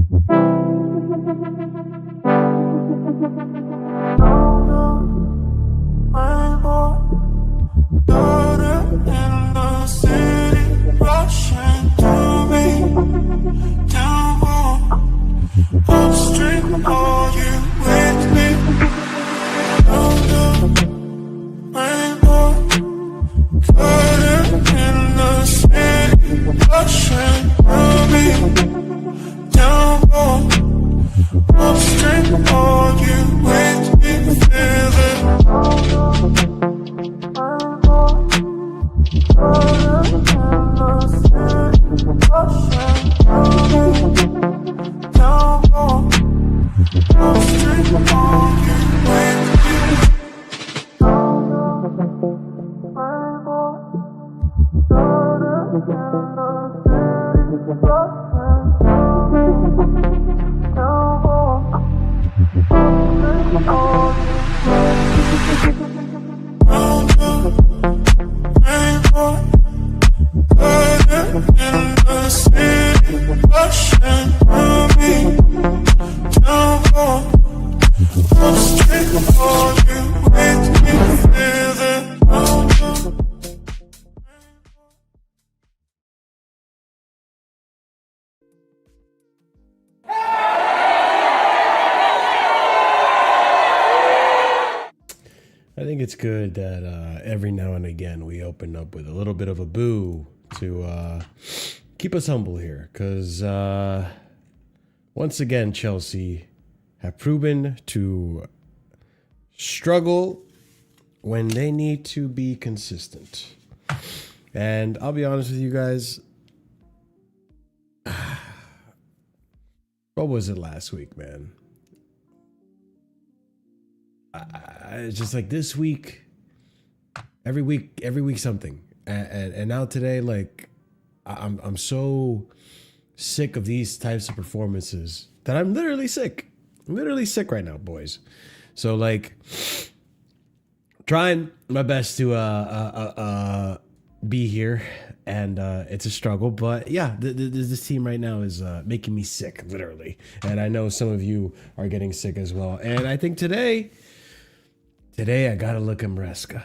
I think it's good that every now and again we open up with a little bit of a boo to keep us humble here. Because once again, Chelsea have proven to struggle when they need to be consistent. And I'll be honest with you guys. What was it last week, man? It's just like this week, every week something, and now today, like I'm so sick of these types of performances that I'm literally sick. I'm literally sick right now, boys. So like, trying my best to be here, and it's a struggle, but yeah, this team right now is making me sick, literally, and I know some of you are getting sick as well. And I think today I gotta look at Maresca.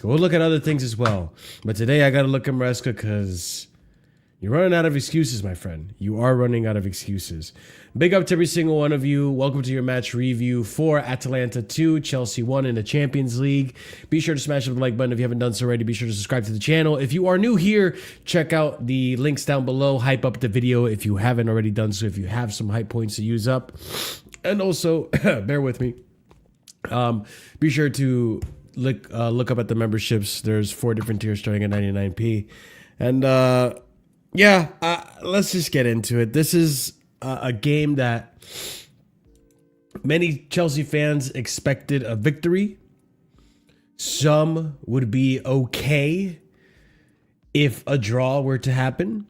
We'll look at other things as well, but today I gotta look at Maresca because you're running out of excuses, my friend. You are running out of excuses. Big up to every single one of you. Welcome to your match review for Atalanta 2, Chelsea 1 in the Champions League. Be sure to smash the like button if you haven't done so already. Be sure to subscribe to the channel. If you are new here, check out the links down below. Hype up the video if you haven't already done so, if you have some hype points to use up. And also, bear with me. Be sure to look up at the memberships. There's 4 different tiers starting at 99p. And yeah, let's just get into it. This is a game that many Chelsea fans expected a victory. Some would be okay if a draw were to happen.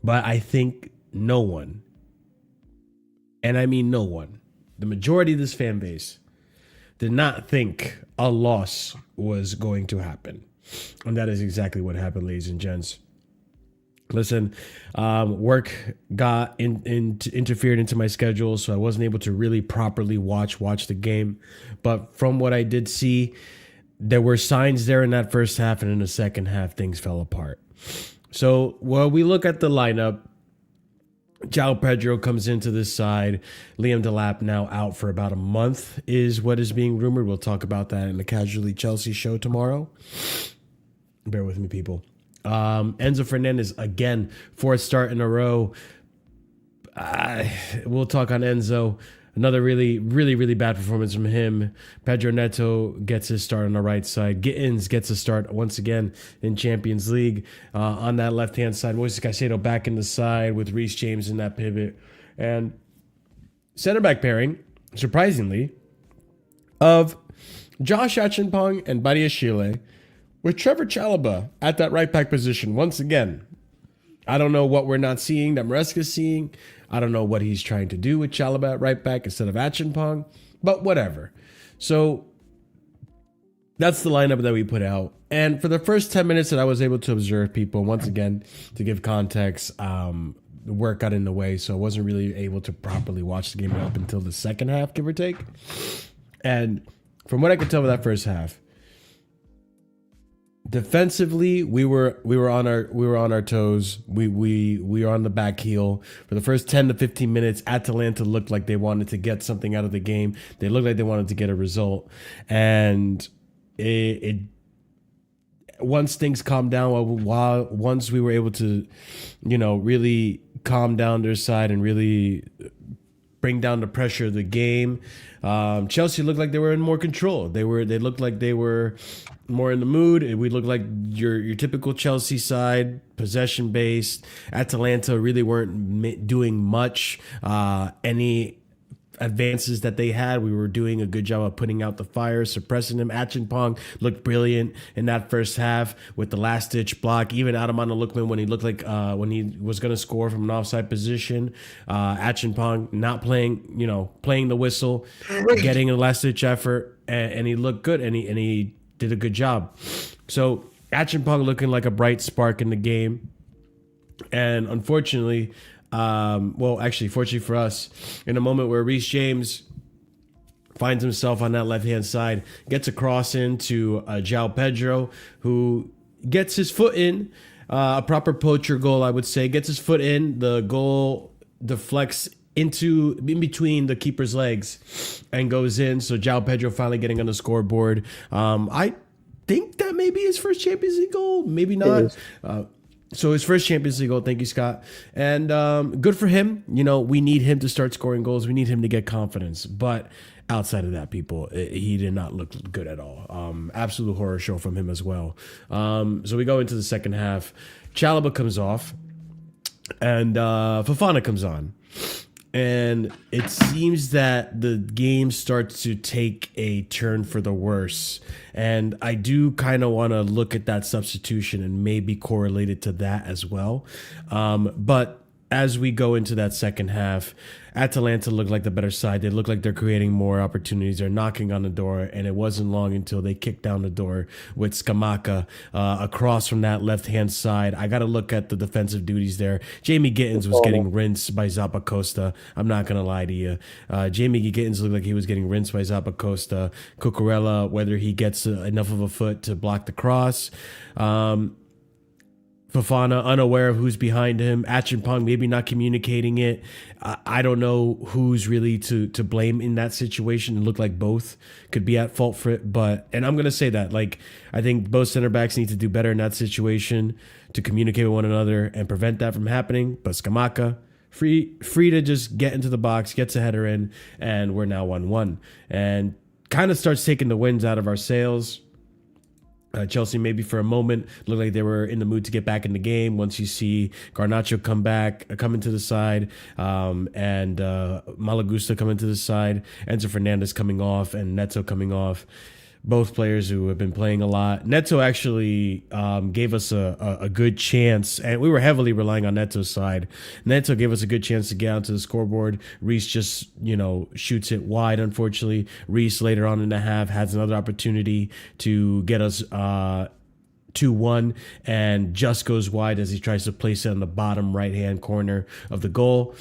But I think no one, and I mean no one, the majority of this fan base did not think a loss was going to happen. And that is exactly what happened, ladies and gents. Listen, work got interfered into my schedule, so I wasn't able to really properly watch the game. But from what I did see, there were signs there in that first half, and in the second half, things fell apart. So, well, we look at the lineup. João Pedro comes into this side. Liam Delap now out for about a month is what is being rumored. We'll talk about that in the Casually Chelsea show tomorrow. Bear with me, people. Enzo Fernandez, again, 4th start in a row. We'll talk on Enzo. Another really bad performance from him. Pedro Neto gets his start on the right side. Gittins gets a start once again in Champions League. On that left-hand side, Moises Caicedo back in the side with Reece James in that pivot. And center back pairing, surprisingly, of Josh Achimpong and Badiashile with Trevor Chalobah at that right back position once again. I don't know what we're not seeing that Maresca's seeing. I don't know what he's trying to do with Chalobah at right back instead of Achimpong, but whatever. So that's the lineup that we put out. And for the first 10 minutes that I was able to observe, people, once again, to give context, work got in the way, so I wasn't really able to properly watch the game up until the second half, give or take. And from what I could tell with that first half, defensively, we were on our toes. We were on the back heel for the first 10 to 15 minutes. Atalanta looked like they wanted to get something out of the game. They looked like they wanted to get a result, and it once things calmed down, once we were able to, really calm down their side and really bring down the pressure of the game, Chelsea looked like they were in more control. They looked like they were more in the mood. We looked like your typical Chelsea side, possession based. Atalanta really weren't doing much. Any advances that they had, we were doing a good job of putting out the fire, suppressing them. Achampong looked brilliant in that first half with the last ditch block. Even Adamana Lookman, when he looked like when he was going to score from an offside position, Achampong not playing the whistle, getting a last ditch effort, and he looked good, and he did a good job. So Achampong looking like a bright spark in the game, and unfortunately, fortunately for us, in a moment where Reece James finds himself on that left-hand side, gets a cross into João Pedro, who gets his foot in, a proper poacher goal, I would say, gets his foot in, the goal deflects in between the keeper's legs and goes in, so João Pedro finally getting on the scoreboard. I think that may be his first Champions League goal, maybe not. So his first Champions League goal, thank you, Scott. And good for him. We need him to start scoring goals. We need him to get confidence. But outside of that, people, he did not look good at all. Absolute horror show from him as well. So we go into the second half. Chalobah comes off, and Fofana comes on. And it seems that the game starts to take a turn for the worse. And I do kind of want to look at that substitution and maybe correlate it to that as well. But as we go into that second half, Atalanta looked like the better side. They look like they're creating more opportunities. They're knocking on the door, and it wasn't long until they kicked down the door with Scamacca across from that left-hand side. I got to look at the defensive duties there. Jamie Gittins was getting rinsed by Zappacosta. I'm not going to lie to you. Jamie Gittins looked like he was getting rinsed by Zappacosta. Cucurella, whether he gets enough of a foot to block the cross. Fofana unaware of who's behind him. Achampong maybe not communicating it. I don't know who's really to blame in that situation. It looked like both could be at fault for it. And I'm going to say that, I think both center backs need to do better in that situation to communicate with one another and prevent that from happening. But Scamacca, free to just get into the box, gets a header in, and we're now 1-1. And kind of starts taking the winds out of our sails. Chelsea maybe for a moment looked like they were in the mood to get back in the game. Once you see Garnacho come into the side, and Malagusta come into the side, Enzo Fernandez coming off, and Neto coming off. Both players who have been playing a lot. Neto actually gave us a good chance, and we were heavily relying on Neto's side. Neto gave us a good chance to get onto the scoreboard. Reece just, shoots it wide, unfortunately. Reece later on in the half has another opportunity to get us 2-1, and just goes wide as he tries to place it on the bottom right-hand corner of the goal.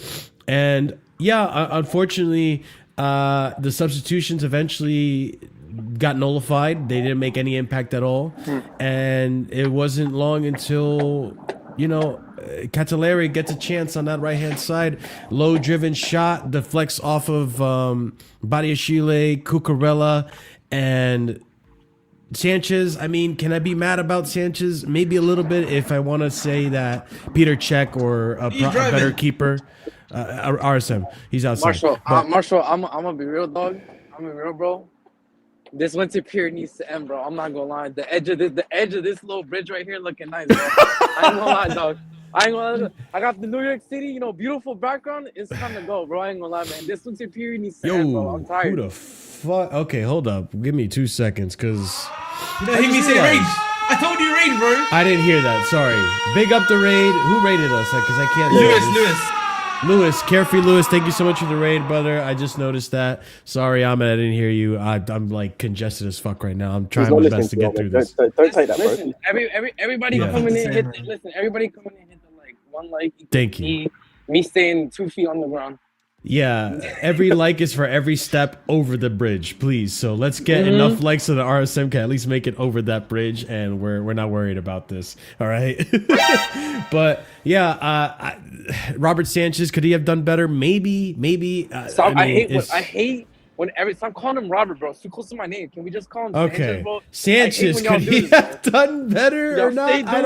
And, yeah, unfortunately, the substitutions eventually got nullified. They didn't make any impact at all. And it wasn't long until, Cataleri gets a chance on that right-hand side. Low-driven shot, deflects off of Badiashile, Cucurella, and Sanchez. I mean, can I be mad about Sanchez? Maybe a little bit if I want to say that Peter Cech or a better keeper. RSM, he's outside. Marshall, I'm gonna be real, dog. I'm gonna be real, bro. This winter period needs to end, bro. I'm not gonna lie. The edge of this little bridge right here looking nice, bro. I ain't gonna lie, dog. I got the New York City, beautiful background. It's time to go, bro. I ain't gonna lie, man. This winter period needs to end, bro. I'm tired. Who the fuck? Okay, hold up. Give me 2 seconds, cause you don't hear me say rage. I told you rage, bro. I didn't hear that. Sorry. Big up the raid. Who raided us? Cause I can't. Lewis, Carefree Lewis, thank you so much for the raid, brother. I just noticed that. Sorry, Ahmed, I didn't hear you. I'm congested as fuck right now. I'm trying my best to get through this. Don't take that, bro. Listen, everybody coming in, hit the like. One like. Thank you. Me staying 2 feet on the ground. Yeah, every like is for every step over the bridge, please. So let's get enough likes so the RSM can at least make it over that bridge, and we're not worried about this. All right. But yeah, Robert Sanchez, could he have done better? Maybe. Stop, I hate when stop calling him Robert, bro. It's too close to my name. Can we just call him Sanchez, bro? Sanchez, could he have done better or not? I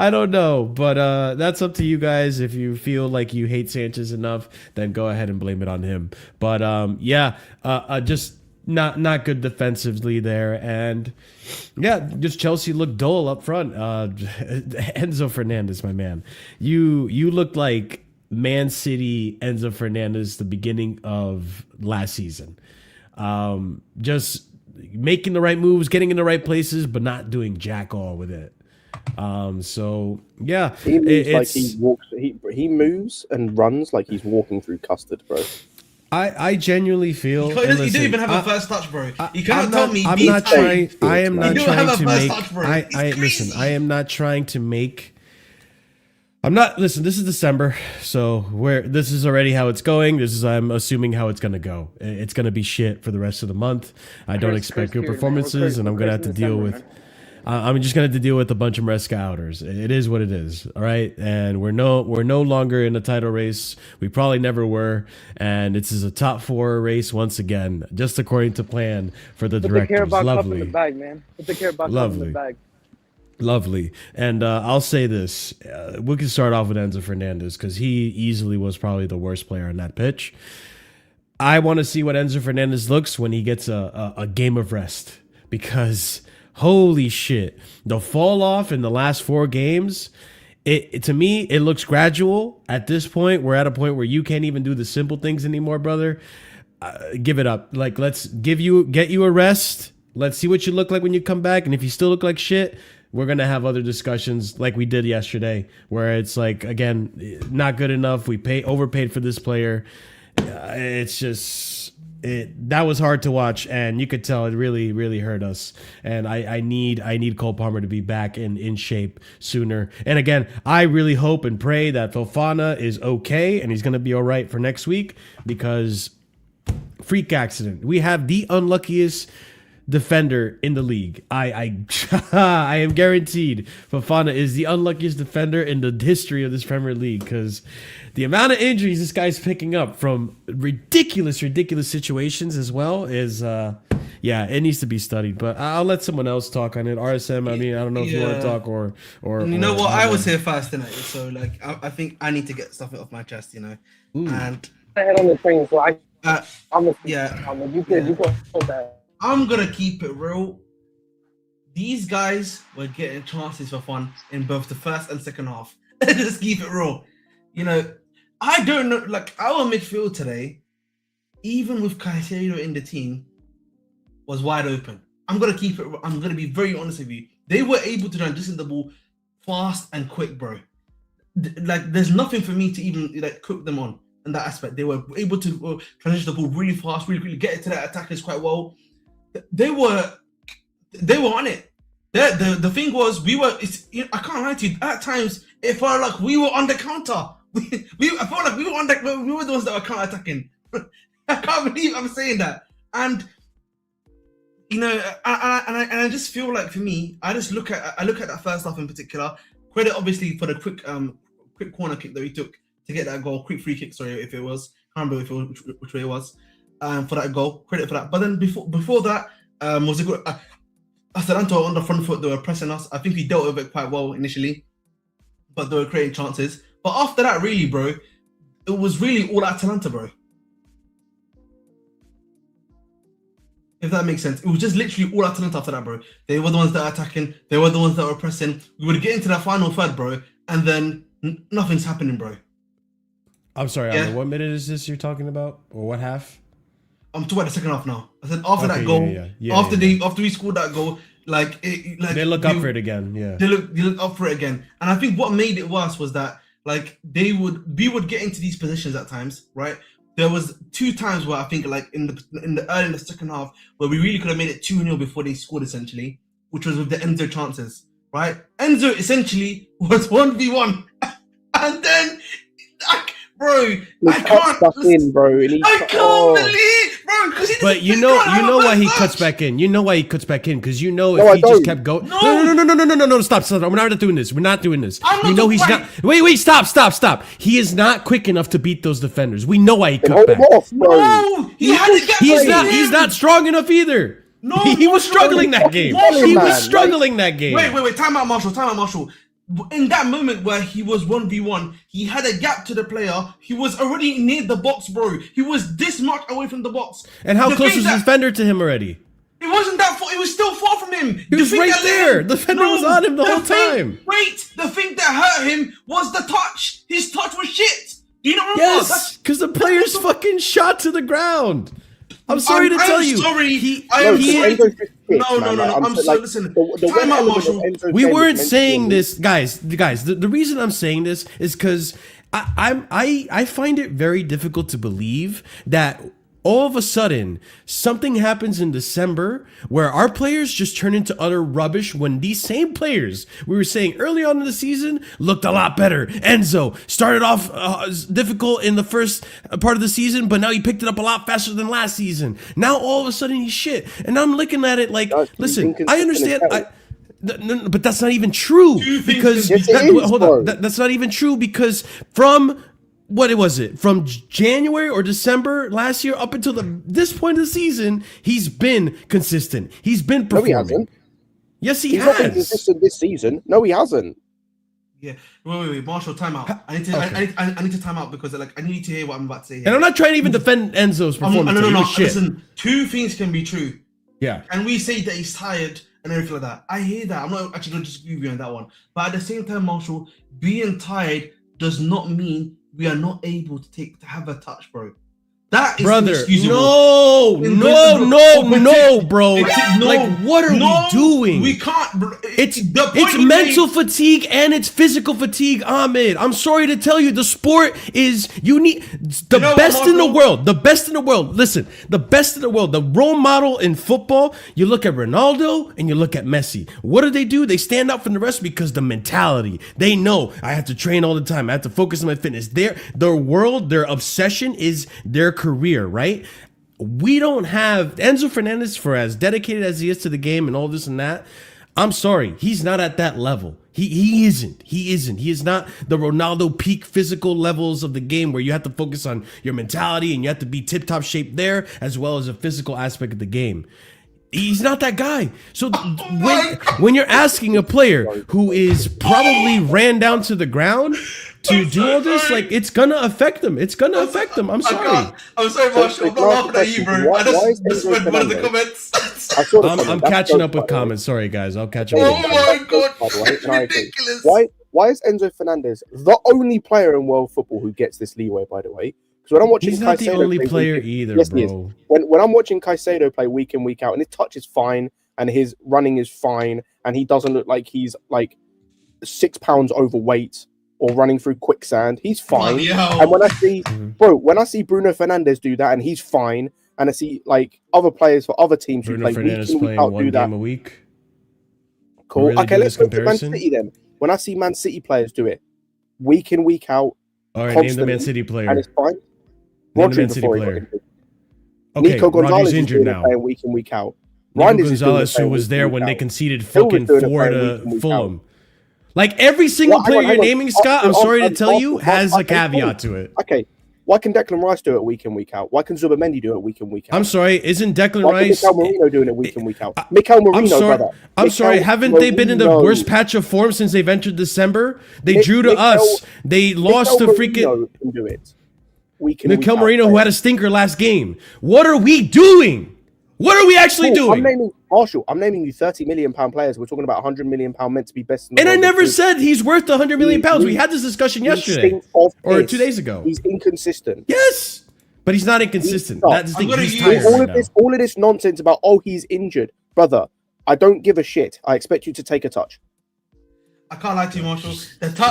don't know. But that's up to you guys. If you feel like you hate Sanchez enough, then go ahead and blame it on him. But just not good defensively there. And yeah, just Chelsea looked dull up front. Enzo Fernandez, my man. You looked like Man City Enzo Fernandez the beginning of last season. Just making the right moves, getting in the right places, but not doing jack all with it. So yeah, he moves like he walks. He moves and runs like he's walking through custard, bro. I genuinely feel he didn't even have a first touch, bro. You cannot tell me. I am not trying to make. Listen. I am not trying to make. Listen, this is December, so this is already how it's going. I'm assuming how it's going to go. It's going to be shit for the rest of the month. I don't expect good performances, and I'm going to have to deal with, I'm just going to have to deal with a bunch of Maresca outers. It is what it is, all right? And we're no longer in a title race. We probably never were, and this is a top 4 race once again, just according to plan for the directors. Put the Carabao Cup Lovely. in the bag, man. Put the Carabao Cup in the bag. Lovely. And I'll say this. We can start off with Enzo Fernandez because he easily was probably the worst player on that pitch. I want to see what Enzo Fernandez looks when he gets a game of rest, because holy shit, the fall off in the last 4 games, to me, it looks gradual. At this point, we're at a point where you can't even do the simple things anymore, brother. Give it up. Like, let's get you a rest. Let's see what you look like when you come back. And if you still look like shit, we're going to have other discussions like we did yesterday, where it's like, again, not good enough. We overpaid for this player. It's just, that was hard to watch, and you could tell it really, really hurt us. And I need Cole Palmer to be back in shape sooner. And again, I really hope and pray that Fofana is okay and he's going to be all right for next week, because freak accident. We have the unluckiest defender in the league. I am guaranteed Fofana is the unluckiest defender in the history of this Premier League, because the amount of injuries this guy's picking up from ridiculous situations as well is it needs to be studied. But I'll let someone else talk on it. RSM, I mean, I don't know if you want to talk or you know what, I was here first tonight, so like I think I need to get something off my chest, you know. Ooh. And I head on the train, so I'm I'm gonna keep it real. These guys were getting chances for fun in both the first and second half. Just keep it real. You know, I don't know, like our midfield today, even with Caicedo in the team, was wide open. I'm gonna be very honest with you. They were able to transition the ball fast and quick, bro. Like, there's nothing for me to even like cook them on in that aspect. They were able to transition the ball really fast, really quickly, get it to their attackers quite well. They were on it. The thing was, I can't lie to you, at times it felt like we were on the counter. I felt like we were the ones that were counter-attacking. I can't believe I'm saying that. And you know, I just feel like, for me, I look at that first half in particular. Credit obviously for the quick corner kick that we took to get that goal, quick free kick, sorry, if it was, I can't remember which way it was. For that goal, credit for that. But then before that, was a good. Atalanta on the front foot, they were pressing us. I think we dealt with it quite well initially, but they were creating chances. But after that, really, bro, it was really all Atalanta, bro. If that makes sense, it was just literally all Atalanta after that, bro. They were the ones that were attacking. They were the ones that were pressing. We would get into that final third, bro, and then nothing's happening, bro. I'm sorry, Albert, what minute is this you're talking about, or what half? I'm talking about the second half now. I said after that goal, after we scored that goal, like they look up for it again. Yeah, they look up for it again. And I think what made it worse was that like we would get into these positions at times, right? There was 2 times where I think like in the second half where we really could have made it 2-0 before they scored, essentially, which was with the Enzo chances, right? Enzo essentially was 1v1, and then I bro. He I cuts can't. stuff in, bro. And he I cut- can't oh. believe, bro. Because he But you know why he cuts back in. You know why he cuts back in because you know No, if I he just don't. kept going. No. No, stop. We're not doing this. We're not doing this. I'm not We know he's doing- not. Wait, stop. He is not quick enough to beat those defenders. We know why he Then cut hold him back. off, bro. No, he had to get. He's not strong enough either. No, he was no, struggling no, that game. Marshall, He man, was struggling that game. Wait. Time out, Marshall. In that moment where he was 1v1, he had a gap to the player. He was already near the box, bro. He was this much away from the box. And how The close thing was the that- defender to him already? It wasn't that far. It was still far from him. He was right there. The defender was on him the whole thing- time. Wait, the thing that hurt him was the touch. His touch was shit. Do you not remember? Yes, because the players fucking shot to the ground. I'm sorry to tell you. Sorry. He- I No, am because sorry. Enzo's just shit, No. man. Like, I'm so- sorry. like, Listen. the Time one out, element of Marshall. Enzo's We game is weren't meant to saying be- this, guys. The reason I'm saying this is because I find it very difficult to believe that all of a sudden something happens in December where our players just turn into utter rubbish when these same players we were saying early on in the season looked a lot better. Enzo started off difficult in the first part of the season, but now he picked it up a lot faster than last season. Now all of a sudden he's shit, and I'm looking at it like, Guys, he's listen, I inconsistent understand. as hell. No, but that's not even true because Yes, it is, hold bro. on. That's not even true because from what was it from January or December last year up until this point of the season, he's been consistent. He's been No, performing. he hasn't. Yes, he He's not been has. consistent this season. No, he hasn't. Yeah. Wait. Marshall, time out. I need to. Okay. I need to time out because like I need to hear what I'm about to say. Here. And I'm not trying to even defend Enzo's performance. No. He was shit. Listen, two things can be true. Yeah. And we say that he's tired and everything like that. I hear that. I'm not actually going to disagree with you on that one. But at the same time, Marshall, being tired does not mean we are not able to have a touch, bro. That is Brother, inexcusable. no, bro. No, Like, what are we doing? We can't. Bro. It's the point we mental made- fatigue and it's physical fatigue, Ahmed. I'm sorry to tell you, the sport is the know what, best in the Marco? world. The best in the world. Listen, the best in the world. The role model in football. You look at Ronaldo and you look at Messi. What do? They stand out from the rest because the mentality. They know I have to train all the time. I have to focus on my fitness. Their world, their obsession is their career, right? We don't have Enzo Fernandez, for as dedicated as he is to the game and all this and that. I'm sorry, he's not at that level. He isn't. He is not the Ronaldo peak physical levels of the game where you have to focus on your mentality and you have to be tip-top shape there as well as a physical aspect of the game. He's not that guy. So when you're asking a player who is probably ran down to the ground to do all this, like, it's gonna affect them. I'm sorry. I'm sorry, Marshall. I'm not laughing at you, bro. I just read one of the comments. I saw the I'm comment. That's catching dope, up with by the way. comments. Sorry, guys. I'll catch up. Oh with you. my god, By the way, it's and I agree. ridiculous. Why is Enzo Fernandez the only player in world football who gets this leeway? By the way, because when I'm watching He's not the Caicedo only play player week in- either, yes, he is. bro. When I'm watching Caicedo play week in week out, and his touch is fine, and his running is fine, and he doesn't look like he's like 6 pounds overweight or running through quicksand, he's fine. Bloody hell. And when I see Bruno Fernandes do that, and he's fine, and I see like other players for other teams Bruno who play Fernandez week in week playing out one do that, game a week. cool. Really Okay, do let's this go to Man comparison? City then. When I see Man City players do it week in week out, All right, name the constantly, Man City player. and it's fine. Name the Rodri Man City before he player. got injured. Okay, Nico Gonzalez Rodri's is injured doing it now. playing week in week out. Nico Reinders is doing Gonzalez, it who playing was week there in when week they out. conceded Still was fucking doing it 4 playing to week in, week Fulham. Like every single Well, hang player on, you're hang on. naming, Scott, I'm sorry to tell you, Arsenal- has a okay, caveat cool. to it. Okay, why can Declan Rice do it week in week out? Why can Zubimendi do it week in week out? I'm sorry, isn't Declan Why can Rice? Mikel Marino doing it week in week out? Mikel Marino, I'm sorry. brother. I'm Mikel sorry. Haven't they been in the Marino. worst patch of form since they've entered December? They Mi- drew to Mikel- us. They lost to Mikel freaking Marino can do it. Week in week Mikel out, Marino, who right? had a stinker last game. What are we doing? What are we actually Cool, doing? I'm naming you 30 million pound players. We're talking about 100 million pound meant to be best in the And I world. never He's- said he's worth 100 million pounds. We he- had this discussion he yesterday stinks of or piss. 2 days ago. He's inconsistent. Yes, but he's not inconsistent. He's not. That's the thing. I'm gonna He's use tired all right of now. all of this nonsense about he's injured, brother. I don't give a shit. I expect you to take a touch. I can't lie to you, Marshall.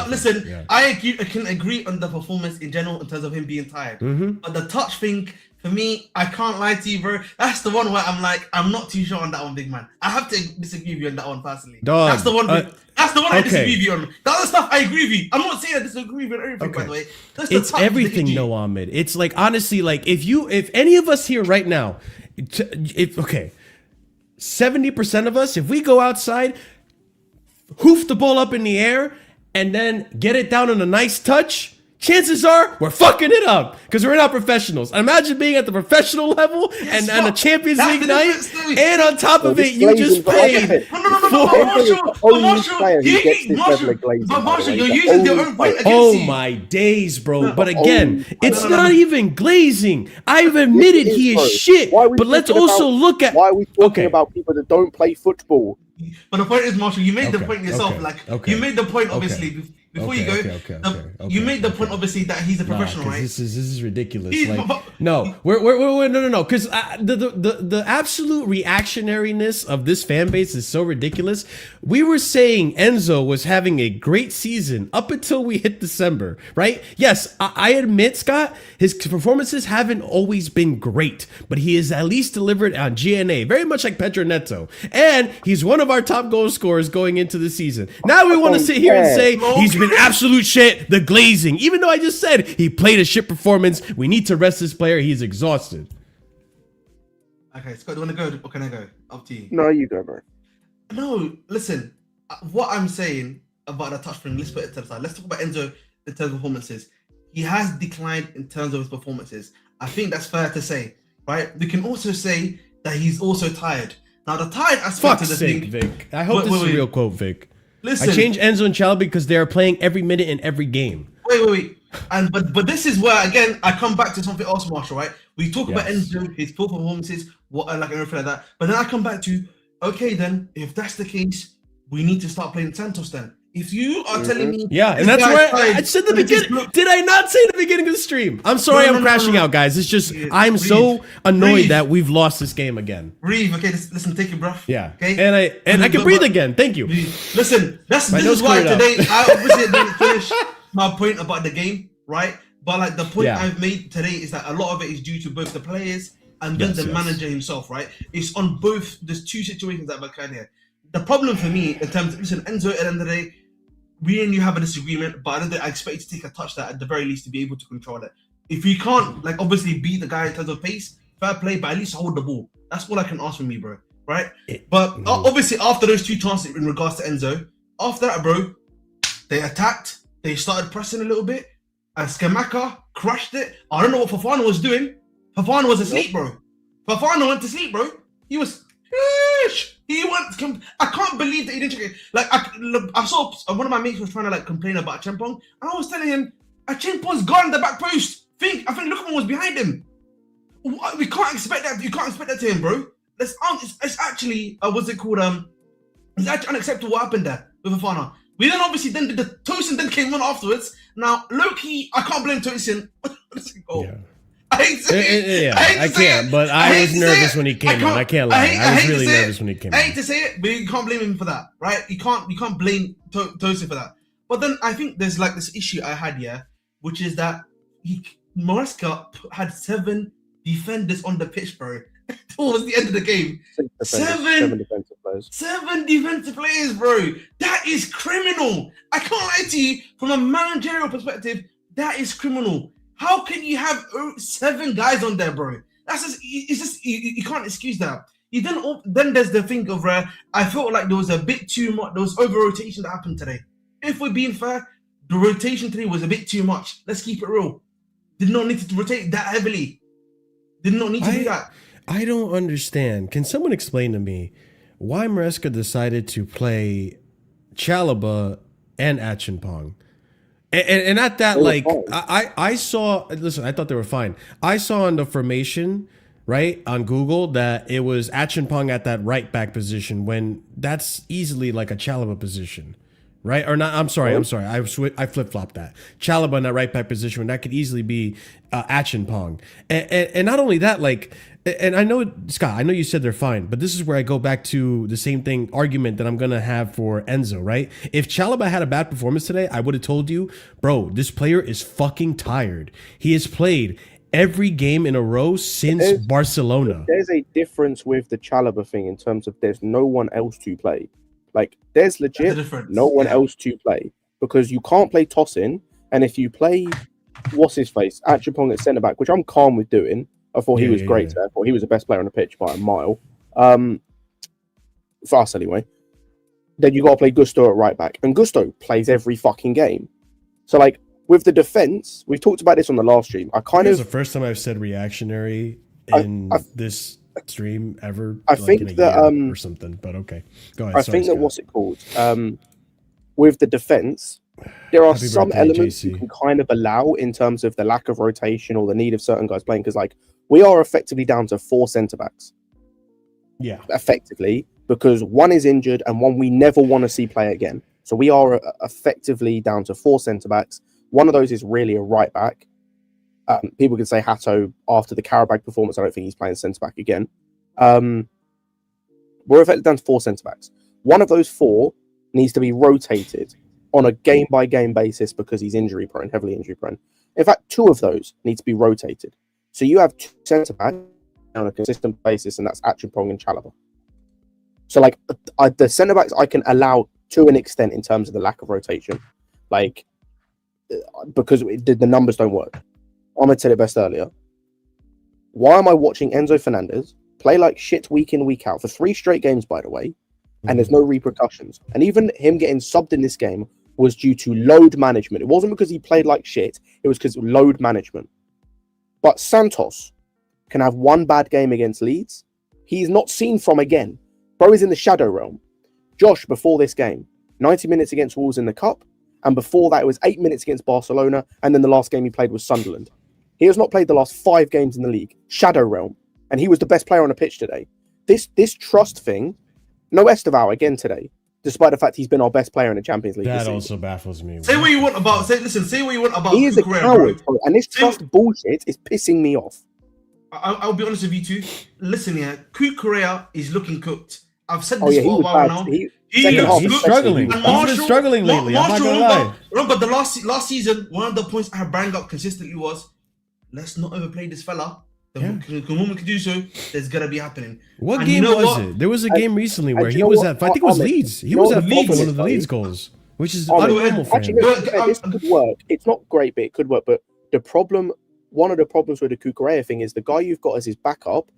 Listen, Yeah. I can agree on the performance in general in terms of him being tired. Mm-hmm. But the touch thing, For me, I can't lie to you, bro. That's the one where I'm like, I'm not too sure on that one, big man. I have to disagree with you on that one personally. Dog, that's the one. That's the one I okay. disagree with you on. The other stuff I agree with you. I'm not saying I disagree with everything, by the way. That's the It's touch, everything, the no, Ahmed. It's like, honestly, like if any of us here right now, okay, 70% of us, if we go outside, hoof the ball up in the air, and then get it down on a nice touch, chances are we're fucking it up because we're not professionals. Imagine being at the professional level and a Champions League night, and on top of it, you just paid. Marshall, you're using your own point against Oh you. my days, bro. But again, it's not even glazing. I've admitted he is shit. But let's also look at... Why are we talking about people that don't play football? But the point is, Marshall, you made the point yourself. You made the point, obviously, before you go. You made the point, obviously, that he's a professional, right? This is ridiculous. No, no. Because the absolute reactionariness of this fan base is so ridiculous. We were saying Enzo was having a great season up until we hit December, right? Yes, I admit, Scott, his performances haven't always been great, but he has at least delivered on GNA, very much like Pedro Neto. And he's one of our top goal scorers going into the season. Now we want to sit here and say he's been absolute shit, the glazing. Even though I just said he played a shit performance, we need to rest this player. He's exhausted. Okay, Scott, do you want to go or can I go? Up to you. No, you go, bro. No, listen. What I'm saying about the touch thing, let's put it to the side. Let's talk about Enzo in terms of performances. He has declined in terms of his performances. I think that's fair to say, right? We can also say that he's also tired. Now, the tired aspect of the thing... Vic. I hope this is a real quote, Vic. Listen, I changed Enzo and Chalobah because they are playing every minute in every game. Wait. And but this is where, again, I come back to something else, Marshall, right? We talk about Enzo, his poor performances, like everything like that. But then I come back to, okay, then, if that's the case, we need to start playing Santos then. If you are telling me... Yeah, and that's where I said the beginning. Did I not say the beginning of the stream? I'm sorry I'm crashing out, guys. It's just, I'm so annoyed that we've lost this game again. Breathe, okay? Listen, take your breath. Yeah, okay? And I can breathe again. Thank you. Listen, this is why today I obviously didn't finish my point about the game, right? But like the point I've made today is that a lot of it is due to both the players and then the manager himself, right? It's on both. There's two situations that have occurred here. The problem for me in terms of, listen, Enzo, at the end of the day, we and you have a disagreement, but I expect you to take a touch that at the very least to be able to control it. If you can't, like, obviously beat the guy in terms of pace, fair play, but at least hold the ball. That's all I can ask from me, bro. Right? But obviously, after those two chances in regards to Enzo, after that, bro, they attacked, they started pressing a little bit, and Skamaka crushed it. I don't know what Fofana was doing. Fofana was asleep, bro. Fofana went to sleep, bro. He was... He went. I can't believe that he didn't check it. Like I saw one of my mates was trying to like complain about Achimpong, and I was telling him Achimpong's gone in the back post. I think Lukman was behind him. We can't expect that. You can't expect that to him, bro. It's actually what's it called? It's actually unacceptable what happened there with Fofana. We then obviously then did the Tosin then came on afterwards. Now Loki, I can't blame Tosin. Yeah. I hate to say it. I can't, but I was nervous when he came on. I can't lie. I was really nervous when he came on. I hate to say it, but you can't blame him for that, right? You can't blame Tosin for that. But then I think there's like this issue I had here, which is that Maresca had 7 defenders on the pitch, bro. Towards the end of the game. 7 defensive players. 7 defensive players, bro. That is criminal. I can't lie to you. From a managerial perspective, that is criminal. How can you have 7 guys on there, bro? That's just, it's just, you can't excuse that. Then there's the thing of I felt like there was a bit too much, there was over-rotation that happened today. If we're being fair, the rotation today was a bit too much. Let's keep it real. Did not need to rotate that heavily. Did not need to do that. I don't understand. Can someone explain to me why Maresca decided to play Chalobah and Achimpong? And at that, like, I saw, listen, I thought they were fine. I saw in the formation, right, on Google that it was Achimpong at that right back position when that's easily like a Chalobah position, right? Or not, I'm sorry. I flip-flopped that. Chalobah in that right back position when that could easily be Achimpong. And not only that, like, and I know, Scott, I know you said they're fine, but this is where I go back to the same argument that I'm going to have for Enzo, right? If Chalobah had a bad performance today, I would have told you, bro, this player is fucking tired. He has played every game in a row since Barcelona. There's a difference with the Chalobah thing in terms of there's no one else to play. Like, there's legit no one else to play because you can't play tossing. And if you play, what's his face, Achapong at centre back, which I'm calm with doing. I thought he was great there. I thought he was the best player on the pitch by a mile. For us anyway. Then you got to play Gusto at right back, and Gusto plays every fucking game. So like with the defense, we've talked about this on the last stream. I kind of. It's the first time I've said reactionary in this stream ever. I think that or something, but okay, go ahead. I think that what's it called? With the defense, there are some elements you can kind of allow in terms of the lack of rotation or the need of certain guys playing because like we are effectively down to 4 centre backs. Yeah, effectively because one is injured and one we never want to see play again. So we are effectively down to 4 centre backs. One of those is really a right back. People can say Hato after the Karabag performance. I don't think he's playing centre back again. We're effectively down to 4 centre backs. One of those 4 needs to be rotated on a game by game basis because he's injury prone, heavily injury prone. In fact, 2 of those need to be rotated. So you have 2 centre backs on a consistent basis, and that's Achapong and Chalobah. So like the centre backs I can allow to an extent in terms of the lack of rotation, like because the numbers don't work. Ahmed said it best earlier. Why am I watching Enzo Fernandez play like shit week in, week out for 3 straight games, by the way, and there's no repercussions? And even him getting subbed in this game was due to load management. It wasn't because he played like shit. It was because of load management. But Santos can have 1 bad game against Leeds. He's not seen from again. Bro is in the shadow realm. Josh, before this game, 90 minutes against Wolves in the Cup. And before that, it was 8 minutes against Barcelona. And then the last game he played was Sunderland. He has not played the last 5 games in the league. Shadow realm. And he was the best player on the pitch today. This trust thing, no Estevao again today, despite the fact he's been our best player in the Champions League. That also baffles me. Say what you want about, say what you want about he is a coward, bro. And this trust bullshit is pissing me off. I'll be honest with you two. Listen here, Kukurea is looking cooked. I've said this for a while now. He's struggling. He's been struggling lately. I'm not gonna lie. Remember the last season, one of the points I brought up consistently was, let's not overplay this fella. The moment we can do so, there's gonna be happening. What game was it? There was a game recently where he was at. I think it was Leeds. He was at fault for one of the Leeds goals, which is unnormal for him. Actually, this could work. It's not great, but it could work. But the problem, one of the problems with the Kukurea thing is the guy you've got as his backup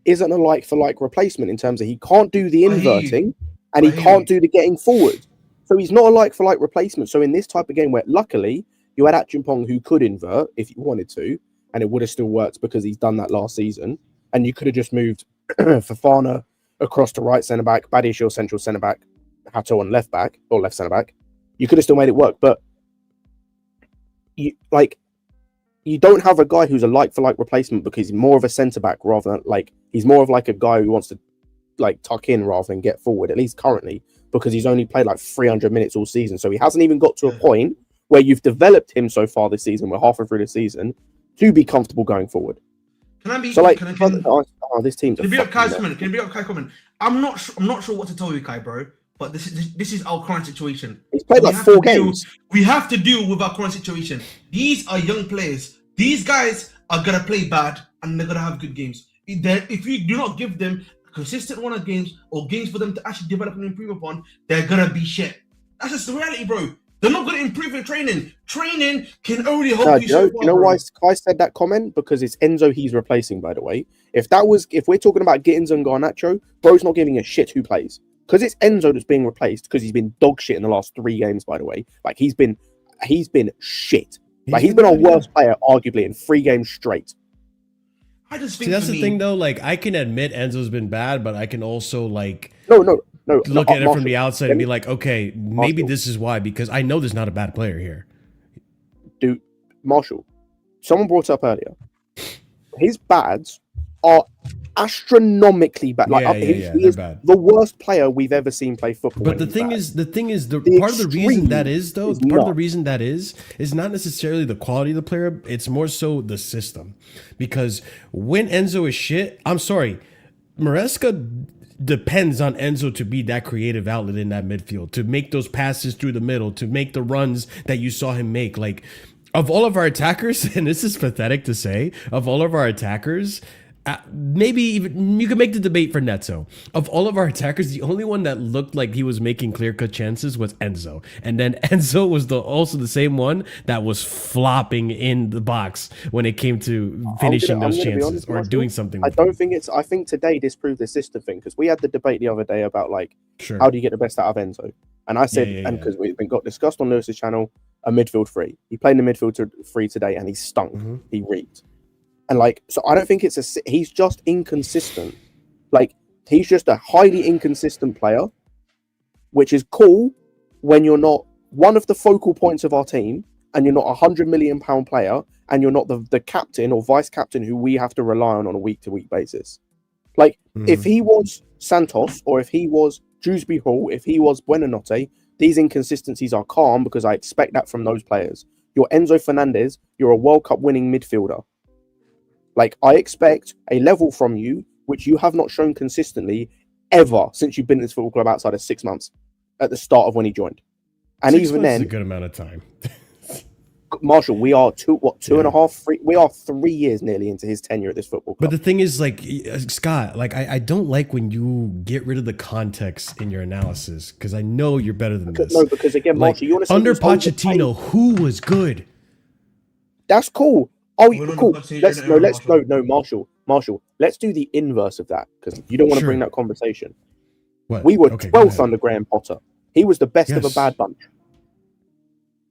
isn't a like-for-like replacement in terms of he can't do the inverting and he can't do the getting forward. So he's not a like-for-like replacement. So in this type of game where luckily you had Achimpong who could invert if you wanted to, and it would have still worked because he's done that last season, and you could have just moved Fofana across to right centre-back, Badiashile central centre-back, Hato on left-back, or left centre-back. You could have still made it work, but you don't have a guy who's a like-for-like replacement because he's more of a centre-back rather than, like, he's more of like a guy who wants to, like, tuck in rather than get forward, at least currently, because he's only played, like, 300 minutes all season. So he hasn't even got to a point where you've developed him so far this season, we're halfway through the season, to be comfortable going forward. Can I be... So, like, this team's... Can you be up Kai's comment? Can you be up Kai's comment? I'm not sure what to tell you, Kai, bro, but this is our current situation. He's played like 4 games. We have to deal with our current situation. These are young players. These guys are going to play bad and they're going to have good games. If you do not give them a consistent run of games or games for them to actually develop and improve upon, they're going to be shit. That's just the reality, bro. They're not going to improve in training. Training can only help you so far. You know why Kai said that comment? Because it's Enzo he's replacing, by the way. If we're talking about Gittins and Garnacho, bro's not giving a shit who plays. Because it's Enzo that's being replaced because he's been dog shit in the last 3 games, by the way. Like, he's been shit. Like, he's been our worst player, arguably, in 3 games straight. I just think that's the thing, though. Like, I can admit Enzo's been bad, but I can also, like... No. Look at it from the outside and be like, okay, maybe this is why, because I know there's not a bad player here. Dude, Marshall, someone brought up earlier, his bads are astronomically bad. Like, he is bad. The worst player we've ever seen play football. But the thing is, part of the reason that is not necessarily the quality of the player. It's more so the system. Because when Enzo is shit, I'm sorry, Maresca depends on Enzo to be that creative outlet in that midfield, to make those passes through the middle, to make the runs that you saw him make. Like, of all of our attackers, and this is pathetic to say, of all of our attackers, maybe even you could make the debate for Neto. Of all of our attackers, the only one that looked like he was making clear-cut chances was ENZO. And then ENZO was also the same one that was flopping in the box when it came to finishing those chances or doing something. I think today disproved the system thing, because we had the debate the other day about like how do you get the best out of ENZO? And I said, because we've been got discussed on Lewis's channel, a midfield three. He played in the midfield three today and he stunk. He reeked. And like, so I don't think he's just inconsistent. Like, he's just a highly inconsistent player, which is cool when you're not one of the focal points of our team and you're not £100 million player and you're not the captain or vice captain who we have to rely on a week-to-week basis. Like, if he was Santos or if he was Dewsbury Hall, if he was Buenanotte, these inconsistencies are calm because I expect that from those players. You're Enzo Fernandez, you're a World Cup winning midfielder. Like, I expect a level from you, which you have not shown consistently ever since you've been in this football club outside of 6 months at the start of when he joined. And even then, is a good amount of time. Marshall, we are 3 years nearly into his tenure at this football club. But the thing is, like, Scott, like, I don't like when you get rid of the context in your analysis, because I know you're better than this. No, because again, Marshall, like, you want to under Pochettino, who was good? That's cool. Oh, cool. Marshall. Let's do the inverse of that, because you don't want to bring that conversation. What? We were 12th under Graham Potter. He was the best of a bad bunch.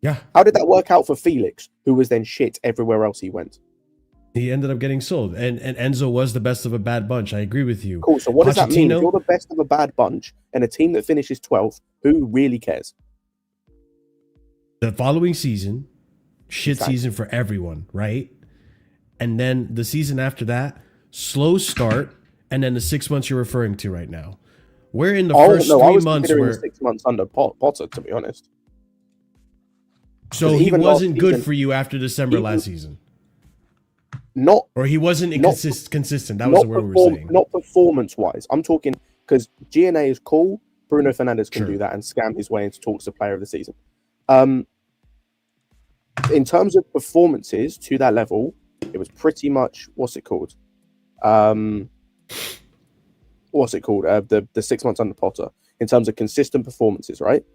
Yeah. How did that work out for Felix, who was then shit everywhere else he went? He ended up getting sold, and Enzo was the best of a bad bunch. I agree with you. Cool. So what does that mean? If you're the best of a bad bunch and a team that finishes 12th, who really cares? The following season, season for everyone, right? And then the season after that, slow start, and then the 6 months you're referring to right now. We're in the first 3 months where 6 months under Potter, to be honest. So he wasn't good for you after December last season. Or he wasn't consistent. That was the word we were saying. Not performance-wise. I'm talking because GNA is cool. Bruno Fernandes can do that and scam his way into talks of player of the season. In terms of performances to that level, it was pretty much the 6 months under Potter in terms of consistent performances, right?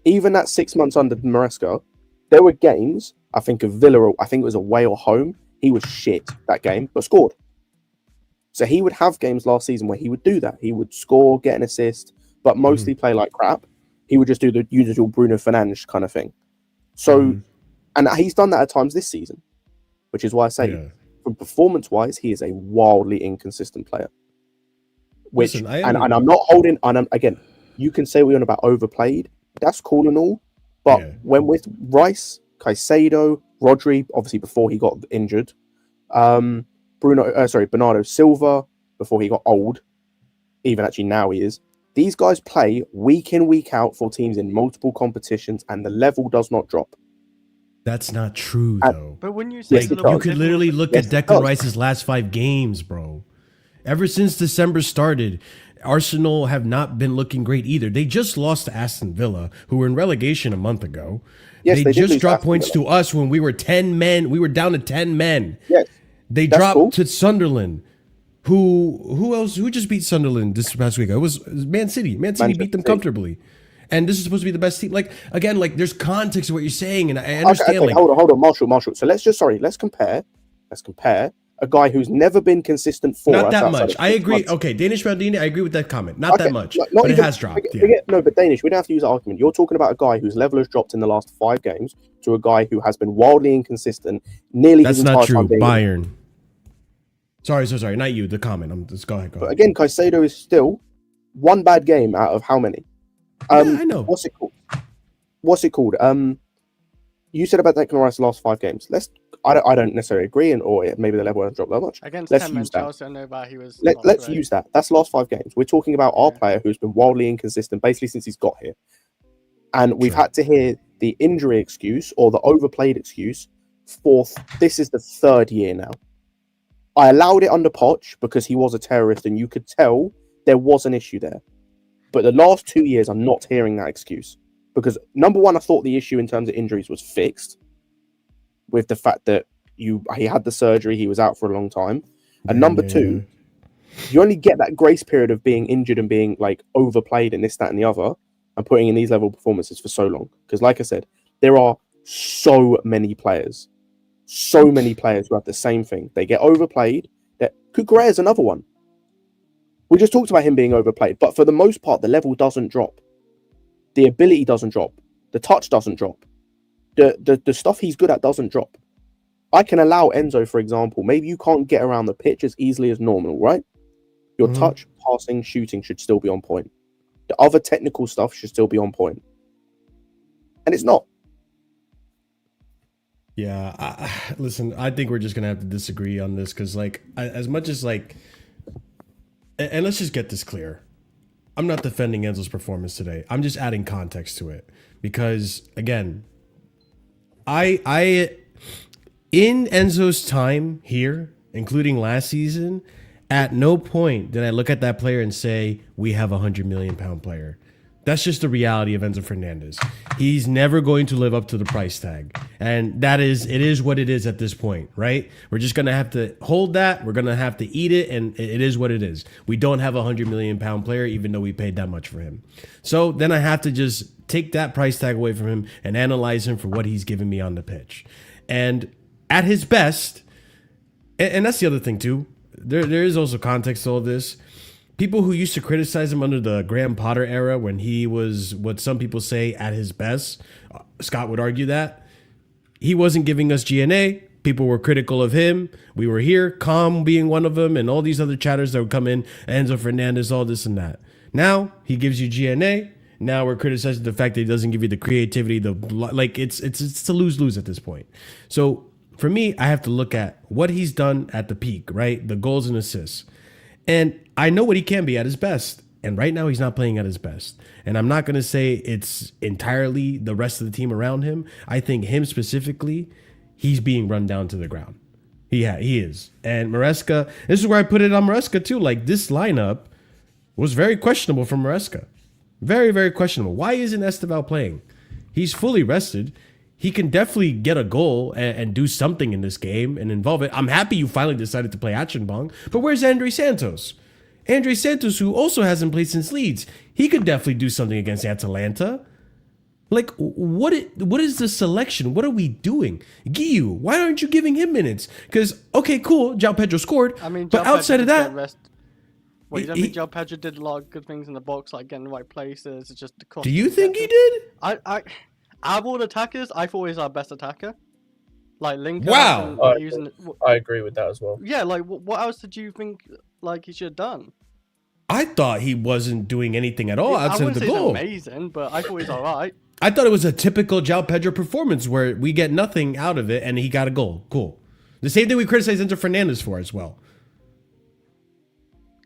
Even that 6 months under Maresca, there were games, I think of Villa, I think it was away or home, he was shit that game, but scored. So he would have games last season where he would do that. He would score, get an assist, but mostly play like crap. He would just do the usual Bruno Fernandes kind of thing. So, and he's done that at times this season, which is why I say, from performance-wise, he is a wildly inconsistent player. Which, and I'm not holding, again, you can say we're on about overplayed. That's cool and all. But when with Rice, Caicedo, Rodri, obviously before he got injured, Bernardo Silva, before he got old, even actually now he is. These guys play week in, week out for teams in multiple competitions, and the level does not drop. That's not true, though. But when you say you could literally look at Declan Rice's last 5 games, bro. Ever since December started, Arsenal have not been looking great either. They just lost to Aston Villa, who were in relegation a month ago. Yes, they just dropped points to us when we were 10 men. We were down to 10 men. Yes. They dropped to Sunderland. Who else? Who just beat Sunderland this past week? It was Man City. Man City beat them comfortably. And this is supposed to be the best team. Like, again, like, there's context to what you're saying, and I understand. Okay, hold on, Marshall. So let's compare a guy who's never been consistent for not us. Not that much. I agree. Months. Okay, Danish Maldini, I agree with that comment. Not that much, but it has dropped. No, but Danish, we don't have to use that argument. You're talking about a guy whose level has dropped in the last 5 games to a guy who has been wildly inconsistent nearly his entire time. That's not true. Bayern. Sorry. Not you. The comment. Just go ahead. But again, Caicedo is still one bad game out of how many? I know. What's it called? You said about Declan Rice the last 5 games. I don't necessarily agree, or maybe the level hasn't dropped that much. Against let's use that. Chelsea, I know that he was. Let's use that. That's the last 5 games. We're talking about our player who's been wildly inconsistent basically since he's got here, and we've had to hear the injury excuse or the overplayed excuse for this is the 3rd year now. I allowed it under Poch because he was a terrorist, and you could tell there was an issue there. But the last 2 years, I'm not hearing that excuse. Because, number one, I thought the issue in terms of injuries was fixed. with the fact that he had the surgery, he was out for a long time. And number two, you only get that grace period of being injured and being like overplayed and this, that, and the other, and putting in these level performances for so long. Because like I said, there are so many players who have the same thing. They get overplayed. That Kukurea is another one. We just talked about him being overplayed, but for the most part, the level doesn't drop. The ability doesn't drop. The touch doesn't drop. The stuff he's good at doesn't drop. I can allow Enzo, for example, maybe you can't get around the pitch as easily as normal, right? Your touch, passing, shooting should still be on point. The other technical stuff should still be on point. And it's not. Yeah, listen, I think we're just going to have to disagree on this because, like, as much as, like, and let's just get this clear. I'm not defending Enzo's performance today. I'm just adding context to it because, again, I in Enzo's time here, including last season, at no point did I look at that player and say, we have a £100 million player. That's just the reality of Enzo Fernandez. He's never going to live up to the price tag. And it is what it is at this point, right? We're just going to have to hold that. We're going to have to eat it. And it is what it is. We don't have a £100 million player, even though we paid that much for him. So then I have to just take that price tag away from him and analyze him for what he's given me on the pitch. And at his best, and that's the other thing too, there is also context to all this. People who used to criticize him under the Graham Potter era when he was what some people say at his best, Scott would argue that he wasn't giving us GNA. People were critical of him. We were here, Calm being one of them, and all these other chatters that would come in, Enzo Fernandez, all this and that. Now he gives you GNA. Now we're criticizing the fact that he doesn't give you the creativity. It's a lose-lose at this point. So for me, I have to look at what he's done at the peak, right? The goals and assists. And I know what he can be at his best. And right now he's not playing at his best. And I'm not going to say it's entirely the rest of the team around him. I think him specifically, he's being run down to the ground. He is. And Maresca, this is where I put it on Maresca too. Like, this lineup was very questionable from Maresca. Very, very questionable. Why isn't Esteval playing? He's fully rested. He can definitely get a goal and do something in this game and involve it. I'm happy you finally decided to play Achenbong, but where's Andre Santos? Andre Santos, who also hasn't played since Leeds, he could definitely do something against Atalanta. Like, what is the selection? What are we doing? Guiu, why aren't you giving him minutes? Because, okay, cool, João Pedro scored, I mean, but outside of that... Well, you don't think João Pedro did a lot of good things in the box, like getting the right places? It's just the cost. Do you think he did? Out of all the attackers, I thought he was our best attacker. Like Lincoln. Wow. I agree with that as well. Yeah, like what else did you think like he should have done? I thought he wasn't doing anything at all outside of the goal. Amazing, but I thought he was all right. I thought it was a typical João Pedro performance where we get nothing out of it and he got a goal. Cool. The same thing we criticize Enzo Fernandez for as well.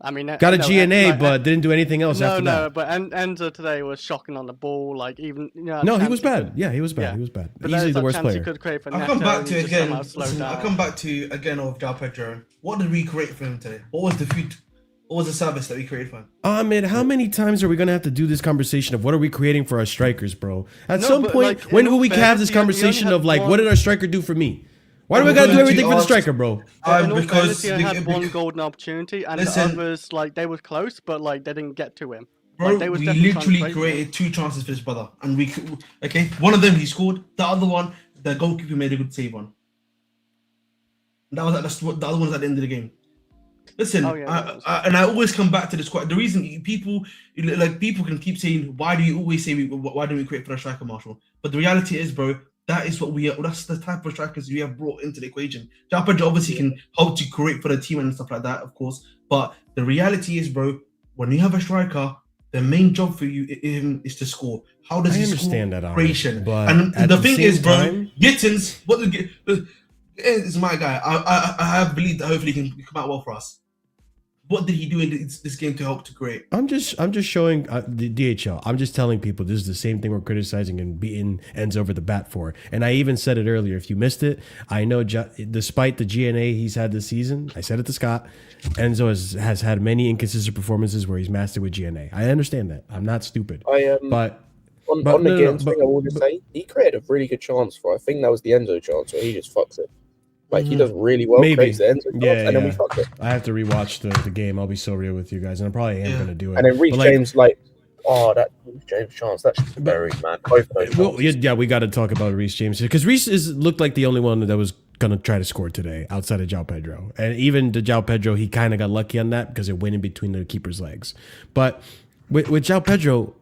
I mean, got a GNA, but didn't do anything else after that. No, but Enzo today was shocking on the ball. Like even no, he was bad. Yeah, he was bad. He was bad. But easily the worst player. I'll come back to it again. I'll come back to again of João Pedro. What did we create for him today? What was the food? What was the service that we created for him? Ahmed, how many times are we gonna have to do this conversation of what are we creating for our strikers, bro? At some point, when will we have this conversation of like, what did our striker do for me? Why do we gotta do everything for the striker, bro? Because he had one golden opportunity, and the others, like, they were close, but like they didn't get to him. Bro, like, we literally created 2 chances for his brother, and one of them he scored. The other one, the goalkeeper made a good save on. The other one's at the end of the game. Listen, I always come back to this. The reason people can keep saying, why do you always say why don't we create for a striker, Marshall? But the reality is, bro, that is what we are. That's the type of strikers we have brought into the equation. João Pedro obviously can help to create for the team and stuff like that, of course. But the reality is, bro, when you have a striker, the main job for you is to score. How does he understand score? That, creation. But and the thing is, bro, Gittins, is my guy. I have believed that hopefully he can come out well for us. What did he do in this game to help to create? I'm just showing the DHL. I'm just telling people this is the same thing we're criticizing and beating Enzo over the bat for. And I even said it earlier. If you missed it, I know despite the GNA he's had this season, I said it to Scott, Enzo has had many inconsistent performances where he's mastered with GNA. I understand that. I'm not stupid. Go On the Gittins thing, I will just say he created a really good chance for. I think that was the Enzo chance where he just fucks it. Like he does really well, creates the Enzo chance, and then we fuck it. I have to rewatch the game. I'll be so real with you guys, and I probably am gonna do it. And then Reece James, that Reece James chance, that's buried, man. Both of those. Yeah, we got to talk about Reece James because Reece looked like the only one that was gonna try to score today outside of João Pedro, and even the João Pedro, he kind of got lucky on that because it went in between the keeper's legs. But with João Pedro,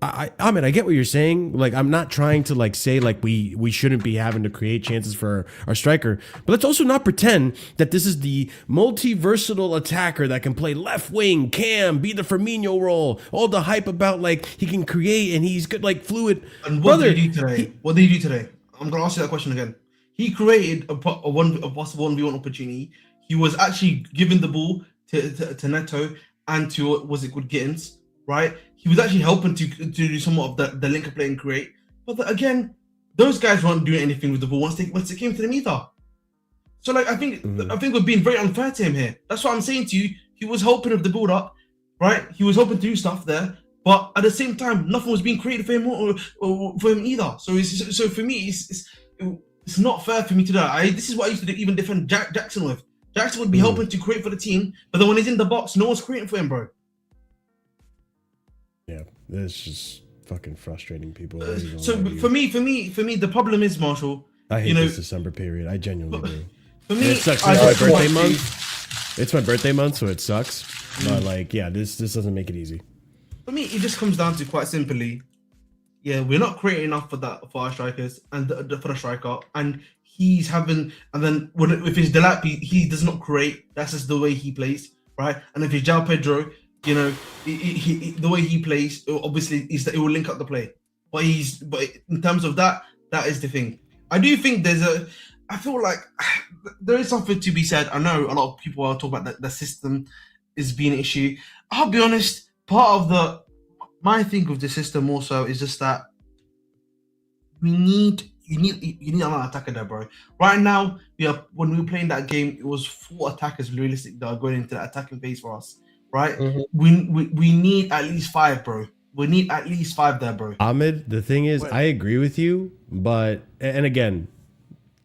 I mean, I get what you're saying. Like, I'm not trying to like say like we shouldn't be having to create chances for our striker, but let's also not pretend that this is the multi-versatile attacker that can play left wing, cam, be the Firmino role, all the hype about like he can create and he's good, like fluid. And what did he do today? What did he do today? I'm gonna ask you that question again. He created a possible 1v1 opportunity. He was actually giving the ball to Neto and to Gittins, right? He was actually helping to do somewhat of the link of play and create. But again, those guys weren't doing anything with the ball once it came to them either. So like I think we're being very unfair to him here. That's what I'm saying to you. He was helping with the build up, right? He was hoping to do stuff there, but at the same time, nothing was being created for him or for him either. So for me, it's not fair for me to do that. This is what I used to even defend Jackson with. Jackson would be helping to create for the team, but then when he's in the box, no one's creating for him, bro. Yeah, it's just fucking frustrating people. So for me, the problem is, Marshall. I hate this December period. I genuinely do. For me, it sucks. It's my birthday month. It's my birthday month, so it sucks. But like, yeah, this doesn't make it easy. For me, it just comes down to quite simply, yeah, we're not creating enough for our strikers and for the striker, and he's having, and then if it's Delapi, he does not create. That's just the way he plays, right? And if it's João Pedro, you know, the way he plays, obviously, is that it will link up the play. But in terms of that is the thing. I do think I feel like there is something to be said. I know a lot of people are talking about that the system is being an issue. I'll be honest, part of my thing with the system also is just that you need another attacker there, bro. Right now, when we were playing that game, it was 4 attackers realistic that are going into that attacking phase for us. Right? We need at least 5, bro. We need at least 5 there, bro. Ahmed, the thing is, I agree with you, but and again,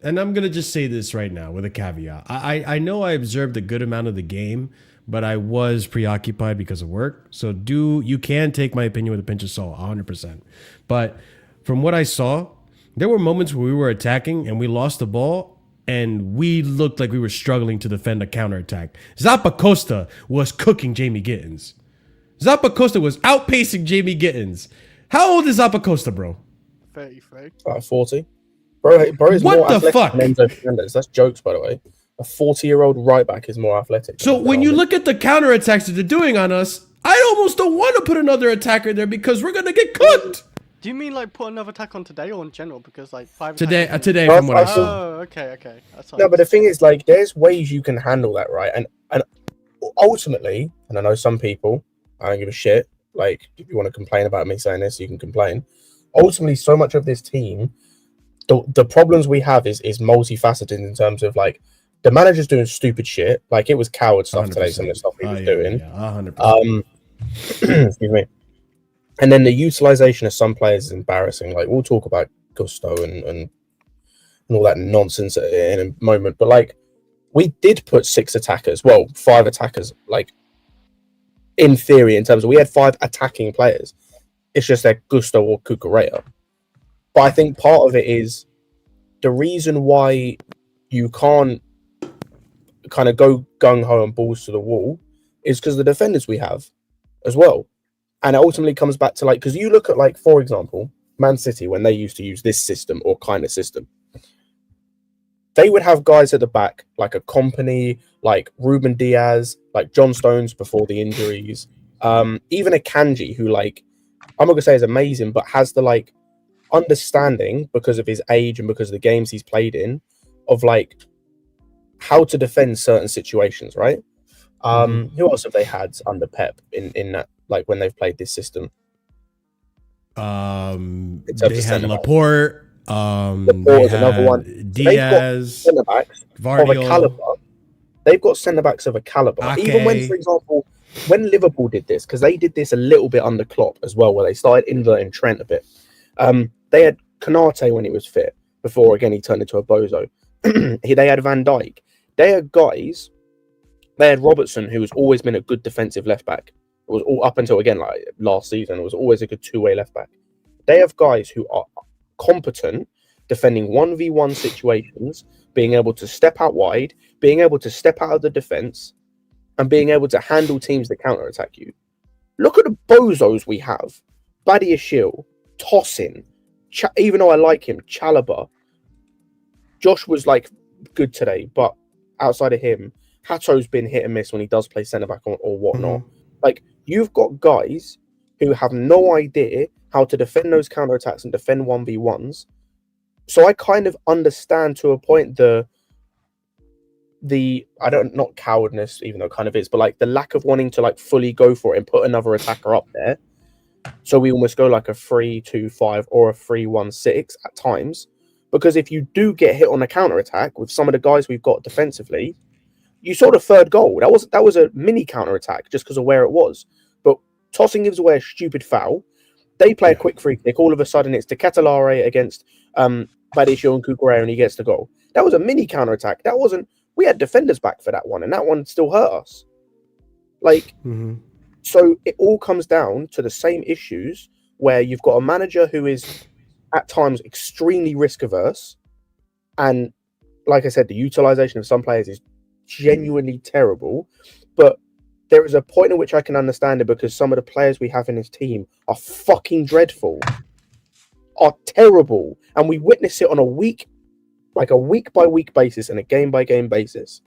and I'm gonna just say this right now with a caveat. I know I observed a good amount of the game, but I was preoccupied because of work. So you can take my opinion with a pinch of salt, 100%. But from what I saw, there were moments where we were attacking and we lost the ball. And we looked like we were struggling to defend a counterattack. Zappacosta was cooking Jamie Gittins. Zappacosta was outpacing Jamie Gittins. How old is Zappacosta, bro? 33. About 40. Bro is what more the athletic fuck? than Enzo Fernandez. That's jokes, by the way. A 40-year-old right back is more athletic. So when you look at the counterattacks that they're doing on us, I almost don't want to put another attacker there because we're going to get cooked. Do you mean like put another attack on today or in general? Because like 5 today from what I saw. Oh, okay. That's no, but the thing is, like, there's ways you can handle that, right? And ultimately, and I know some people, I don't give a shit. Like, if you want to complain about me saying this, you can complain. Ultimately, so much of this team, the problems we have is multifaceted in terms of like the manager's doing stupid shit. Like it was coward stuff 100%. today. Some of the stuff he was doing. Yeah, 100%. Excuse me. And then the utilization of some players is embarrassing. Like we'll talk about Gusto and all that nonsense in a moment. But like we did put 6 attackers, well, 5 attackers, like in theory, in terms of we had 5 attacking players. It's just that Gusto or Cucurella. But I think part of it is the reason why you can't kind of go gung-ho and balls to the wall is because the defenders we have as well. And it ultimately comes back to like, because you look at like, for example, Man City, when they used to use this system or kind of system, they would have guys at the back, like a Company, like Ruben Diaz, like John Stones before the injuries, even a Kanji who like, I'm not going to say is amazing, but has the like understanding because of his age and because of the games he's played in of like how to defend certain situations, right? Who else have they had under Pep in that, like when they've played this system? They had Laporte. Laporte is another one. Diaz, centre backs of a caliber. They've got centre backs of a caliber. Ake. Even when, for example, when Liverpool did this, because they did this a little bit under Klopp as well, where they started inverting Trent a bit. They had Konate when he was fit. Before again he turned into a bozo. They had Van Dijk. They had guys. They had Robertson, who has always been a good defensive left back. It was all up until again like last season. It was always a good two-way left back. They have guys who are competent defending 1v1 situations, being able to step out wide, being able to step out of the defense, and being able to handle teams that counter-attack you. Look at the bozos we have. Badiashile, Tosin, even though I like him, Chalobah. Josh was like good today, but outside of him, Hato's been hit and miss when he does play centre-back or whatnot. Mm-hmm. Like, you've got guys who have no idea how to defend those counter-attacks and defend 1v1s. So I kind of understand to a point not cowardness, even though it kind of is, but like the lack of wanting to like fully go for it and put another attacker up there. So we almost go like a 3-2-5 or a 3-1-6 at times. Because if you do get hit on a counter-attack with some of the guys we've got defensively, you saw the third goal. That was a mini counter-attack just because of where it was. But Tosin gives away a stupid foul. They play a quick free kick. All of a sudden, it's Ketelare against Badiashile and Cucurella, and he gets the goal. That was a mini counter-attack. That wasn't... We had defenders back for that one, and that one still hurt us. Like, so it all comes down to the same issues where you've got a manager who is at times extremely risk-averse, and like I said, the utilization of some players is genuinely terrible, but there is a point at which I can understand it because some of the players we have in his team are fucking dreadful, are terrible, and we witness it on a week by week basis and a game by game basis.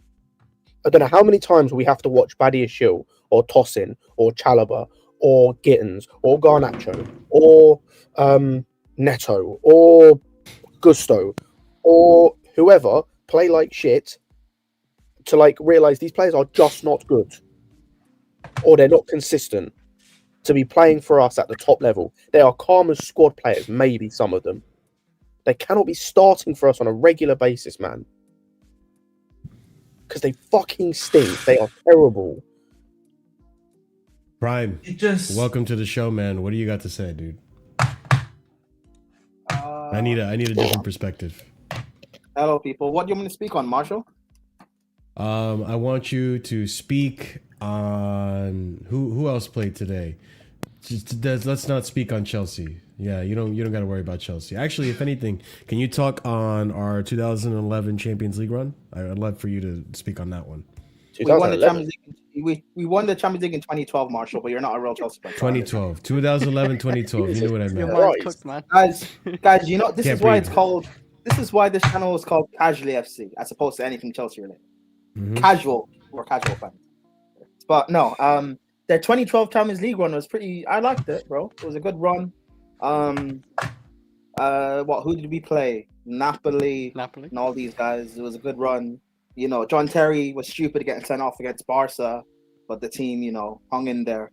I don't know how many times we have to watch Badiashile or Tosin or Chalobah or Gittins or Garnacho or Neto or Gusto or whoever play like shit to like realize these players are just not good or they're not consistent to be playing for us at the top level. They are Karma's squad players, maybe some of them. They cannot be starting for us on a regular basis, man. Because they fucking stink. They are terrible. Prime, welcome to the show, man. What do you got to say, dude? I need a different perspective. Hello, people. What do you want me to speak on, Marshall? I want you to speak on who else played today. Let's not speak on Chelsea. Yeah, you don't got to worry about Chelsea. Actually, if anything, can you talk on our 2011 Champions League run? I'd love for you to speak on that one. We won the Champions League. We won the Champions League in 2012, Marshall, but you're not a real Chelsea fan. 2012, 2011, 2012. You know what I meant. Right. Cooked, man. Guys, you know this is why it's called. This is why this channel is called Casually FC, as opposed to anything Chelsea related. Casual fans. But no, their 2012 Champions League run was pretty. I liked it, bro. It was a good run. Who did we play? Napoli, and all these guys. It was a good run. You know, John Terry was stupid getting sent off against Barca, but the team, you know, hung in there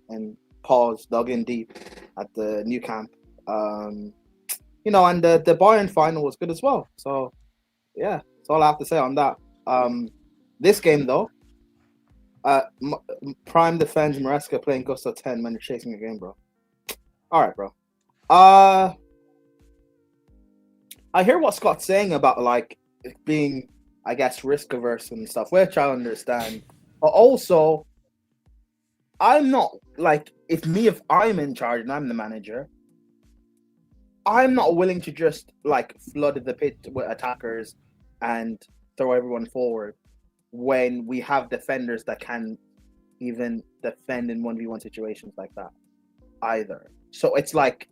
and dug in deep at the new camp. You know, and the Bayern final was good as well. So, yeah, that's all I have to say on that. This game, though, Prime defends Maresca playing Gusto 10 when you're chasing a game, bro. All right, bro. I hear what Scott's saying about, like, being, I guess, risk averse and stuff, which I understand. But also, I'm not, like, if I'm in charge and I'm the manager, I'm not willing to just, like, flood the pitch with attackers and throw everyone forward when we have defenders that can even defend in 1v1 situations like that either. So it's like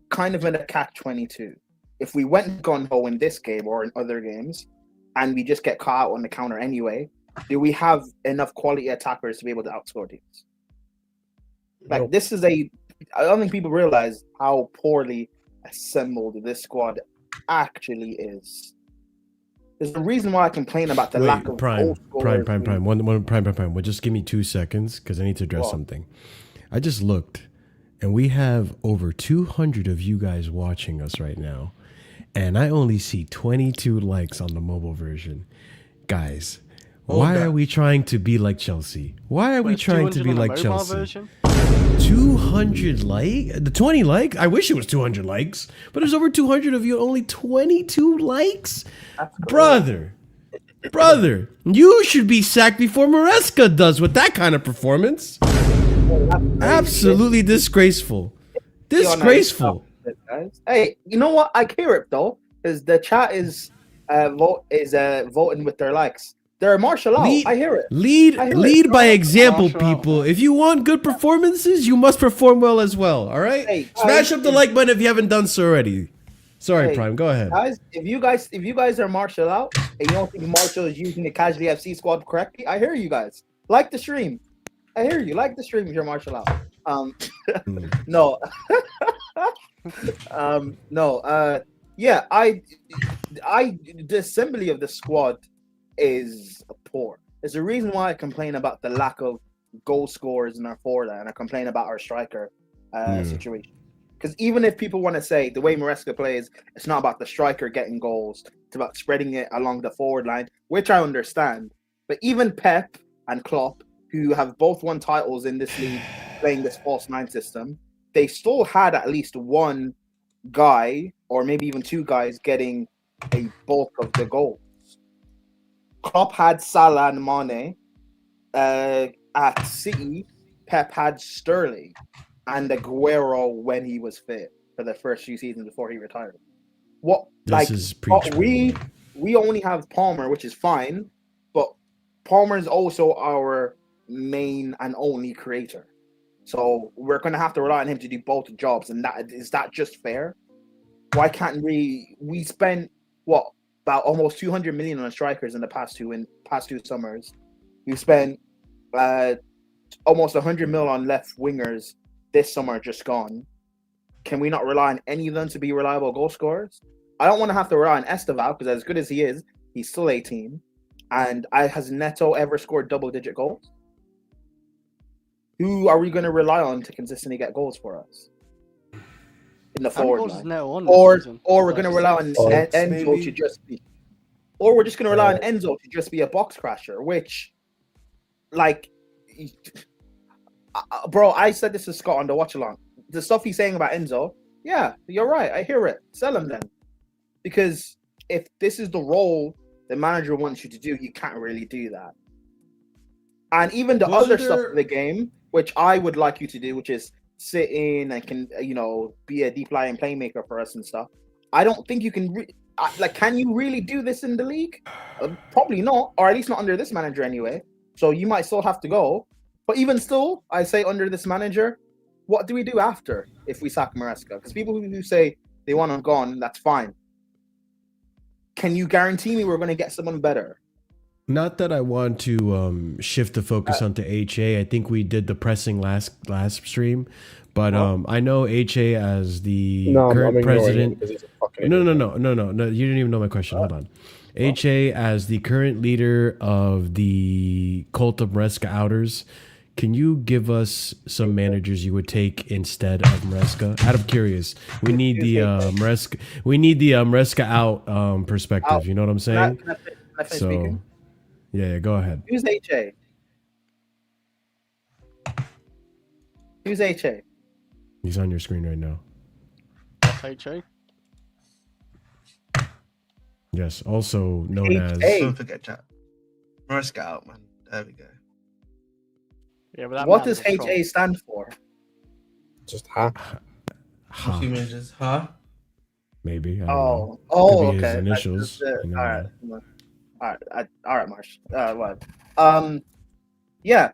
kind of in a catch-22. If we went gung-ho in this game or in other games and we just get caught out on the counter anyway, do we have enough quality attackers to be able to outscore teams? Like, this is I don't think people realize how poorly assembled this squad actually is. There's a reason why I complain about the lack of Prime. Well, just give me 2 seconds because I need to address something. I just looked, and we have over 200 of you guys watching us right now, and I only see 22 likes on the mobile version. Guys, why are we trying to be like Chelsea? Why are we trying to be like Chelsea? 200 the 20 likes. I wish it was 200 likes, but there's over 200 of you. Only 22 likes, brother. You should be sacked before Maresca does with that kind of performance. Absolutely disgraceful. Disgraceful. Hey, you know what? I hear it though, because the chat is voting with their likes. They're martial out. I hear it. Lead by example, Martial out. people. If you want good performances, you must perform well as well. All right. Hey, Smash up the like button if you haven't done so already. Sorry, Hey, Prime. Go ahead. Guys, if you guys are martial out and you don't think Marshall is using the Casually FC squad correctly, I hear you guys. Like the stream. I hear you. Like the stream if you're martial out. No. Yeah, the assembly of the squad is poor. There's a reason why I complain about the lack of goal scorers in our forward line, and I complain about our striker situation. Because even if people want to say the way Maresca plays, it's not about the striker getting goals, it's about spreading it along the forward line, which I understand. But even Pep and Klopp, who have both won titles in this league playing this false nine system, they still had at least one guy, or maybe even two guys, getting a bulk of the goals. Klopp had Salah and Mane. At City, Pep had Sterling and Aguero when he was fit for the first few seasons before he retired. We only have Palmer, which is fine, but Palmer is also our main and only creator. So we're going to have to rely on him to do both jobs, and is that just fair? Why can't we spent about almost 200 million on strikers in the past two summers. We've spent almost 100 mil on left wingers this summer just gone. Can we not rely on any of them to be reliable goal scorers? I don't want to have to rely on Esteval, because as good as he is, he's still 18. And has Neto ever scored double-digit goals? Who are we going to rely on to consistently get goals for us in the forward line? Or we're going to rely on Enzo to just be, or we're just going to rely on Enzo to just be a box crasher, which, bro, I said this to Scott on the watch along. The stuff he's saying about Enzo, yeah, you're right. I hear it. Sell him then, because if this is the role the manager wants you to do, you can't really do that. And even the other stuff in the game, which I would like you to do, which is sit in and be a deep lying playmaker for us and stuff. I don't think you can. Can you really do this in the league? Probably not, or at least not under this manager anyway. So you might still have to go. But even still, I say under this manager, what do we do after if we sack Maresca? Because people who say they want him gone, that's fine. Can you guarantee me we're going to get someone better? Not that I want to shift the focus onto HA. I think we did the pressing last stream, but I know HA as the current president. No. You didn't even know my question. Hold on. HA as the current leader of the Cult of Maresca Outers. Can you give us some managers you would take instead of Maresca? Out of curious, we need the Maresca. We need the Maresca out perspective. You know what I'm saying? Can I finish speaking? Yeah, go ahead. Who's HA? Who's HA? He's on your screen right now. That's HA. Yes, also known as. Don't forget chat. Maresca out, man. There we go. Yeah, but what does HA stand for? Just ha. Ha. Images, huh? Maybe. I don't Oh, know. Could be okay. His initials. All right, Marsh. What? Yeah,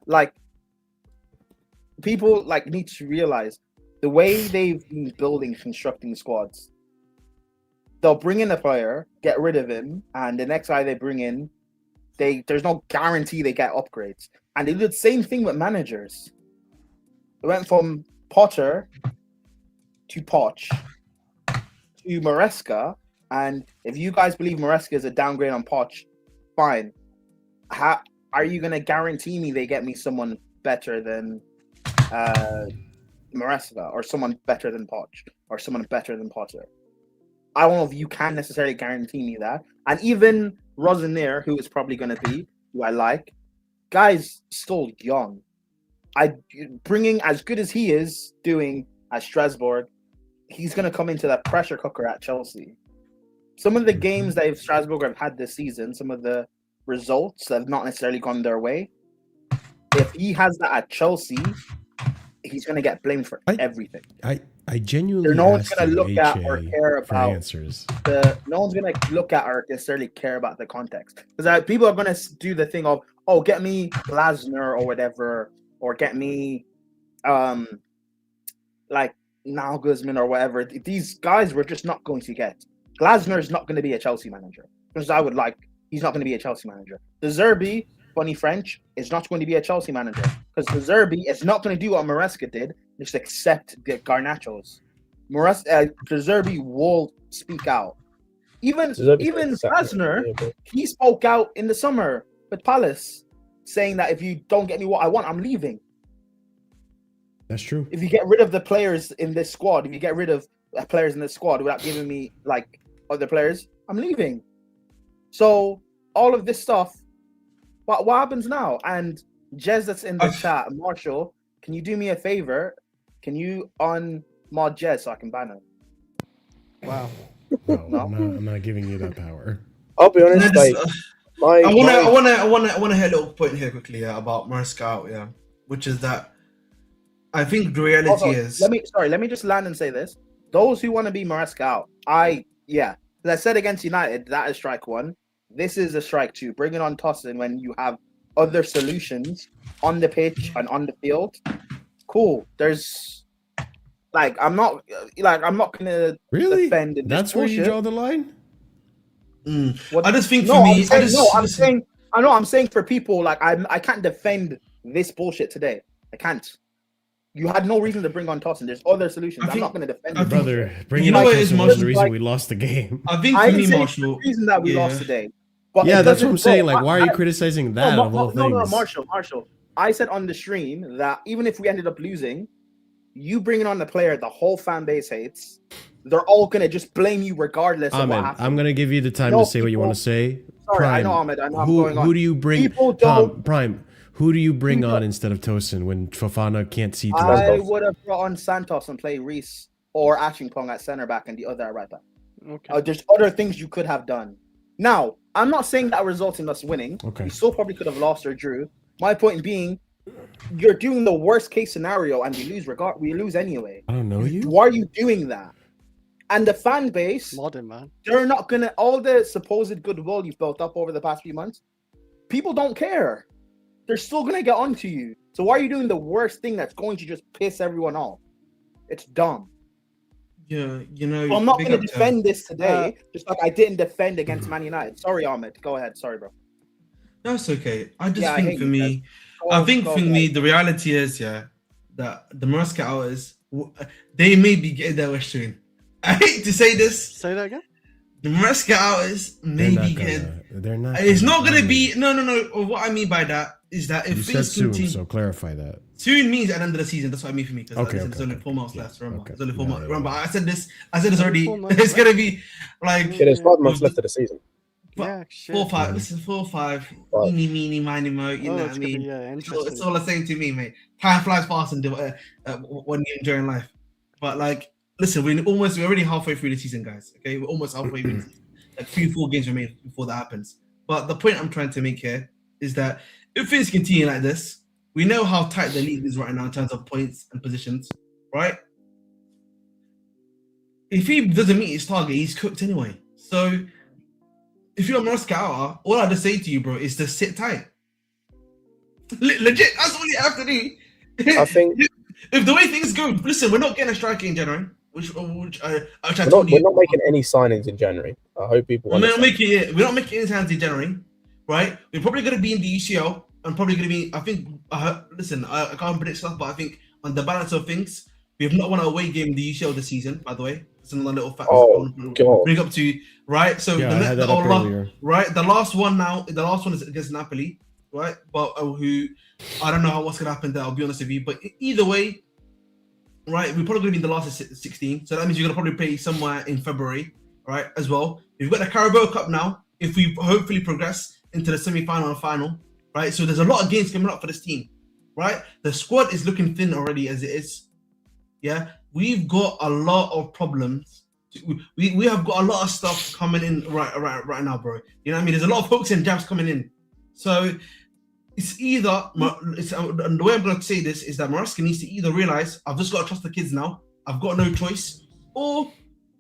people need to realize the way they've been constructing squads. They'll bring in a player, get rid of him, and the next guy they bring in, there's no guarantee they get upgrades. And they did the same thing with managers. They went from Potter to Poch to Maresca, and if you guys believe Maresca is a downgrade on Poch, fine. How are you gonna guarantee me they get me someone better than Maresca, or someone better than Poch, or someone better than Potter? I don't know if you can necessarily guarantee me that. And even Rosenier, who is probably gonna be, who I like, guy's still young. bringing as good as he is doing at Strasbourg, he's going to come into that pressure cooker at Chelsea. Some of the games that Strasbourg have had this season, some of the results have not necessarily gone their way. If he has that at Chelsea, he's going to get blamed for everything. I genuinely no one's going to look at or care about answers. No one's going to look at or necessarily care about the context, because people are going to do the thing of, oh, get me Glasner or whatever, or get me like Nagelsmann or whatever. These guys we're just not going to get. Glasner is not going to be a Chelsea manager, because he's not going to be a Chelsea manager. De Zerbi, funny French, is not going to be a Chelsea manager, because De Zerbi is not going to do what Maresca did, just accept the Garnachos. De Zerbi will speak out. Even Glasner, he spoke out in the summer with Palace, saying that if you don't get me what I want, I'm leaving. That's true. If you get rid of the players in this squad, if you get rid of players in this squad without giving me like other players, I'm leaving. So all of this stuff, what happens now? And Jez that's in the chat, Marshall, can you do me a favor? Can you unmod Jez so I can ban him? Wow. No, I'm not giving you that power. I'll be honest. I want to hit a little point here quickly about Maresca, which is that I think the reality is. Let me just land and say this. Those who want to be Maresca out, as I said against United, that is strike one. This is a strike two. Bring it on Tosin when you have other solutions on the pitch and on the field. Cool. There's I'm not gonna defend in this That's where you draw the line. I just think I'm saying for people I can't defend this bullshit today. I can't. You had no reason to bring on Tosin. There's other solutions. I'm not going to defend it. Brother, bringing on Tosin was the reason we lost the game. I think for me, Marshall, the reason that we lost today. But that's what I'm saying. Why are you criticizing that of all things? No, Marshall. I said on the stream that even if we ended up losing, you bringing on the player the whole fan base hates, they're all going to just blame you regardless of what happens. I'm going to give you the time to say what you want to say. Sorry, Prime, I know, Ahmed. I know I'm going on. Who do you bring? Prime. Who do you bring on instead of Tosin when Fofana can't see through? I would have brought on Santos and play Reece or Ashington at centre back and the other at right back. Okay. There's other things you could have done. Now, I'm not saying that results in us winning. Okay. We still probably could have lost or drew. My point being, you're doing the worst case scenario and we lose anyway. I don't know you. Why are you doing that? And the fan base, Modern man, they're not gonna. All the supposed goodwill you've built up over the past few months, people don't care. They're still going to get onto you. So why are you doing the worst thing that's going to just piss everyone off? It's dumb. Yeah, So I'm not going to defend this today, just like I didn't defend against Man United. Sorry, Ahmed. Go ahead. Sorry, bro. That's okay. I think for me, the reality is, that the Maresca hours, they may be getting their wish soon. I hate to say this. Say that again? The Maresca hours may be getting... They're not. It's not going to be... No. What I mean by that is that if you things said soon, continue... so clarify that. Soon means at the end of the season. That's what I mean for me. There's only 4 months left. Remember, there's only 4 months. Remember, I said this already. It's going to be like... There's 5 months left of the season. Yeah, shit. 4 5. Listen, 4 5. Eeny, meeny, miny, mo. You know what I mean? It's all the same to me, mate. Time flies fast and when you're enjoying life. But listen, we're already halfway through the season, guys. Okay, we're almost halfway through the season. 3-4 games remain before that happens. But the point I'm trying to make here is that if things continue like this, we know how tight the league is right now in terms of points and positions, right? If he doesn't meet his target, he's cooked anyway. So if you're a Maresca, all I just say to you, bro, is to sit tight. Legit, that's all you have to do. I think if the way things go, listen, we're not getting a striker in January, which I told you. We're not making any signings in January. I hope people. We're not making any signings in January, right? We're probably going to be in the UCL. I'm probably going to be. I think. Listen, I can't predict stuff, but I think on the balance of things, we have not won an away game in the UCL this season. By the way, it's another little fact. Bring up to you, right? So I had that up earlier. Right, the last one is against Napoli, right? But who I don't know what's going to happen there. I'll be honest with you, but either way, right? We're probably going to be in the last 16, so that means you're going to probably play somewhere in February, right? As well, we've got the Carabao Cup now. If we hopefully progress into the semi-final and final, right? So there's a lot of games coming up for this team, right? The squad is looking thin already as it is. Yeah, we've got a lot of problems. We have got a lot of stuff coming in right now, bro. You know what I mean? There's a lot of hooks and jabs coming in. So it's either and the way I'm going to say this is that Maresca needs to either realize I've just got to trust the kids now. I've got no choice, or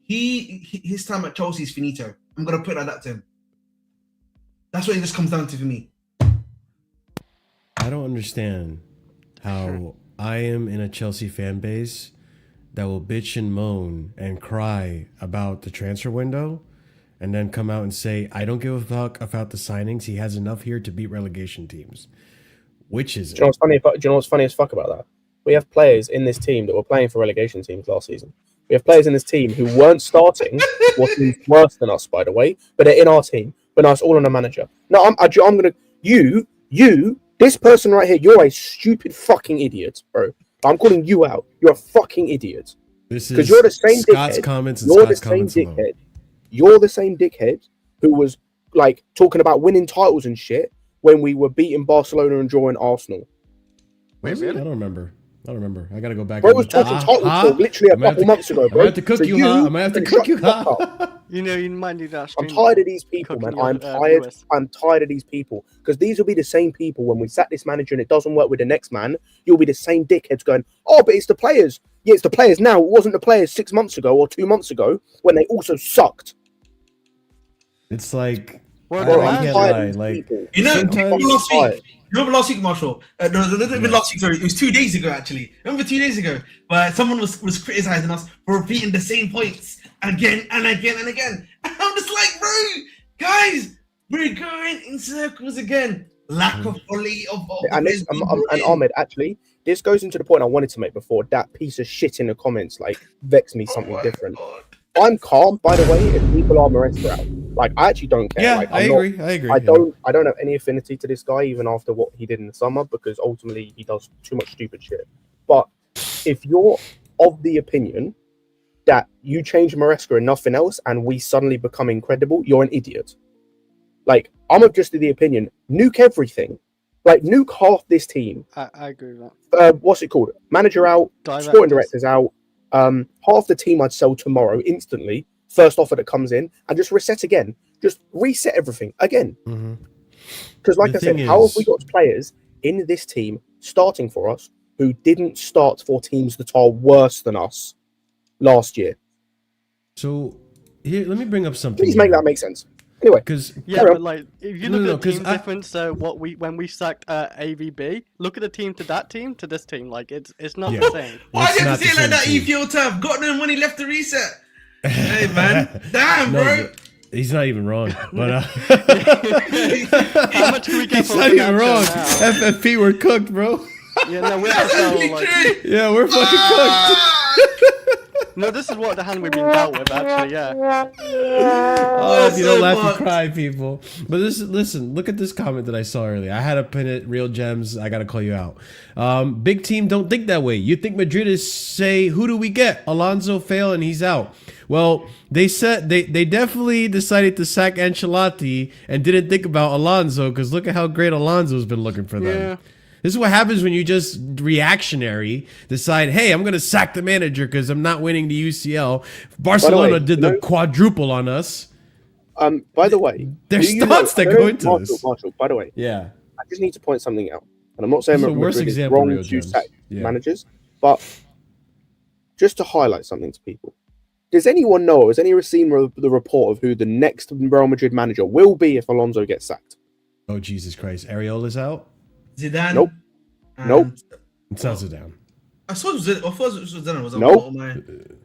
his time at Chelsea is finito. I'm going to put it like that to him. That's what it just comes down to for me. I don't understand how I am in a Chelsea fan base that will bitch and moan and cry about the transfer window and then come out and say, I don't give a fuck about the signings. He has enough here to beat relegation teams. Which is Do you know what's funny? Do you know what's funny as fuck about that? We have players in this team that were playing for relegation teams last season. We have players in this team who weren't starting, what's worse than us, by the way, but they're in our team. But now it's all on a manager. No, I'm gonna this person right here. You're a stupid fucking idiot, bro. I'm calling you out. You're a fucking idiot. This Because is you're the same Scott's dickhead. comments and You're Scott's the same comments alone. dickhead. You're the same dickhead who was like talking about winning titles and shit when we were beating Barcelona and drawing Arsenal. Wait, I don't remember. I gotta go back. Bro was talking title talk literally a couple months ago, I'm bro. gonna have to cook So you, huh? I might have to cook you, shut the fuck huh? up. You know, you might need that. I'm tired of these people, man. cooking I'm your, tired. viewers. I'm tired of these people because these will be the same people when we sack this manager and it doesn't work with the next man. You'll be the same dickheads going, "Oh, but it's the players." Yeah, it's the players now. It wasn't the players 6 months ago or 2 months ago when they also sucked. It's like Well, I the can't manager- lie. Tired of these Like people. You know, sometimes- remember last week, Marshall? No, not even last week. Sorry, it was 2 days ago. Actually, remember 2 days ago, but someone was criticizing us for repeating the same points again and again and again. And I'm just like, bro, guys, we're going in circles again. Lack of quality of And Ahmed, actually, this goes into the point I wanted to make before. That piece of shit in the comments like vexed me something different. I'm calm, by the way, if people are Maresca out. Like, I actually don't care. yeah, like, I agree. I don't have any affinity to this guy, even after what he did in the summer, because ultimately he does too much stupid shit. But if you're of the opinion that you change Maresca and nothing else, and we suddenly become incredible, you're an idiot. Like, I'm of just the opinion, nuke everything. Like, nuke half this team. I agree with that. What's it called? Manager out, sporting directors out. Half the team I'd sell tomorrow instantly. First offer that comes in, and just reset again. Just reset everything again. Because, like The I said, thing how have is- we got players in this team starting for us who didn't start for teams that are worse than us last year? So here, let me bring up something. Please make that make sense. Anyway, because Yeah, Carry on. but like, if you No, look no, at the 'cause team I- difference, so when we sacked AVB, look at the team to that team to this team. Like, it's not Yeah. the same. Why It's do you have not to say the it like same that, team. EPL turf? Got no money left to reset. Hey, man. Damn, No, bro. but he's not even wrong. But How much can we get he's from not even Fernando wrong. now? FFP, we're cooked, bro. Yeah, no, we have That's to sell, actually like, true. Yeah, we're fucking cooked. no, this is what the hand we've been dealt with, actually. Yeah. Oh, if you don't so laugh, you much. cry, people. But listen, look at this comment that I saw earlier. I had to pin it, real gems. I got to call you out. Big team don't think that way. You think Madrid is say, who do we get? Alonso fail and he's out. Well, they said they definitely decided to sack Ancelotti and didn't think about Alonso because look at how great Alonso's been looking for them. Yeah. This is what happens when you just reactionary decide, hey, I'm going to sack the manager because I'm not winning the UCL. Barcelona did the quadruple on us. by the way, There's do you stats that know- go into this. Marshall, by the way, Yeah. I just need to point something out. And I'm not saying This is the worst Madrid is example, wrong Real to Gems. sack Yeah. managers, but just to highlight something to people. Does anyone know, or has anyone seen the report of who the next Real Madrid manager will be if Alonso gets sacked? Oh, Jesus Christ. Areola's out? Zidane. Nope. and- Nope. It sounds it down. I thought it was Zidane. Was Nope.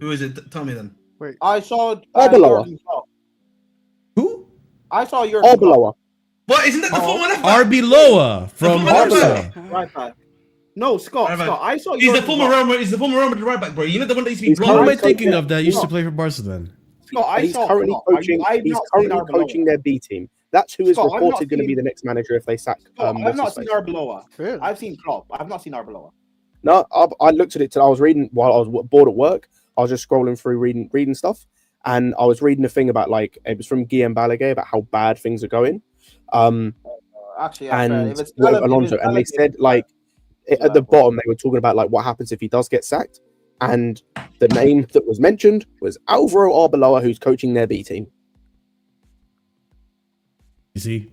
Who is it? Tell me then. I saw Arbeloa. Jurgen Klopp. Who? I saw Jurgen Klopp. Arbeloa. What? Isn't that the former left back? RB Loa from That's what I'm Barca. saying. Right back. No, Scott. Right back. Scott. I saw. He's the Jurgen former Klopp. Real. He's the former Real Madrid right back, bro. You know the one that used to be He's Who am I blonde. thinking of that used to No. play for Barca then? Scott, I He's saw currently Klopp. coaching. I've He's not seen currently Arbeloa. coaching their B team. That's who is Scott, I've not reported going to be seen- the next manager if they sack. Scott, I've what's not his seen face? Arbeloa. Really? I've seen Klopp. I've not seen Arbeloa. No, I looked at it till I was reading while I was bored at work. I was just scrolling through reading stuff, and I was reading a thing about like it was from Guillaume Balaguer about how bad things are going. Actually, yeah, And fair. If it's with Balogun- Alonso, if it's and they Balogun- said like at the bottom they were talking about like what happens if he does get sacked, and the name that was mentioned was Alvaro Arbeloa, who's coaching their B team. You see,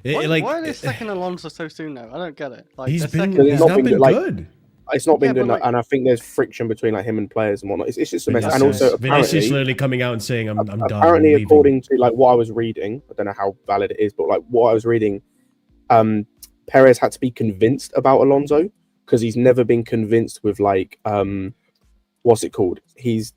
Why are they sacking Alonso so soon though? I don't get it. Like he's they're not second- been like, good. It's not been Yeah, good, but, like- and I think there's friction between like him and players and whatnot. It's just a mess. And Vinicius- also, Vinicius apparently, literally coming out and saying, "I'm done." apparently, I'm leaving." according to like what I was reading, I don't know how valid it is, but like what I was reading, Perez had to be convinced about Alonso because he's never been convinced with like what's it called? He's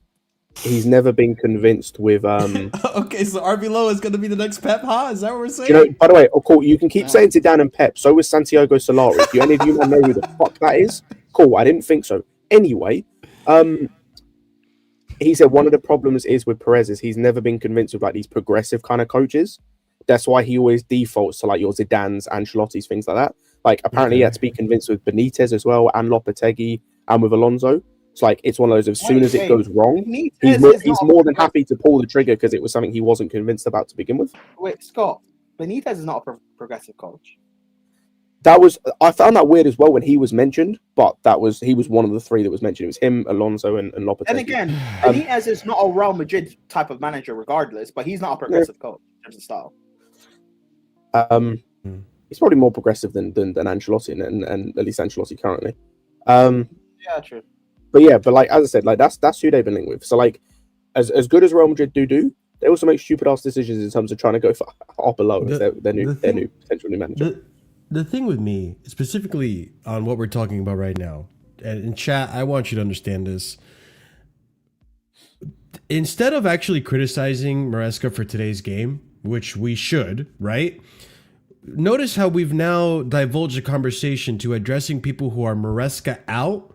never been convinced with Okay, so Arbeloa is going to be the next Pep, huh? Is that what we're saying? you know, by the way, of course, you can keep saying Zidane and Pep. So was Santiago Solari. Do any of you not know who the fuck that is? Cool, I didn't think so. Anyway, he said one of the problems is with Perez is he's never been convinced of like these progressive kind of coaches. That's why he always defaults to like your Zidanes, Ancelotti's, things like that. Like apparently he had to be convinced with Benitez as well, and Lopetegui, and with Alonso. It's like it's one of those. As soon as it goes wrong, he's more than happy to pull the trigger because it was something he wasn't convinced about to begin with. Wait, Scott, Benitez is not a progressive coach. I found that weird as well when he was mentioned, but he was one of the three that was mentioned. It was him, Alonso, and Lopetegui. And again, Benitez is not a Real Madrid type of manager, regardless, but he's not a progressive coach in terms of style. He's probably more progressive than Ancelotti, and at least Ancelotti currently. Yeah, true. But yeah, but like as I said, like that's who they've been linked with. So like, as good as Real Madrid do, they also make stupid ass decisions in terms of trying to go for Arbeloa as their new potential new manager. The thing with me, specifically on what we're talking about right now, and in chat, I want you to understand this. Instead of actually criticizing Maresca for today's game, which we should, right? Notice how we've now divulged a conversation to addressing people who are Maresca out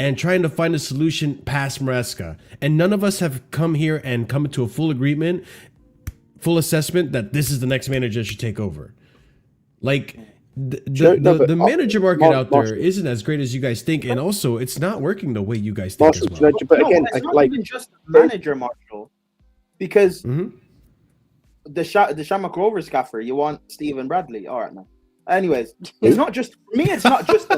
and trying to find a solution past Maresca. And none of us have come here and come to a full agreement, full assessment that this is the next manager that should take over. Like, the manager market out there isn't as great as you guys think, and also it's not working the way you guys think as well. But again, it's not even just manager, Marshall, because the Shamrock Rovers gaffer, you want Stephen Bradley. All right, man. Anyways, it's not just for me. It's not just.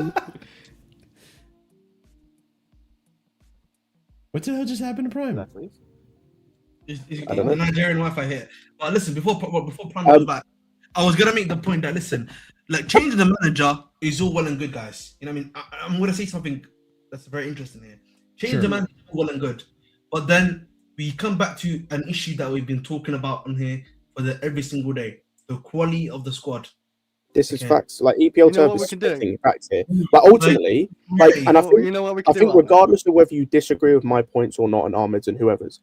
What the hell just happened to Prime? I don't know. The Nigerian Wi-Fi here. But listen, before Prime goes back, I was gonna make the point that listen, like changing the manager is all well and good, guys. You know what I mean? I'm gonna say something that's very interesting here. Changing the manager is all well and good, but then we come back to an issue that we've been talking about on here for every single day: the quality of the squad. This is facts. Like EPL terms is spitting facts here. But ultimately, and I think regardless of whether you disagree with my points or not, and Ahmed's and whoever's,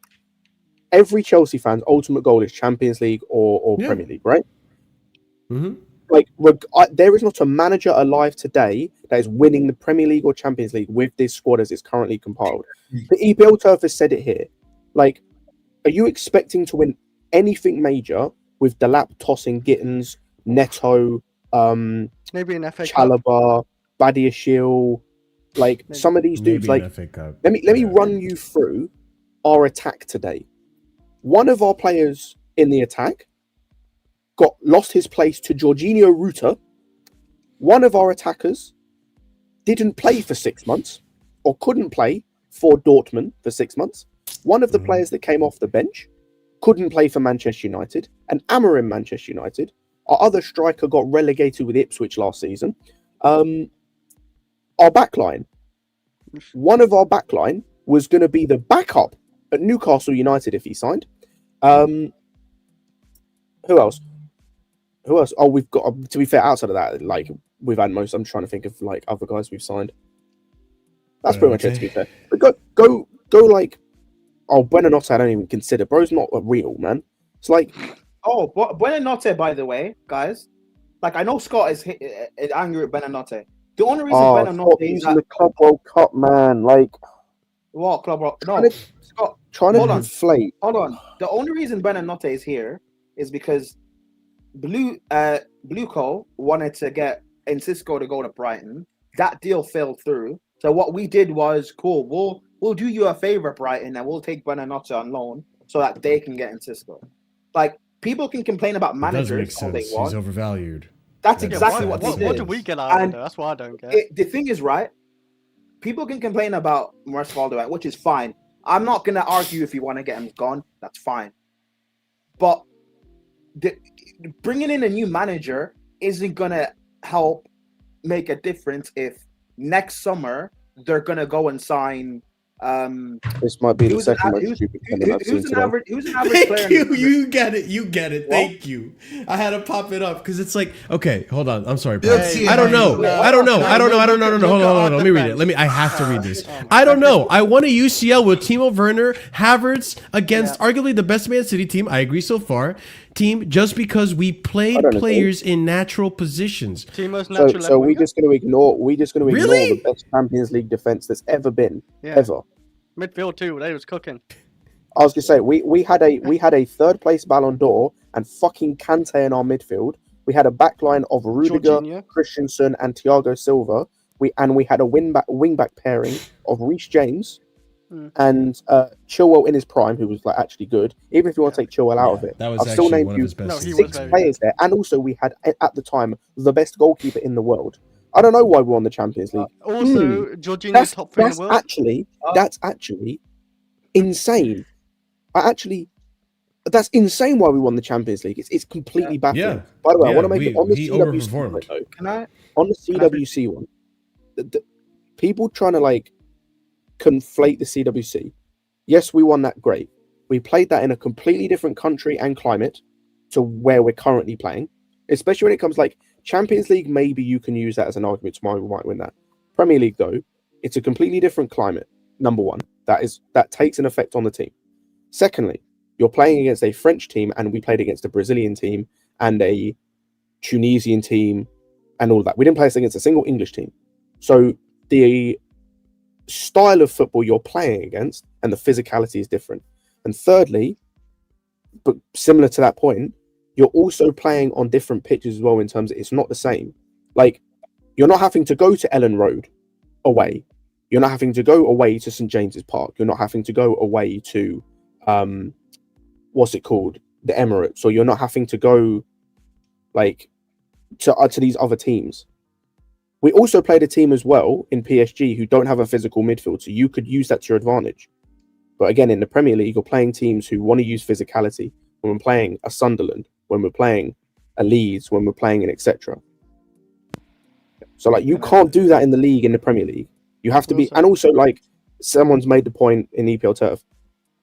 every Chelsea fan's ultimate goal is Champions League or Premier League, right? Mm-hmm. Like, there is not a manager alive today that is winning the Premier League or Champions League with this squad as it's currently compiled. The EPL turf has said it here. Like, are you expecting to win anything major with Delap tossing Gittins, Neto, maybe an FA Chalobah, Badiashile, like maybe, some of these dudes? Like, let me run you through our attack today. One of our players in the attack lost his place to Jorginho Ruta. One of our attackers didn't play for 6 months or couldn't play for Dortmund for 6 months. One of the players that came off the bench couldn't play for Manchester United, and Amorim Manchester United. Our other striker got relegated with Ipswich last season. Our backline. One of our backline was going to be the backup at Newcastle United if he signed. Who else? Oh, we've got, to be fair, outside of that, like, we've had most. I'm trying to think of, like, other guys we've signed. That's pretty much it, to be fair. But go, like, oh, Buenanotte, I don't even consider. Bro's not a real, man. It's like... Oh, Buenanotte, by the way, guys. Like, I know Scott is angry at Buenanotte. The only reason Buenanotte is in the Club World Cup, man. Like... What, Club World Cup? No, Scott, trying to inflate. Hold on. The only reason Buenanotte is here is because Blueco wanted to get Enciso to go to Brighton. That deal fell through. So what we did was, cool, we'll do you a favor, Brighton, and we'll take Buenanotte on loan so that they can get Enciso. Like, people can complain about managers all they want. He's overvalued. That's Yeah, exactly why- what they what did. do we get out of it? And Though? That's what I don't get. the thing is, right? People can complain about Morris Valdo, which is fine. I'm not gonna argue if you want to get him gone. That's fine. But bringing in a new manager isn't gonna help make a difference if next summer they're gonna go and sign. This might be the Who's an second a- most who's- stupid thing I've seen Who's an today. average? Who's an average player? Thank you. You get it. You get it. What? Thank you. I had to pop it up because it's like, okay, hold on. I'm sorry. Let's Brian. see I don't how know. you- I don't know. I don't know. I don't know. No, hold on. Let me read it. I have to read this. I don't know. I won a UCL with Timo Werner, Havertz against arguably the best Man City team. I agree so far. Team, just because we played I don't agree. players in natural positions. Timo's natural So we're winger? just going to ignore. We're just going to ignore Really? the best Champions League defense that's ever been, Yeah. ever. Midfield too. They was cooking. I was going to say we had a third place Ballon d'Or and fucking Kante in our midfield. We had a backline of Rudiger, Jorginho. Christensen, and Thiago Silva. We had a wing back pairing of Reece James and Chilwell in his prime, who was like actually good. Even if you want to take Chilwell out of it, That was I've still actually named one of you his best. No, he seasons. was 6 very players there, and also we had at the time the best goalkeeper in the world. I don't know why we won the Champions League. Also, Jorginho's That's top three in the world. that's actually insane. That's insane why we won the Champions League. It's completely baffling. Yeah. By the way, I Yeah, want to make it on the he CWC overperformed. one, though. Can I? On the CWC one, the people trying to like conflate the CWC. Yes, we won that. Great. We played that in a completely different country and climate to where we're currently playing. Especially when it comes like Champions League, maybe you can use that as an argument tomorrow. We might win that. Premier League, though, it's a completely different climate. Number one, that takes an effect on the team. Secondly, you're playing against a French team, and we played against a Brazilian team and a Tunisian team, and all of that. We didn't play against a single English team. So the style of football you're playing against and the physicality is different. And thirdly, but similar to that point, you're also playing on different pitches as well in terms of it's not the same. Like, you're not having to go to Ellen Road away. You're not having to go away to St. James's Park. You're not having to go away to, what's it called? The Emirates. Or you're not having to go, like, to these other teams. We also played a team as well in PSG who don't have a physical midfield, so you could use that to your advantage. But again, in the Premier League, you're playing teams who want to use physicality. When we're playing a Sunderland, when we're playing a Leeds, when we're playing an etc. So like you can't do that in the league, in the Premier League. You have to be, and also like someone's made the point in EPL Turf,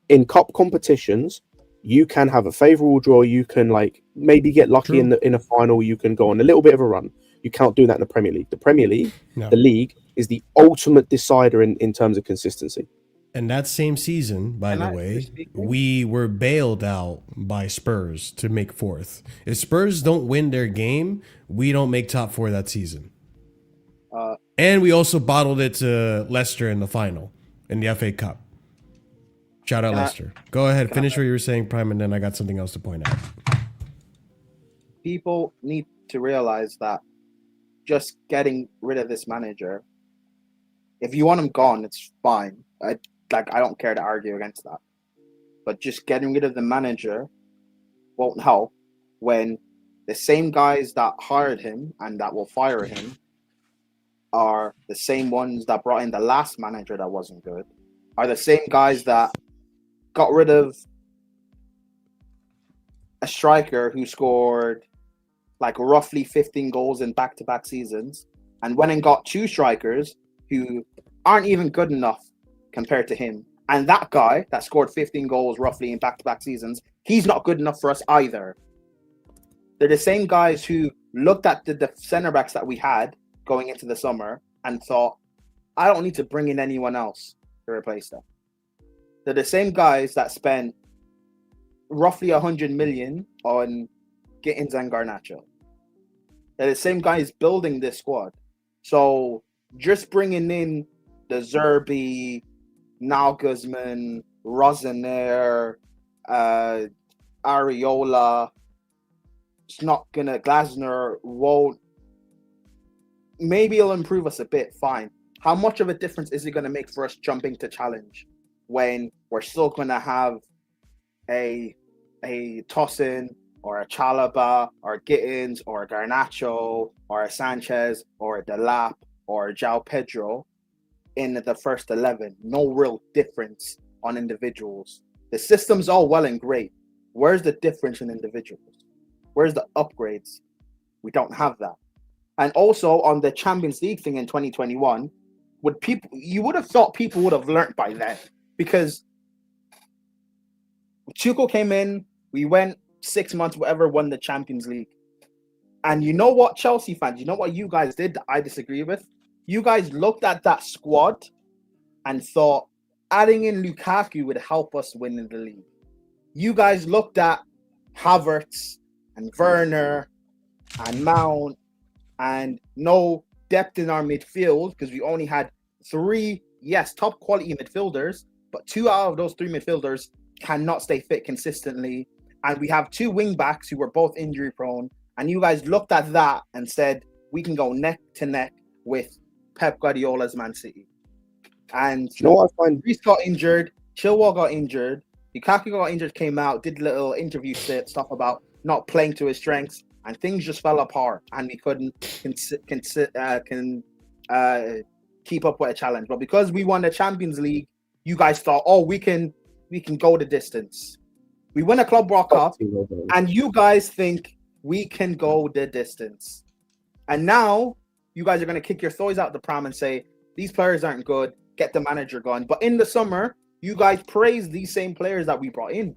in cup competitions, you can have a favourable draw. You can like maybe get lucky in a final. You can go on a little bit of a run. You can't do that in the Premier League. The Premier League, the league, is the ultimate decider in terms of consistency. And that same season, by the way, we were bailed out by Spurs to make fourth. If Spurs don't win their game, we don't make top four that season. And we also bottled it to Leicester in the final in the FA Cup. Shout out Leicester. Go ahead, finish what you were saying, Prime, and then I got something else to point out. People need to realize that just getting rid of this manager, if you want him gone, it's fine. I don't care to argue against that. But just getting rid of the manager won't help when the same guys that hired him and that will fire him are the same ones that brought in the last manager that wasn't good, are the same guys that got rid of a striker who scored like roughly 15 goals in back-to-back seasons and went and got two strikers who aren't even good enough compared to him. And that guy that scored 15 goals roughly in back-to-back seasons, he's not good enough for us either. They're the same guys who looked at the centre-backs that we had going into the summer and thought, I don't need to bring in anyone else to replace them. They're the same guys that spent roughly 100 million on Gittins and Garnacho. They're the same guys building this squad. So just bringing in the Zerbi, Nagelsmann, Rosener, Areola, it's not gonna, Glasner won't, maybe it'll improve us a bit, fine. How much of a difference is it gonna make for us jumping to challenge when we're still gonna have a Tosin, or a Chalaba, or a Gittins, or a Garnacho, or a Sanchez, or a Delap, or a João Pedro in the first 11. No real difference on individuals. The system's all well and great. Where's the difference in individuals? Where's the upgrades? We don't have that. And also on the Champions League thing in 2021, you would have thought people would have learnt by then, because Tuchel came in, we went 6 months, whatever, won the Champions League. And you know what, Chelsea fans, you know what you guys did that I disagree with? You guys looked at that squad and thought adding in Lukaku would help us win in the league. You guys looked at Havertz and Werner and Mount and no depth in our midfield, because we only had 3, yes, top quality midfielders, but 2 out of those 3 midfielders cannot stay fit consistently. And we have 2 wing backs who were both injury prone. And you guys looked at that and said, we can go neck to neck with Pep Guardiola's Man City. And you know what I find? Reece got injured, Chilwell got injured, Lukaku got injured, came out, did little interview stuff about not playing to his strengths, and things just fell apart, and we couldn't keep up with a challenge. But because we won the Champions League, you guys thought, oh, we can go the distance. We win a Club World Cup, and you guys think we can go the distance. And now you guys are going to kick your toys out the pram and say, these players aren't good, get the manager gone. But in the summer, you guys praised these same players that we brought in.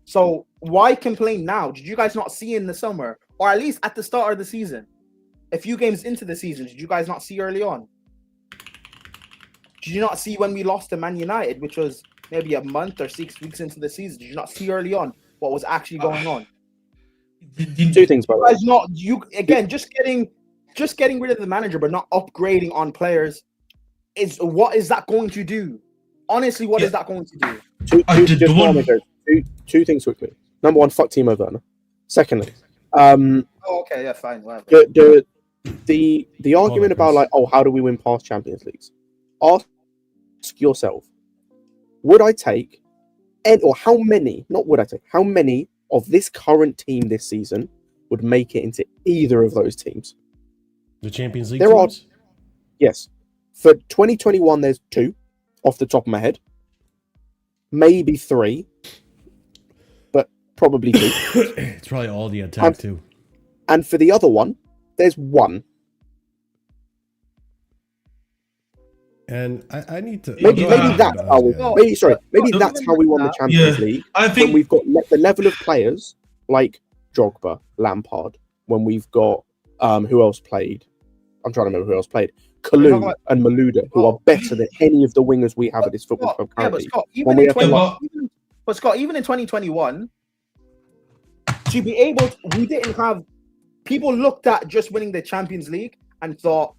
So why complain now? Did you guys not see in the summer, or at least at the start of the season? A few games into the season, did you guys not see early on? Did you not see when we lost to Man United, which was maybe a month or 6 weeks into the season? Did you not see early on what was actually going on? 2 things, by the way. Guys, not you again. Just getting rid of the manager, but not upgrading on players. What is that going to do? Honestly, what is that going to do? Two things quickly. Number one, fuck Timo Werner. Secondly, okay, yeah, fine, whatever. The argument about like, oh, how do we win past Champions Leagues? Ask yourself, would I take, or how many? Not would I take? How many of this current team this season would make it into either of those teams? The Champions League there teams? Yes. For 2021, there's 2 off the top of my head. Maybe 3. But probably 2. It's probably all the attack, too. And for the other one, there's 1. And I need to... Maybe that's how we... Maybe that's how we won the Champions League. I think when we've got the level of players like Drogba, Lampard, when we've got... who else played? I'm trying to remember who else played. Kalou and Malouda, who are better than any of the wingers we have at this football club currently. But Scott, even in 2021, to be able to, we didn't have... People looked at just winning the Champions League and thought,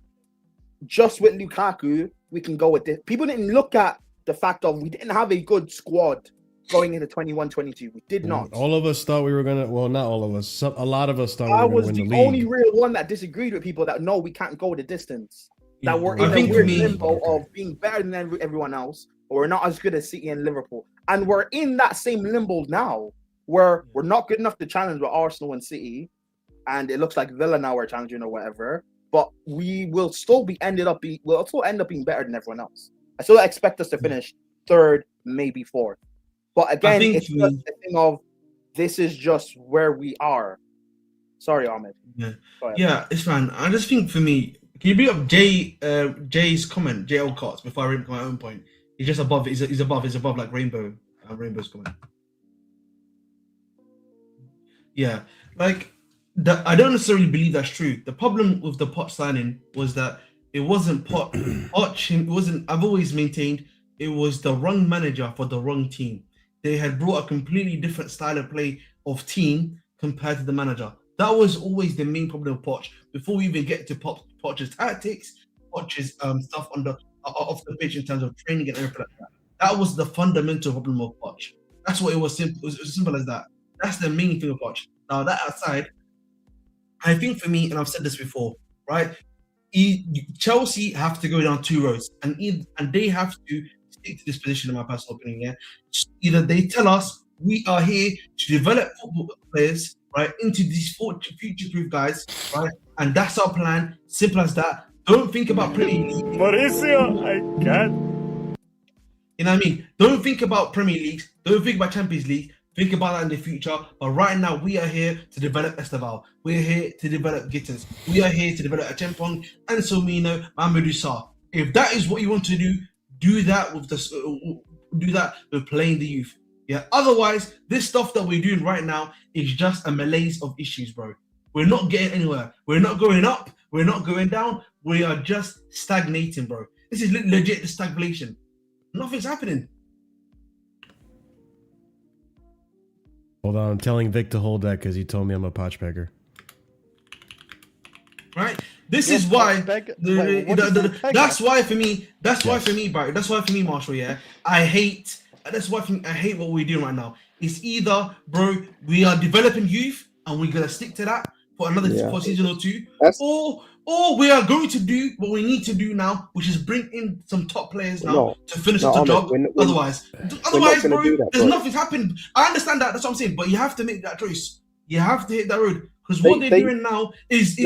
just with Lukaku, we can go with this. People didn't look at the fact of we didn't have a good squad going into 21-22. We did not. All of us thought we were going to... Well, not all of us. A lot of us thought I we were going to win the league. I was the only real one that disagreed with people that, no, we can't go the distance. That we're in a weird limbo of being better than everyone else, or we're not as good as City and Liverpool. And we're in that same limbo now, where we're not good enough to challenge with Arsenal and City, and it looks like Villa now are challenging or whatever. But we will still end up being better than everyone else. I still expect us to finish 3rd, maybe 4th. But again, it's just a thing of this is just where we are. Sorry, Ahmed. Yeah, it's fine. I just think for me, can you bring up Jay's comment, Jay Olcott's, before I read my own point? He's just above. He's above like Rainbow's comment. Yeah, like I don't necessarily believe that's true. The problem with the Poch signing was that it wasn't Poch. It wasn't. I've always maintained it was the wrong manager for the wrong team. They had brought a completely different style of play of team compared to the manager. That was always the main problem with Poch. Before we even get to Poch's tactics, Poch's stuff off the pitch in terms of training and everything like that. That was the fundamental problem of Poch. That's what it was. Simple. It was as simple as that. That's the main thing of Poch. Now that aside, I think for me, and I've said this before, right? Chelsea have to go down 2 roads, and they have to stick to this position, in my personal opinion. Yeah, either they tell us we are here to develop football players, right, into these future-proof guys, right? And that's our plan. Simple as that. Don't think about Premier League. Mauricio, I can't. You know what I mean? Don't think about Premier League. Don't think about Champions League. Think about that in the future. But right now, we are here to develop Esteval. We're here to develop Gittins. We are here to develop Achempong, ENZO, Mamadou Sarr. If that is what you want to do that with playing the youth. Yeah. Otherwise, this stuff that we're doing right now is just a malaise of issues, bro. We're not getting anywhere. We're not going up. We're not going down. We are just stagnating, bro. This is legit the stagnation. Nothing's happening. Hold on, I'm telling Vic to hold that because he told me I'm a potch pecker. Right? This is why. That's why for me. That's why Yes. for me, bro. That's why for me, Marshall. Yeah, I hate. That's why for me, I hate what we're doing right now. It's either, bro, we are developing youth and we're gonna stick to that for another for a season or two, or we are going to do what we need to do now, which is bring in some top players now to finish up the job. Otherwise, bro, there's nothing happened. I understand that. That's what I'm saying. But you have to make that choice. You have to hit that road because what they're doing now is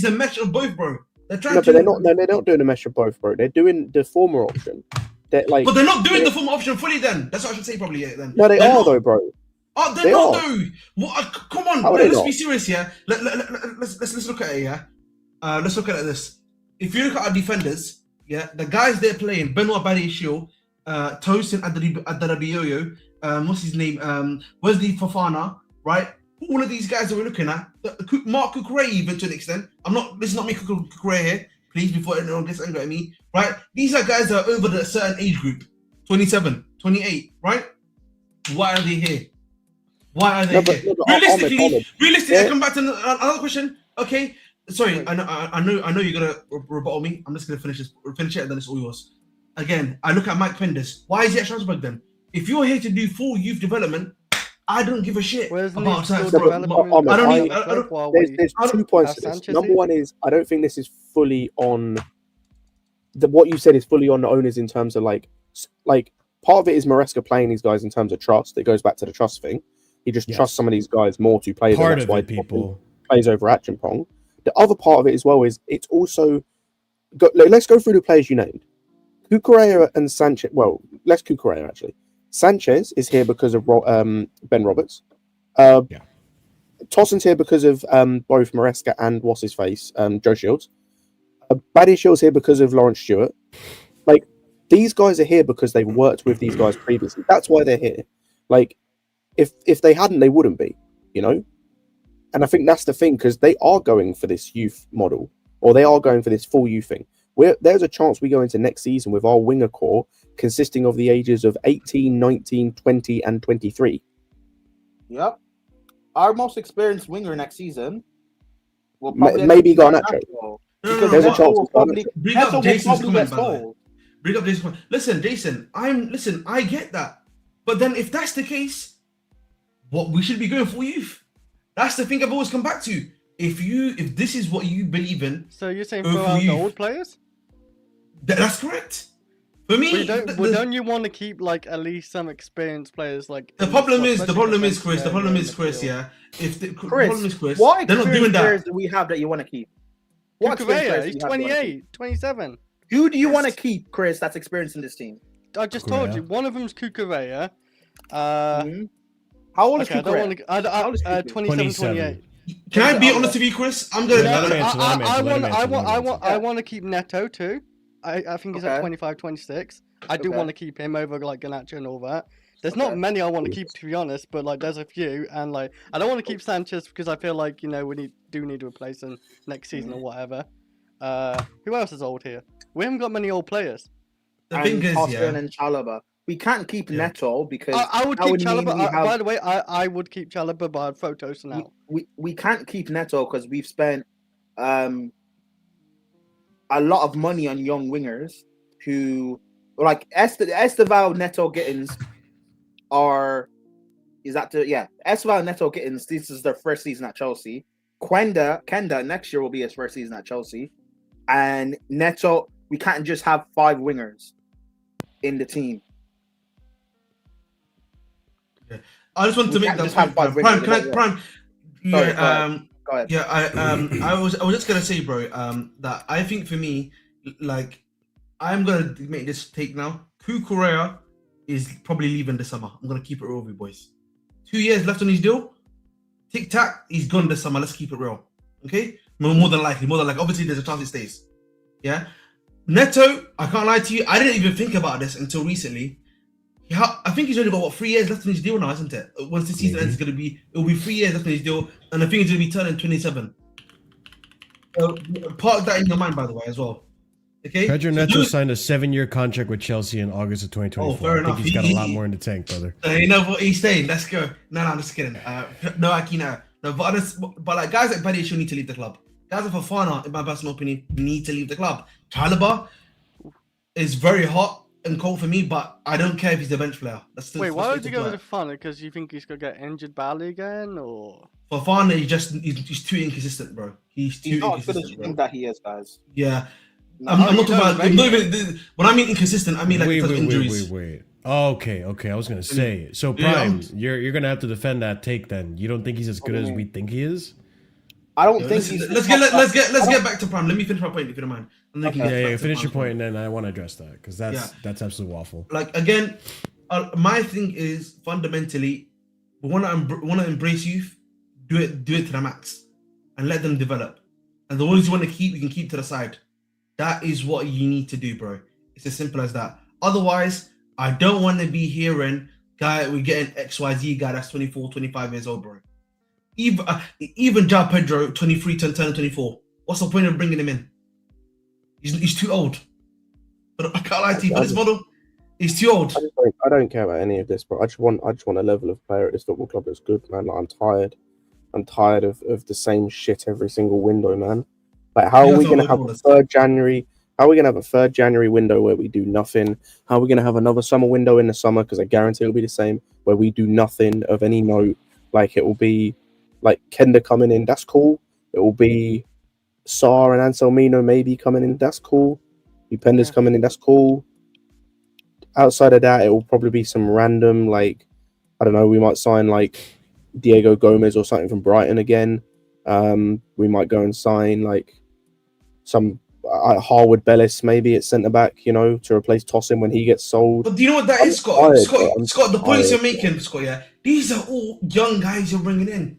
a mesh of both, bro. They're trying to. They're not doing a mesh of both, bro. They're doing the former option. They're like, but they're not doing the former option fully. Then that's what I should say. Probably then. No, they are though, bro. Oh, they're not though. What? Come on, let's be serious here. Let's look at it. Yeah. Let's look at it this. If you look at our defenders, yeah, the guys they're playing, Benoit Badiashile, Tosin Adarabioyo, what's his name? Wesley Fofana, right? All of these guys that we're looking at, Mark Cucurella even to an extent. This is not me Cucurella here, please, before anyone gets angry at me, right? These are guys that are over the certain age group, 27, 28, right? Why are they here? Why are they here? Realistically, I come back to another question. Okay, sorry, I know you're gonna rebuttal me. I'm just gonna finish it, and then it's all yours. Again, I look at Mike Penders. Why is he at Strasbourg then? If you're here to do full youth development, I don't give a shit about that, bro. There's 2 points to this. Number one is I don't think this is fully on what you said is fully on the owners in terms of like part of it is Maresca playing these guys in terms of trust. It goes back to the trust thing. He just trusts some of these guys more to play them. That's why people plays over Achempong. The other part of it as well is it's also let's go through the players you named. Cucurella and Sanchez. Well, less Cucurella actually. Sanchez is here because of Ben Roberts. Tosin's here because of both Maresca and what's his face, Joe Shields. Badiashile's here because of Lawrence Stewart. Like these guys are here because they've worked with these guys previously. That's why they're here. Like if they hadn't, they wouldn't be. You know. And I think that's the thing because they are going for this youth model, or they are going for this full youth thing. There's a chance we go into next season with our winger core consisting of the ages of 18, 19, 20, and 23. Yep. Our most experienced winger next season will maybe Garnacho. There's a chance. Bring up Jason's comment, by the way. Bring up Jason's comment. Listen, Jason, I get that. But then if that's the case, what we should be going for youth. That's the thing I've always come back to. If this is what you believe in, so you're saying throw out the old players? That's correct. For me, don't you want to keep like at least some experienced players? Like the problem is, Chris. Yeah, if the problem is Chris, what they're not doing that. Players do we have that you want to keep? What he's 28, 27. Who do you want to keep, Chris? That's experienced in this team. I just told you one of them's Cucurella. How old is Cucurella? 27, 28. Can I be honest with you, Chris? I'm gonna. I want to keep Neto too. I think he's at 25, 26. I do want to keep him over like Garnacho and all that. There's not many I want to keep, to be honest, but like there's a few, and like I don't want to keep Sanchez because I feel like we do need to replace him next season or whatever. Who else is old here? We haven't got many old players. The thing is, and Chalobah. We can't keep Neto because I would keep Chalobah. By the way, I would keep Chalobah, but I'd throw Tosin out. We can't keep Neto because we've spent a lot of money on young wingers who like Esteval, Neto, Gittins Esteval, Neto, Gittins. This is their first season at Chelsea. Kenda next year will be his first season at Chelsea, and Neto. We can't just have 5 wingers in the team. I just want to make that just have point. five Prime, windows, can I, yeah. Prime? Sorry, Yeah, go ahead. yeah. I was just gonna say, bro, that I think for me, like, I'm gonna make this take now. Kukurea is probably leaving this summer. I'm gonna keep it real with you boys. 2 years left on his deal. Tic Tac, he's gone this summer. Let's keep it real. Okay? More than likely. Obviously, there's a chance he stays. Yeah? Neto, I can't lie to you. I didn't even think about this until recently. I think he's only got, 3 years left on his deal now, isn't it? Once the season ends, it'll be 3 years left on his deal. And I think he's going to be turning 27. So, part of that in your mind, by the way, as well. Okay? Pedro Neto signed a 7-year contract with Chelsea in August of 2024. Oh, fair enough. I think he's got a lot more in the tank, brother. You know what? He's staying. Let's go. No, I'm just kidding. No, Akina. No, but like guys like Badiashile need to leave the club. Guys like Fofana, in my personal opinion, need to leave the club. Chalobah is very hot and cold for me, but I don't care if he's a bench player. Wait, why would you go with Fofana? Because you think he's gonna get injured badly again, or? Fofana, he's too inconsistent, bro. He's not as good as you think that he is, guys. Yeah. I'm not talking about. When I mean inconsistent, I mean like because of injuries. Wait. Okay. I was gonna say. So Prime, you're gonna have to defend that take. Then you don't think he's as good as we think he is? I don't think he's. Let's get back to Prime. Let me finish my point if you don't mind. Yeah. Finish your point, and then I want to address that because that's absolute waffle. Like again, my thing is fundamentally, we want to embrace youth. Do it to the max, and let them develop. And the ones you want to keep, you can keep to the side. That is what you need to do, bro. It's as simple as that. Otherwise, I don't want to be hearing, we're getting XYZ guy that's 24, 25 years old, bro. Even Ja Pedro, 23, turning 24. What's the point of bringing him in? He's too old. But I can't lie to you, for this model, he's too old. I don't care about any of this, bro. I just want a level of player at this football club that's good, man. Like, I'm tired. I'm tired of the same shit every single window, man. Like, how are we going to have a 3rd January? How are we going to have a 3rd January window where we do nothing? How are we going to have another summer window in the summer? Because I guarantee it'll be the same, where we do nothing of any note. Like, it will be like Kenda coming in. That's cool. It will be Sar and Anselmino maybe coming in. That's cool. Upenda's coming in. That's cool. Outside of that, it will probably be some random, like, I don't know, we might sign like Diego Gomez or something from Brighton again. We might go and sign like some Harwood Bellis maybe at centre back, to replace Tosin when he gets sold. But do you know what that is, Scott? Scott, the points you're making, Scott, yeah, these are all young guys you're bringing in.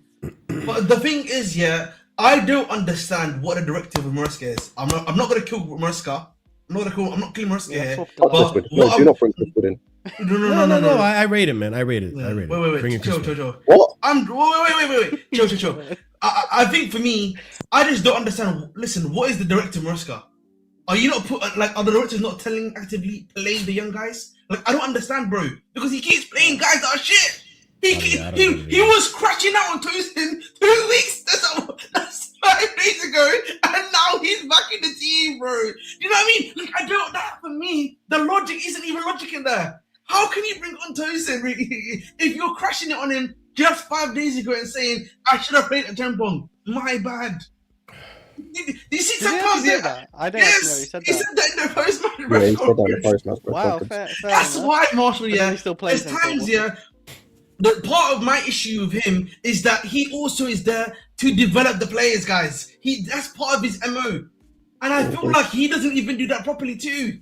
But the thing is, yeah, I don't understand what the directive of Maresca is. I'm not going to kill Maresca. I'm not killing Maresca here. Do not bring Chris Wood in. No. I rate it, man. I rate it. Wait. Chill. What? Wait. Chill. I think for me, I just don't understand. Listen, what is the directive, Maresca? Are you not are the directors not actively playing the young guys? Like, I don't understand, bro. Because he keeps playing guys that are shit. He was crashing out on Tosin 2 weeks. That's 5 days ago, and now he's back in the team, bro. You know what I mean? Like, that for me, the logic isn't even logic in there. How can you bring on Tosin if you're crashing it on him just 5 days ago and saying, I should have played a Tempong? My bad. You see sometimes I don't know he said that. He said that in the post-match. Yeah, he said that in the post-match. Wow, fair That's enough. why, Marshall, yeah. Still plays There's times, yeah. The part of my issue with him is that he also is there to develop the players, guys. That's part of his MO. And I feel like he doesn't even do that properly too.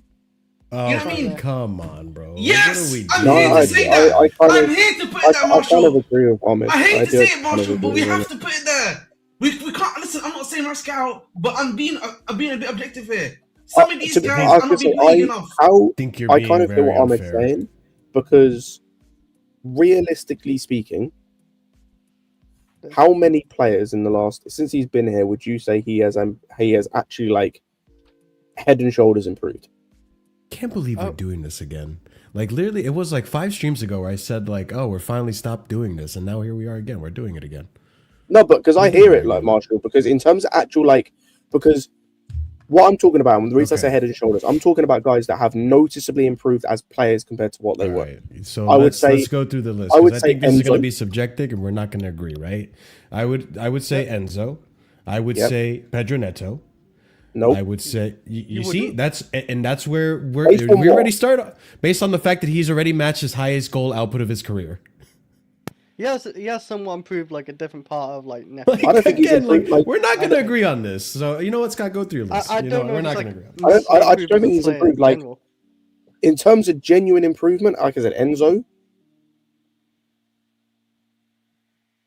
Oh, you know what I mean? Come on, bro. Yes, I'm here to say that. I'm here to put it there, Marshall. I kind of agree with Ahmed. I hate to say it, Marshall, but we have to put it there. We can't listen. I'm not saying we're scout, but I'm being a bit objective here. Some of these guys are not being played enough. I kind of feel what Ahmed's saying, because realistically speaking, how many players in the since he's been here would you say he has actually like head and shoulders improved? Can't believe we're doing this again. Like, literally, it was like 5 streams ago where I said like, oh, we're finally stopped doing this, and now here we are again. We're doing it again. No, but because I hear it, like, Marshall, because in terms of actual, like, because what I'm talking about, and the reason I say head and shoulders, I'm talking about guys that have noticeably improved as players compared to what they were. So let's go through the list. I think this is going to be subjective, and we're not going to agree, right? I would say Enzo. I would say Pedro Neto. Nope. I would say you see that's where we already start based on the fact that he's already matched his highest goal output of his career. He has somewhat improved like a different part of like Neto. Like, I don't think he's again, like, improved, like, we're not going to agree on this. So you know what, Scott, go through your list. I You don't know. We're if not he's, going to agree. like, I just don't massively think he's improved as a player improved. in Like, general. in terms of genuine improvement, like I said, Enzo,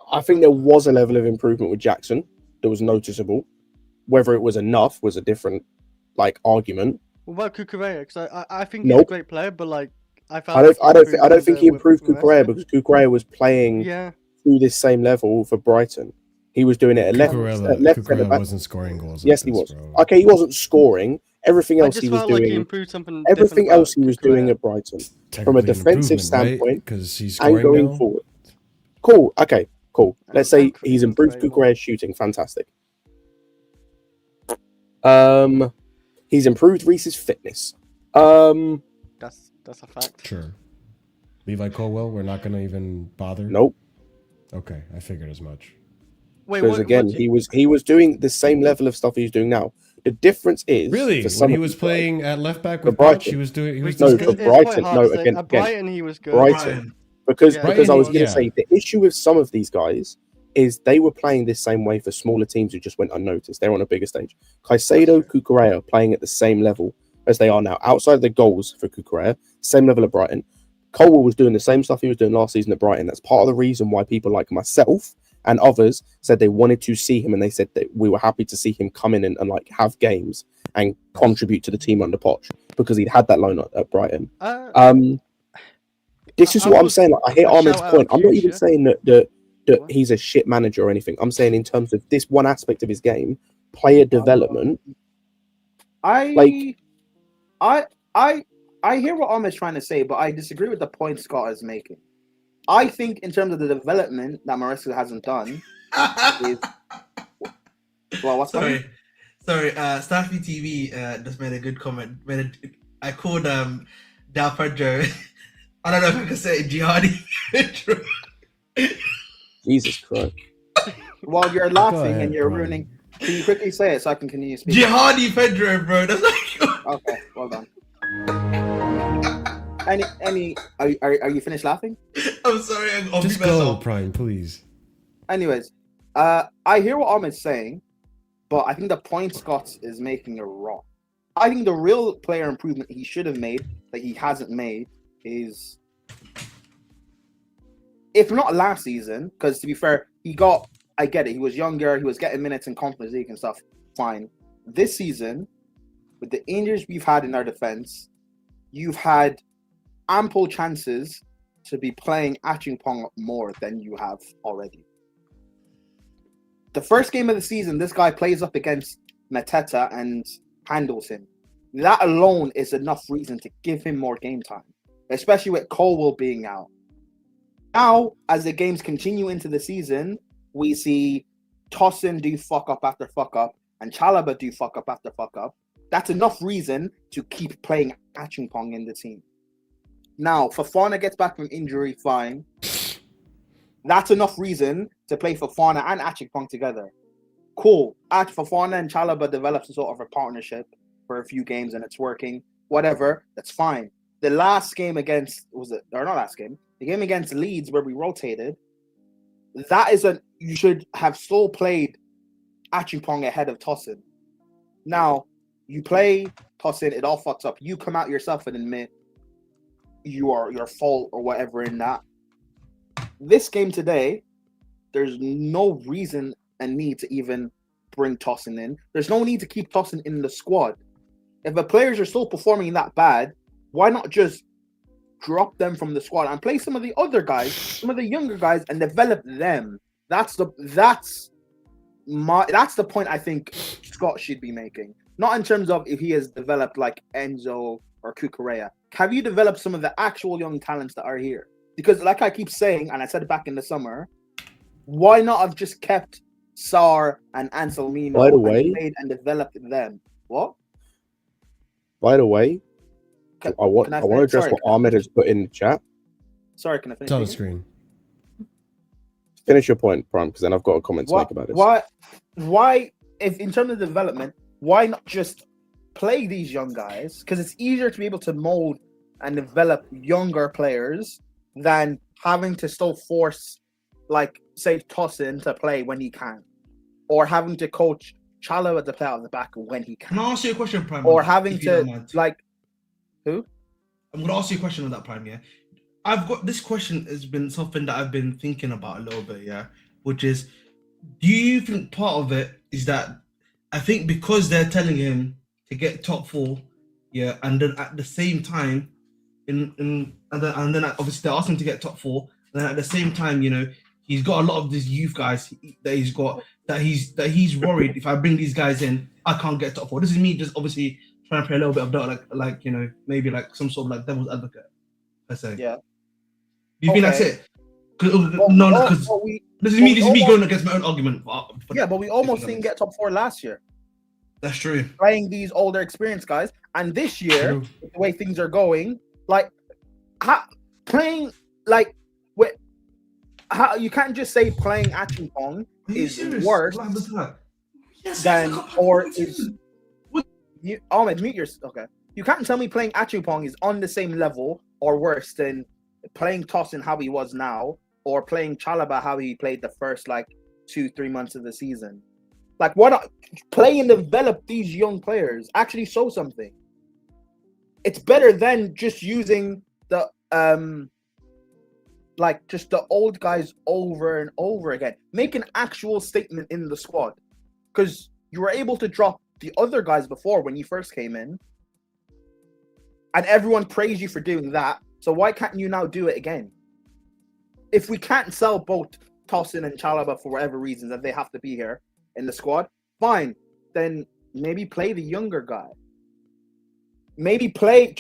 I think there was a level of improvement with Jackson that was noticeable. Whether it was enough was a different like argument. What about Kukurea? Because I think he's a Nope. great player, but like I felt I don't. like I don't think he improved with Kukurea Maresca. because Kukurea was playing Yeah, through this same level for Brighton. He was doing it at left centre back. Wasn't scoring goals. Yes, he was. Okay, he wasn't scoring. Everything I else just he was felt like he doing. improved something. Everything different else he about was doing Kukurea. at Brighton from a Technically an defensive improvement, standpoint because he's and scoring going now. forward. Cool. Okay. Cool. Let's say And he's improved Kukurea. Kukurea's shooting. Fantastic. He's improved Reese's fitness. That's a fact. Sure. Levi Colwell, we're not going to even bother. Nope. Okay, I figured as much. Wait, Because again, he was doing the same level of stuff he's doing now. The difference is Really, for some when he of was these guys- playing at left back For with Brighton. Poch, he was doing. He was No, just for good. It's quite Brighton. hard No, to say. again, At Brighton, he was good. Brighton. Because Yeah. because I was Brighton, going to say the issue with some of these guys is they were playing this same way for smaller teams who just went unnoticed. They're on a bigger stage. Caicedo, Kukurea playing at the same level as they are now. Outside of the goals for Kukurea, same level at Brighton. Colwell was doing the same stuff he was doing last season at Brighton. That's part of the reason why people like myself and others said they wanted to see him, and they said that we were happy to see him come in and like have games and contribute to the team under Poch because he'd had that loan at Brighton. This is what I'm saying. Like, I hear Ahmed's point. I'm not even saying that he's a shit manager or anything. I'm saying in terms of this one aspect of his game, player development. I hear what Ahmed's trying to say, but I disagree with the point Scott is making. I think in terms of the development that Maresca hasn't done is well, what's Sorry, Staffy TV just made a good comment. I called Del Pedro. I don't know if I can say it, jihadi. Jesus Christ! While you're laughing ahead, and you're Brian. ruining, can you quickly say it so I can continue speaking? Jihadi Pedro, bro. That's like. Okay, well done. Are you finished laughing? I'm sorry. I'll Just be go, myself. Prime, please. Anyways, I hear what Ahmed's saying, but I think the point Scott is making are wrong. I think the real player improvement he should have made that he hasn't made is, if not last season, because to be fair, I get it, he was younger, he was getting minutes in Conference League and stuff, fine. This season, with the injuries we've had in our defense, you've had ample chances to be playing Achingpong more than you have already. The first game of the season, this guy plays up against Mateta and handles him. That alone is enough reason to give him more game time, especially with Colwell being out. Now, as the games continue into the season, we see Tosin do fuck up after fuck up and Chalaba do fuck up after fuck up. That's enough reason to keep playing Achingpong in the team. Now, Fofana gets back from injury, fine. That's enough reason to play Fofana and Achingpong together. Cool. Fofana and Chalaba develops a sort of a partnership for a few games and it's working. Whatever, that's fine. The last game against, the game against Leeds where we rotated, you should have still played Achingpong ahead of Tosin. Now, you play Tosin, it all fucks up. You come out yourself and admit your fault or whatever in that. This game today, there's no reason and need to even bring Tosin in. There's no need to keep Tosin in the squad. If the players are still performing that bad, why not just drop them from the squad and play some of the other guys, some of the younger guys, and develop them? That's the point I think Scott should be making. Not in terms of if he has developed like Enzo or Kukurea. Have you developed some of the actual young talents that are here? Because like I keep saying, and I said it back in the summer, why not have just kept Sar and Anselmino By the way, and played and developed them? What? By the way, I want to address what Ahmed has put in the chat. Sorry, can I finish? It's on the screen. Finish your point, Prime, because then I've got a comment to make about this. Why, if in terms of development, why not just play these young guys? Because it's easier to be able to mold and develop younger players than having to still force like say Tosin to play when he can, or having to coach Chalobah to play out of the back when he Can can, I ask you a question, Prime? or on that, having if you don't to mind? like who? I'm gonna ask you a question on that, Prime. Yeah, I've got this question has been something that I've been thinking about a little bit. Yeah, which is, do you think part of it is that I think because they're telling him to get top 4, yeah, and then at the same time, and then obviously they're asking him to get top 4, and then at the same time, you know, he's got a lot of these youth guys that he's got that he's worried if I bring these guys in, I can't get top 4. This is me just obviously trying to play a little bit of like you know, maybe like some sort of like devil's advocate, per se. Yeah. Do you think that's it? Well, No, because this is me going against my own argument. Yeah, but we almost didn't get top 4 last year. That's true. Playing these older experienced guys, and this year, the way things are going, like playing like with how you can't just say playing Achingpong is worse than or is. Ahmed, mute yourself. Okay, you can't tell me playing Achingpong is on the same level or worse than playing Tosin how he was now, or playing Chalobah how he played the first like 2-3 months of the season. Like, what? Play and develop these young players. Actually show something. It's better than just using the like just the old guys over and over again. Make an actual statement in the squad, because you were able to drop the other guys before when you first came in, and everyone praised you for doing that. So why can't you now do it again? If we can't sell both Tosin and Chalobah for whatever reason that they have to be here in the squad, fine. Then maybe play the younger guy. Maybe play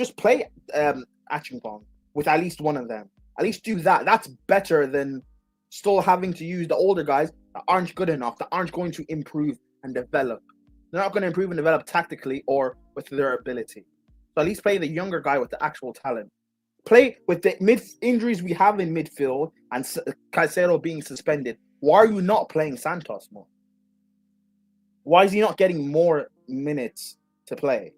Achingpong with at least one of them. At least do that. That's better than still having to use the older guys that aren't good enough, that aren't going to improve and develop. They're not going to improve and develop tactically or with their ability. So at least play the younger guy with the actual talent. Play with the injuries we have in midfield and Caicedo being suspended. Why are you not playing Santos more? Why is he not getting more minutes to play?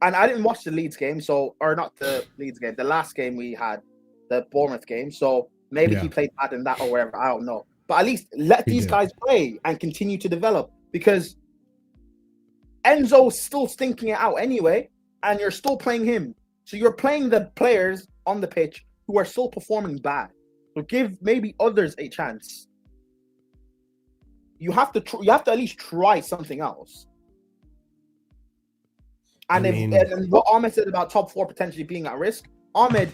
And I didn't watch the Leeds game, the last game we had, the Bournemouth game. So maybe he played bad in that or wherever. I don't know. But at least let these guys play and continue to develop, because Enzo's still stinking it out anyway, and you're still playing him. So you're playing the players on the pitch who are still performing bad. So give maybe others a chance. You have to at least try something else. And and what Ahmed said about top 4 potentially being at risk, Ahmed,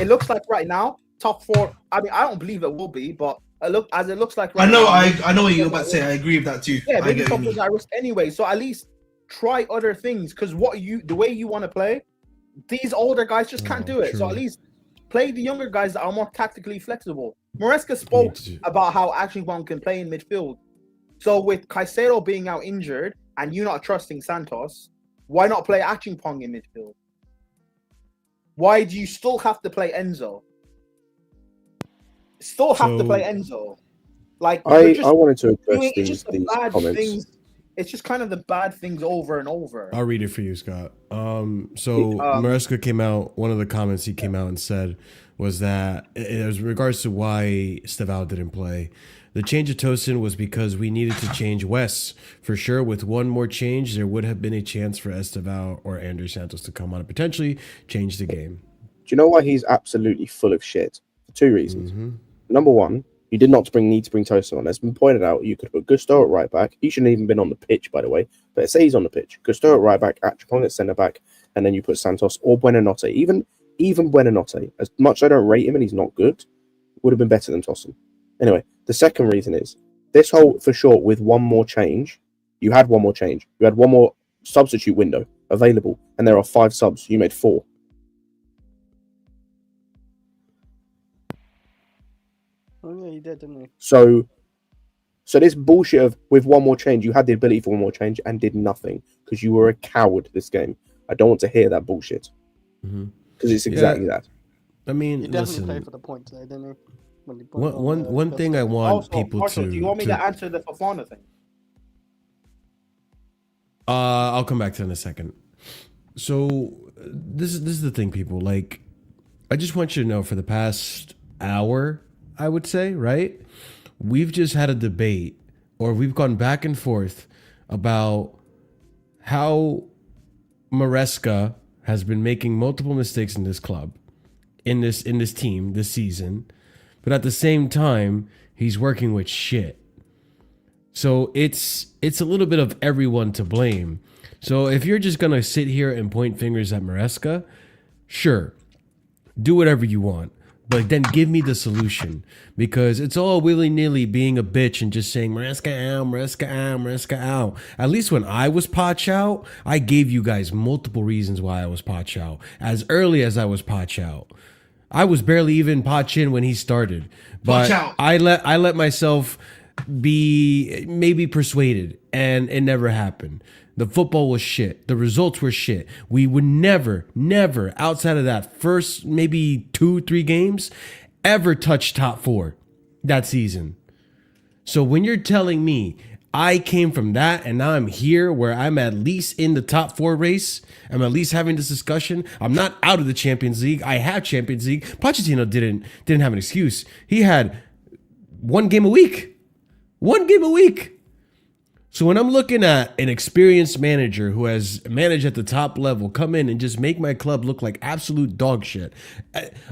it looks like right now top 4. I mean, I don't believe it will be, but it looks like right now. I know what you're about to say. I agree with that too. Yeah, maybe top 4 is at risk anyway. So at least try other things, because the way you want to play, these older guys just can't do it. True. So at least play the younger guys that are more tactically flexible. Maresca spoke about how Achingpong can play in midfield. So with Caicedo being out injured and you not trusting Santos, why not play Achingpong in midfield? Why do you still have to play Enzo? To play Enzo. Like, I wanted to address these comments. Things. It's just kind of the bad things over and over. I'll read it for you, Scott. Maresca came out, one of the comments he came out and said was that as regards to why Stavao didn't play, the change of Tosin was because we needed to change Wes. For sure, with one more change, there would have been a chance for Stavao or Andrew Santos to come on and potentially change the game. Do you know why he's absolutely full of shit? For 2 reasons. Number one, you did not need to bring Tosin on. As been pointed out, you could put Gusto at right back. He shouldn't even been on the pitch, by the way. But say he's on the pitch. Gusto at right back, Achingpong at centre back, and then you put Santos or Buonanotte. Even Buonanotte, as much as I don't rate him and he's not good, would have been better than Tosin. Anyway, the second reason is this whole, for sure, with one more change, you had one more change. You had one more substitute window available, and there are 5 subs. You made 4. Oh yeah, you did, didn't you? So this bullshit of with one more change, you had the ability for one more change and did nothing because you were a coward this game. I don't want to hear that bullshit because it's exactly that. I mean, you definitely played for the point today, didn't you? One thing I want people to. Do you want me to answer the Fofana thing? I'll come back to that in a second. So this is the thing, people. Like, I just want you to know, for the past hour, I would say, right? We've just had a debate, or we've gone back and forth about how Maresca has been making multiple mistakes in this club, in this team this season, but at the same time, he's working with shit. So it's a little bit of everyone to blame. So if you're just gonna sit here and point fingers at Maresca, sure, do whatever you want, but then give me the solution, because it's all willy-nilly being a bitch and just saying Maresca out, Maresca out, Maresca out. At least when I was Poch out, I gave you guys multiple reasons why I was Poch out. As early as I was Poch out, I was barely even Poch in when he started, but I let myself be maybe persuaded, and it never happened. The football was shit. The results were shit. We would never, outside of that first maybe 2-3 games, ever touch top 4 that season. So when you're telling me I came from that and now I'm here where I'm at least in the top 4 race, I'm at least having this discussion. I'm not out of the Champions League. I have Champions League. Pochettino didn't have an excuse. He had 1 game a week. 1 game a week. So when I'm looking at an experienced manager who has managed at the top level come in and just make my club look like absolute dog shit.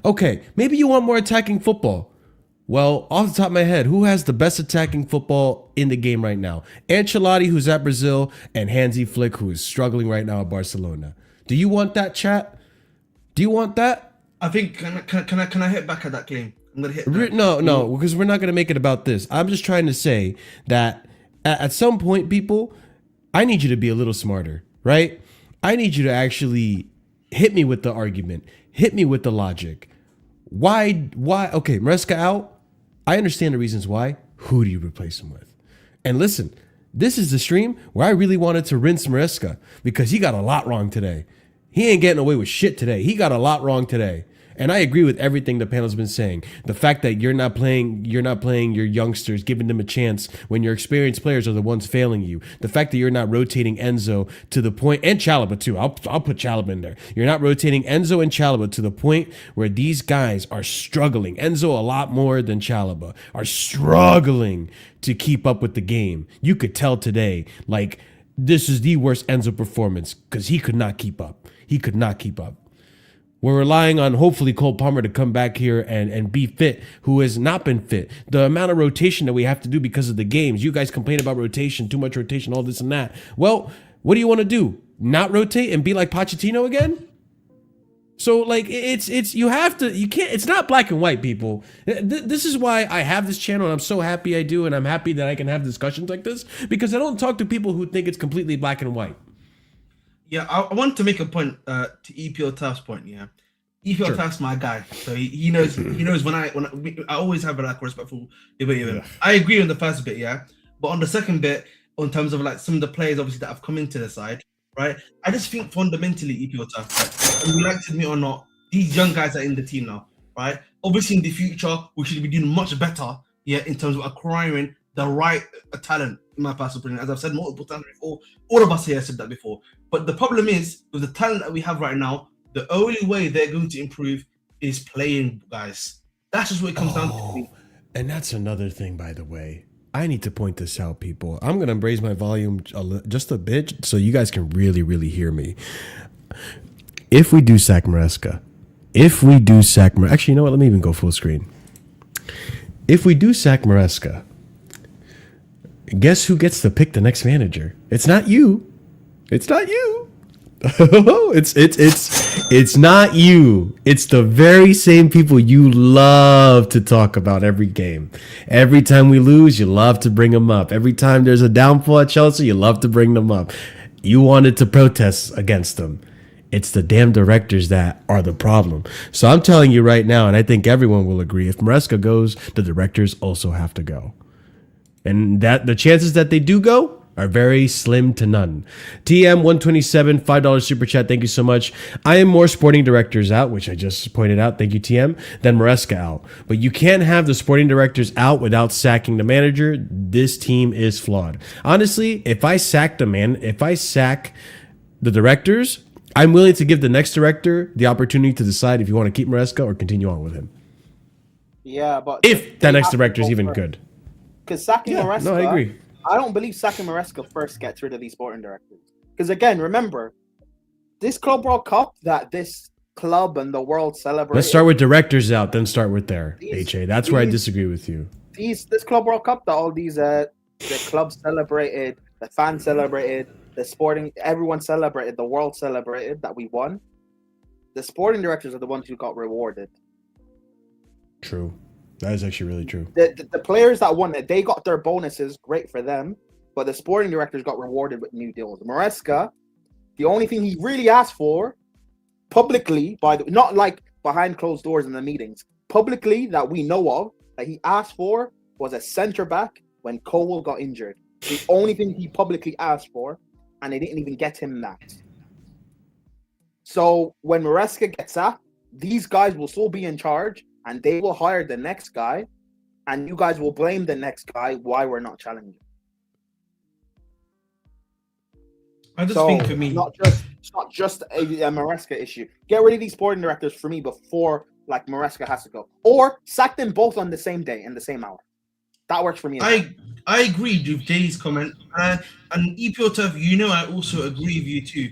Okay, maybe you want more attacking football. Well, off the top of my head, who has the best attacking football in the game right now? Ancelotti, who's at Brazil, and Hansi Flick, who is struggling right now at Barcelona. Do you want that, chat? Do you want that? I think, can I hit back at that claim? I'm going to hit back. No, because we're not going to make it about this. I'm just trying to say that at some point, people, I need you to be a little smarter, right? I need you to actually hit me with the argument, hit me with the logic. Why? Okay, Maresca out. I understand the reasons why. Who do you replace him with? And listen, this is the stream where I really wanted to rinse Maresca because he got a lot wrong today. He ain't getting away with shit today. He got a lot wrong today. And I agree with everything the panel's been saying. The fact that you're not playing your youngsters, giving them a chance when your experienced players are the ones failing you. The fact that you're not rotating Enzo to the point, and Chalobah too. I'll put Chalobah in there. You're not rotating Enzo and Chalobah to the point where these guys are struggling. Enzo a lot more than Chalobah are struggling to keep up with the game. You could tell today, like, this is the worst Enzo performance because he could not keep up. He could not keep up. We're relying on hopefully Cole Palmer to come back here and be fit, who has not been fit. The amount of rotation that we have to do because of the games. You guys complain about rotation, too much rotation, all this and that. Well, what do you want to do? Not rotate and be like Pochettino again? So like it's not black and white, people. This is why I have this channel and I'm so happy I do, and I'm happy that I can have discussions like this because I don't talk to people who think it's completely black and white. Yeah, I want to make a point to EPO Taft's point. Yeah, EPO Taft's my guy, so he knows when I always have a like respectful debate with him. I agree on the first bit, yeah, but on the second bit, in terms of like some of the players obviously that have come into the side, right? I just think fundamentally EPO Taft, whether you like to admit or not, these young guys are in the team now, right? Obviously in the future we should be doing much better, yeah, in terms of acquiring the right talent. In my personal opinion, as I've said multiple times before, all of us here have said that before. But the problem is, with the talent that we have right now, the only way they're going to improve is playing, guys. That's just what it comes down to. And that's another thing, by the way. I need to point this out, people. I'm going to raise my volume just a bit so you guys can really, really hear me. If we do sack Maresca, actually, you know what? Let me even go full screen. If we do sack Maresca, guess who gets to pick the next manager? It's not you. It's not you. it's not you. It's the very same people you love to talk about every game. Every time we lose, you love to bring them up. Every time there's a downfall at Chelsea, you love to bring them up. You wanted to protest against them. It's the damn directors that are the problem. So I'm telling you right now, and I think everyone will agree, if Maresca goes, the directors also have to go. And that the chances that they do go are very slim to none. TM127, $5 super chat. Thank you so much. I am more sporting directors out, which I just pointed out. Thank you, TM, than Maresca out. But you can't have the sporting directors out without sacking the manager. This team is flawed. Honestly, if I sack the directors, I'm willing to give the next director the opportunity to decide if you want to keep Maresca or continue on with him. Yeah, but If that next director is even good. Because sacking Maresca, no, I agree. I don't believe sacking Maresca first gets rid of these sporting directors. Because again, remember, this Club World Cup that this club and the world celebrate. Let's start with directors out, then start with their HA. That's where I disagree with you. This Club World Cup that all these the clubs celebrated, the fans celebrated, everyone celebrated, the world celebrated that we won. The sporting directors are the ones who got rewarded. True. That is actually really true. The players that won it, they got their bonuses, great for them, but the sporting directors got rewarded with new deals. Maresca, the only thing he really asked for publicly, not like behind closed doors in the meetings, publicly that we know of, that he asked for was a centre back when Cole got injured. The only thing he publicly asked for, and they didn't even get him that. So when Maresca gets sacked, these guys will still be in charge, and they will hire the next guy, and you guys will blame the next guy why we're not challenging. I just think for me, it's not just a Maresca issue. Get rid of these sporting directors for me before like Maresca has to go, or sack them both on the same day in the same hour. That works for me. I agree with Jay's comment, and EPL Turf, I also agree with you too.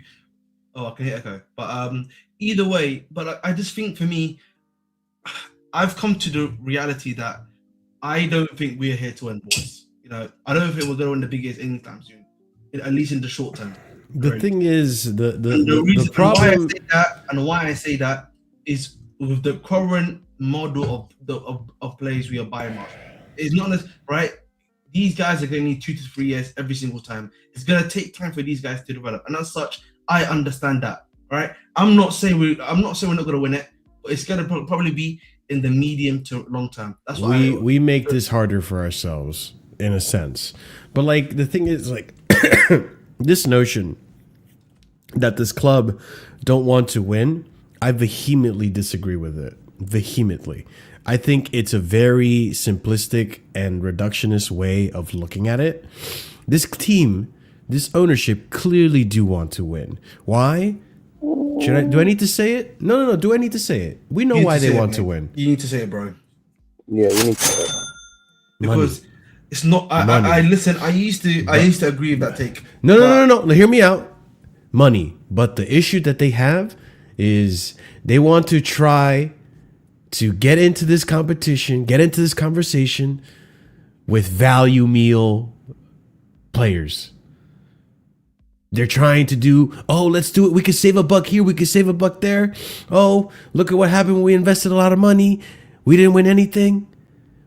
Oh, I can hear echo. But either way, but I just think for me, I've come to the reality that I don't think we're here to win, boys. I don't think we're going to win the biggest anytime soon, at least in the short term. The thing is, the reason problem why I say that is with the current model of players we are buying up. It's not right. These guys are going to need 2 to 3 years every single time. It's going to take time for these guys to develop, and as such, I understand that. Right? I'm not saying we're not going to win it, but it's going to probably be in the medium to long term. That's why we make this harder for ourselves in a sense. But like the thing is, like this notion that this club don't want to win, I vehemently disagree with it. Vehemently. I think it's a very simplistic and reductionist way of looking at it. This team, this ownership clearly do want to win. Why? Do I need to say it? No. Do I need to say it? We know why they want to win. You need to say it, bro. Yeah, you need to say it. Because it's not. I listen. I used to agree with that take. No. Hear me out. Money, but the issue that they have is they want to try to get into this competition, get into this conversation with value meal players. They're trying to do, let's do it. We could save a buck here. We could save a buck there. Oh, look at what happened when we invested a lot of money. We didn't win anything.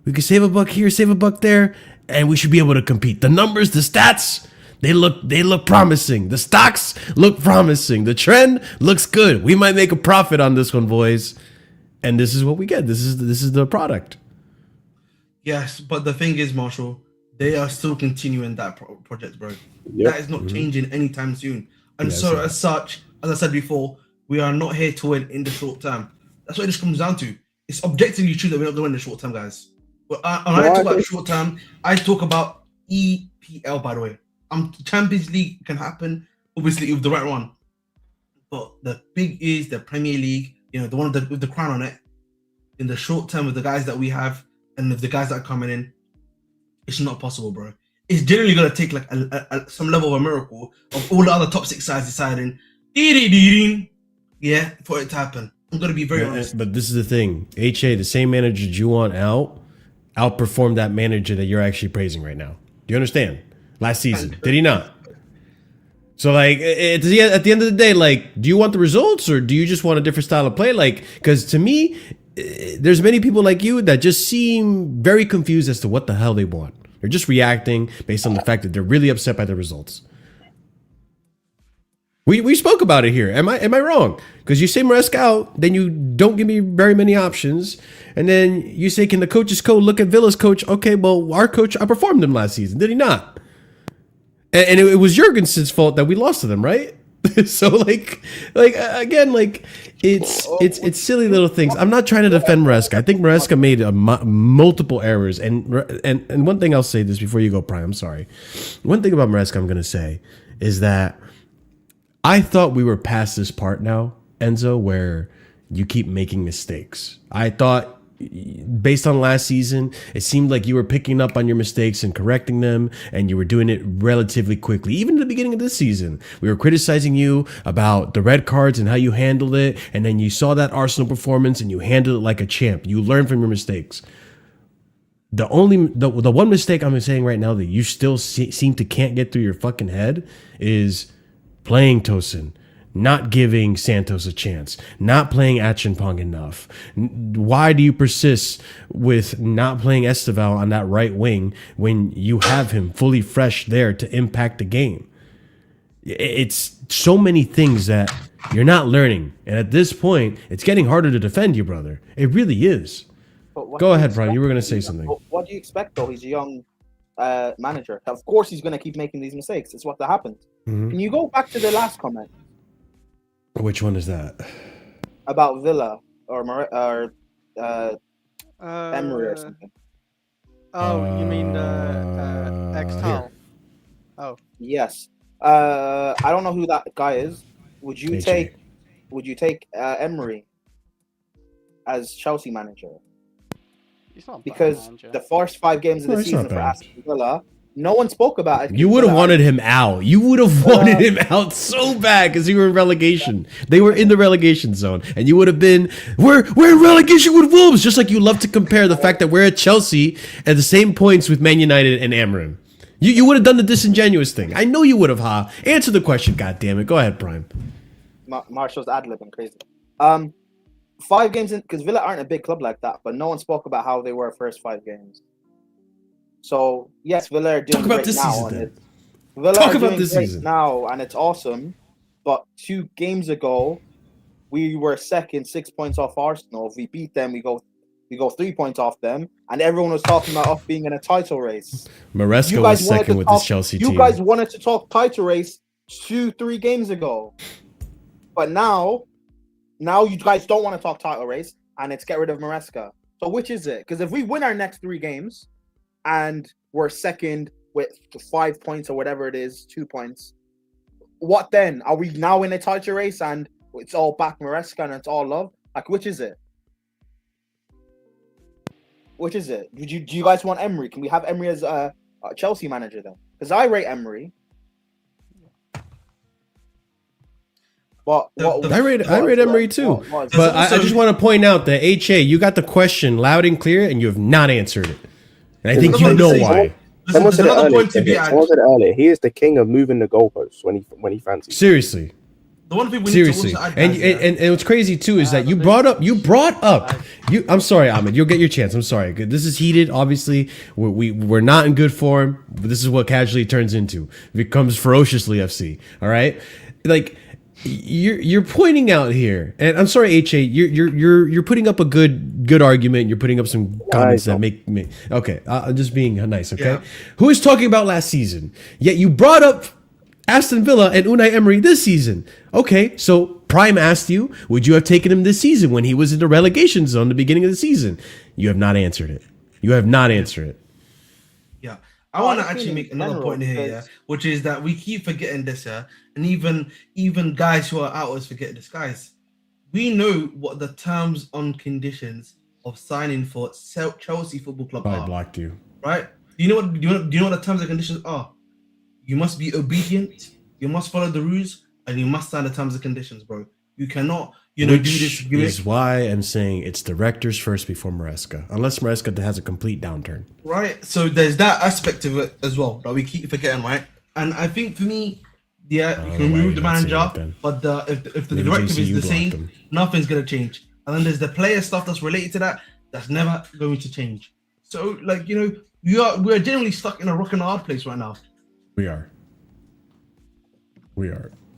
We could save a buck here, save a buck there, and we should be able to compete. The numbers, the stats, they look promising. The stocks look promising. The trend looks good. We might make a profit on this one, boys. And this is what we get. This is the product. Yes, but the thing is, Marshall, they are still continuing that project, bro. Yep. That is not changing anytime soon. And as such, as I said before, we are not here to win in the short term. That's what it just comes down to. It's objectively true that we're not going to win in the short term, guys. But when I talk about short term, I talk about EPL, by the way. Champions League can happen, obviously, with the right one. But the big is the Premier League, the one with the crown on it. In the short term, with the guys that we have and with the guys that are coming in, it's not possible, bro. It's generally going to take like some level of a miracle of all the other top 6 sides deciding, for it to happen. I'm going to be very honest. But this is the thing. HA, the same manager that you want outperformed that manager that you're actually praising right now. Do you understand? Last season. Did he not? So, like, at the end of the day, like, do you want the results or do you just want a different style of play? Like, because to me, there's many people like you that just seem very confused as to what the hell they want. They're just reacting based on the fact that they're really upset by the results. We spoke about it here. Am I wrong? Because you say Maresca out, then you don't give me very many options, and then you say, can the coach's code look at Villa's coach? Okay, well, our coach outperformed him last season, did he not? And it was Jurgensen's fault that we lost to them, right? So like again, like it's silly little things. I'm not trying to defend Maresca. I think Maresca made multiple errors, and one thing I'll say this before you go, Prime. I'm sorry. One thing about Maresca I'm gonna say is that I thought we were past this part now, Enzo, where you keep making mistakes. I thought based on last season, it seemed like you were picking up on your mistakes and correcting them, and you were doing it relatively quickly. Even at the beginning of this season, we were criticizing you about the red cards and how you handled it, and then you saw that Arsenal performance and you handled it like a champ. You learned from your mistakes. The one mistake I'm saying right now that you still seem to can't get through your fucking head is playing Tosin, not giving Santos a chance, not playing Achimpong enough. Why do you persist with not playing Esteval on that right wing when you have him fully fresh there to impact the game? It's so many things that you're not learning. And at this point, it's getting harder to defend you, brother. It really is. Go ahead, Brian. You were going to say something. What do you expect, though? He's a young manager. Of course, he's going to keep making these mistakes. It's what that happens. Can you go back to the last comment? Which one is that? About Villa or Emery or something. Oh, you mean ex-Tal? Oh. Yes. I don't know who that guy is. Would you take Emery as Chelsea manager? Because the first 5 games of the season for Aston Villa, no one spoke about it. You would have wanted him out. You would have wanted him out so bad because you were in relegation. They were in the relegation zone, and you would have been, we're in relegation with Wolves, just like you love to compare the fact that we're at Chelsea at the same points with Man United and Amram. You would have done the disingenuous thing. I know you would have, Ha. Answer the question, goddammit. Go ahead, Prime. Marshall's ad-libbing crazy. 5 games in, because Villa aren't a big club like that, but no one spoke about how they were first 5 games. So yes, Villa are doing great now. Villa are doing great now, and it's awesome. But 2 games ago, we were second, 6 points off Arsenal. If we beat them, we go 3 points off them, and everyone was talking about us being in a title race. Maresca was second with this Chelsea team. You guys wanted to talk title race 2-3 games ago, but now you guys don't want to talk title race, and it's get rid of Maresca. So which is it? Because if we win our next 3 games, and we're second with 5 points or whatever it is, 2 points, what then? Are we now in a title race and it's all back Maresca and it's all love? Like, which is it? Which is it? Do you guys want Emery? Can we have Emery as a Chelsea manager then? Because I rate Emery. I rate Emery too. But I just want to point out that HA, you got the question loud and clear, and you have not answered it. And I think you know why. Someone said it earlier. He is the king of moving the goalposts when he fancies. Seriously. The one thing we Seriously, and what's crazy too is that you brought up. I'm sorry, Ahmed. You'll get your chance. I'm sorry. This is heated. Obviously, we're not in good form. But this is what casually turns into. It becomes ferociously FC. All right, like you're pointing out here, and I'm sorry, HA. You're putting up a good argument. You're putting up some comments that make me okay. I'm just being nice. Okay, yeah. Who is talking about last season? Yet you brought up Aston Villa and Unai Emery this season. Okay, so Prime asked you, would you have taken him this season when he was in the relegation zone at the beginning of the season? You have not answered it. You have not answered it. Yeah. I want to actually make another point here, yeah, which is that we keep forgetting this, yeah, and even guys who are out forget this. Guys, we know what the terms and conditions of signing for Chelsea Football Club are. I blocked you. Right? Do you know what the terms and conditions are? You must be obedient, you must follow the rules, and you must sign the terms and conditions, bro. You cannot, do this. Which is why I'm saying it's directors first before Maresca. Unless Maresca has a complete downturn. Right? So there's that aspect of it as well that we keep forgetting, right? And I think for me, yeah, you can remove the manager, but if the directive is the same, nothing's going to change. And then there's the player stuff that's related to that, that's never going to change. So, we're generally stuck in a rock and a hard place right now. We are.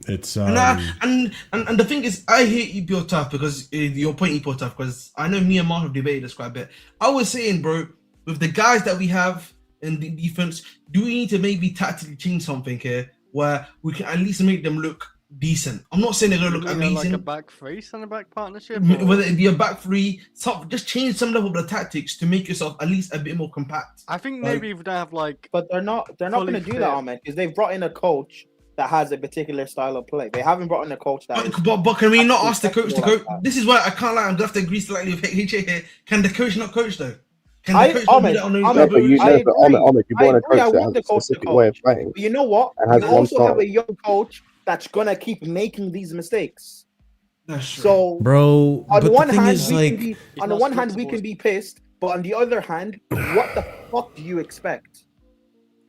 It's and the thing is, I hate EPO tough because your point EPO tough, because I know me and Mark have debated this quite a bit. I was saying, bro, with the guys that we have in the defense, do we need to maybe tactically change something here where we can at least make them look decent? I'm not saying they're gonna look amazing. Like a back three, centre back partnership, whether it be a back three, just change some level of the tactics to make yourself at least a bit more compact. I think maybe if they have but they're not going to do that, Ahmed, because they've brought in a coach that has a particular style of play. They haven't brought in a coach that. But can we not ask the coach to like go? that. This is why I can't lie. I'm gonna have to agree slightly with HA here. Can the coach not coach though? Can I- the coach not Ahmed, do that on his Ahmed, own? Ahmed, you I want a agree, coach I that want has the a coach to specific coach. way of playing. But you know what? And has You one also have style. a young coach that's gonna keep making these mistakes. That's true. So Bro, on but one the thing hand, is, we like, can be on the not one hand we flexible. can be pissed, but on the other hand, what the fuck do you expect?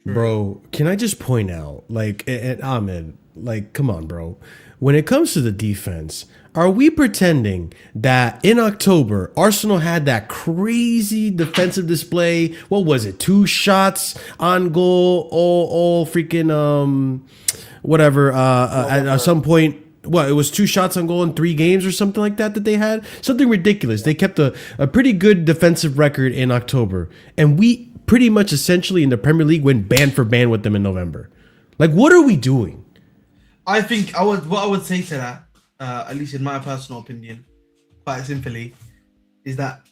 bro, can I just point out, like, and Ahmed, like, come on, bro. When it comes to the defense, are we pretending that in October, Arsenal had that crazy defensive display? What was it? 2 shots on goal, all freaking, whatever, at some point. Well, it was 2 shots on goal in 3 games or something like that they had. Something ridiculous. They kept a pretty good defensive record in October. And we pretty much essentially in the Premier League went band for band with them in November. Like, what are we doing? I think what I would say to that, at least in my personal opinion, quite simply, is that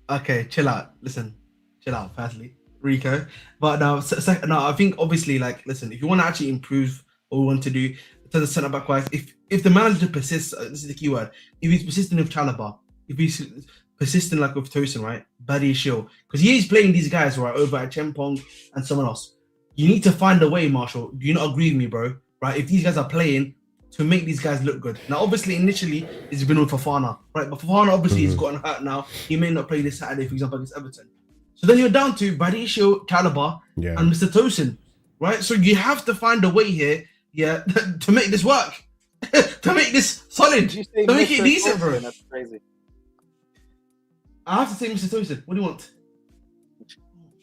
okay, chill out. Listen, chill out. Firstly, Rico, but now, no, I think obviously, like, listen, if you want to actually improve what we want to do to the centre back wise, if the manager persists, this is the key word. If he's persistent with Chalobah, if he's persistent like with Tosin, right, Buddy Shield, because he is playing these guys right over at Chempong and someone else. You need to find a way, Marshall. Do you not agree with me, bro? Right, if these guys are playing to make these guys look good. Now, obviously, initially, it's been with Fofana, right? But Fofana obviously has gotten hurt now. He may not play this Saturday, for example, against Everton. So then you're down to Badisho, Chalobah, and Mr. Tosin, right? So you have to find a way here, to make this work, to make this solid, to make it decent, bro. That's crazy. I have to say Mr. Tosin. What do you want?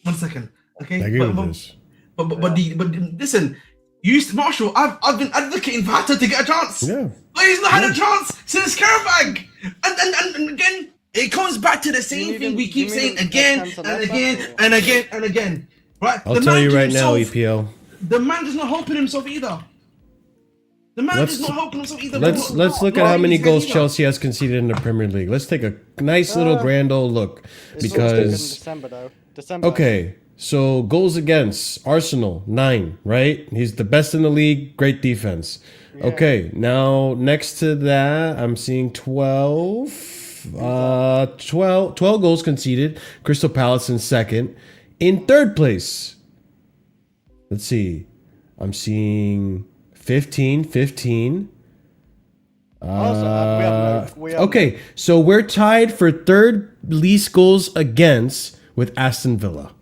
1 second, okay? I agree with this. But listen. Marshall, I've been advocating for Hatta to get a chance. Yeah. But he's not had a chance since Karabag. And again, it comes back to the same thing we keep saying again and again and again and again. Right? I'll tell you right now, EPL. The man is not helping himself either. Let's look at how many goals Chelsea has conceded in the Premier League. Let's take a nice little grand old look. Because December though. December. Okay. So goals against Arsenal 9, right? He's the best in the league. Great defense. Yeah. Okay, now next to that, I'm seeing 12 goals conceded. Crystal Palace in second. In third place, let's see. I'm seeing 15. Okay, so we're tied for third least goals against with Aston Villa.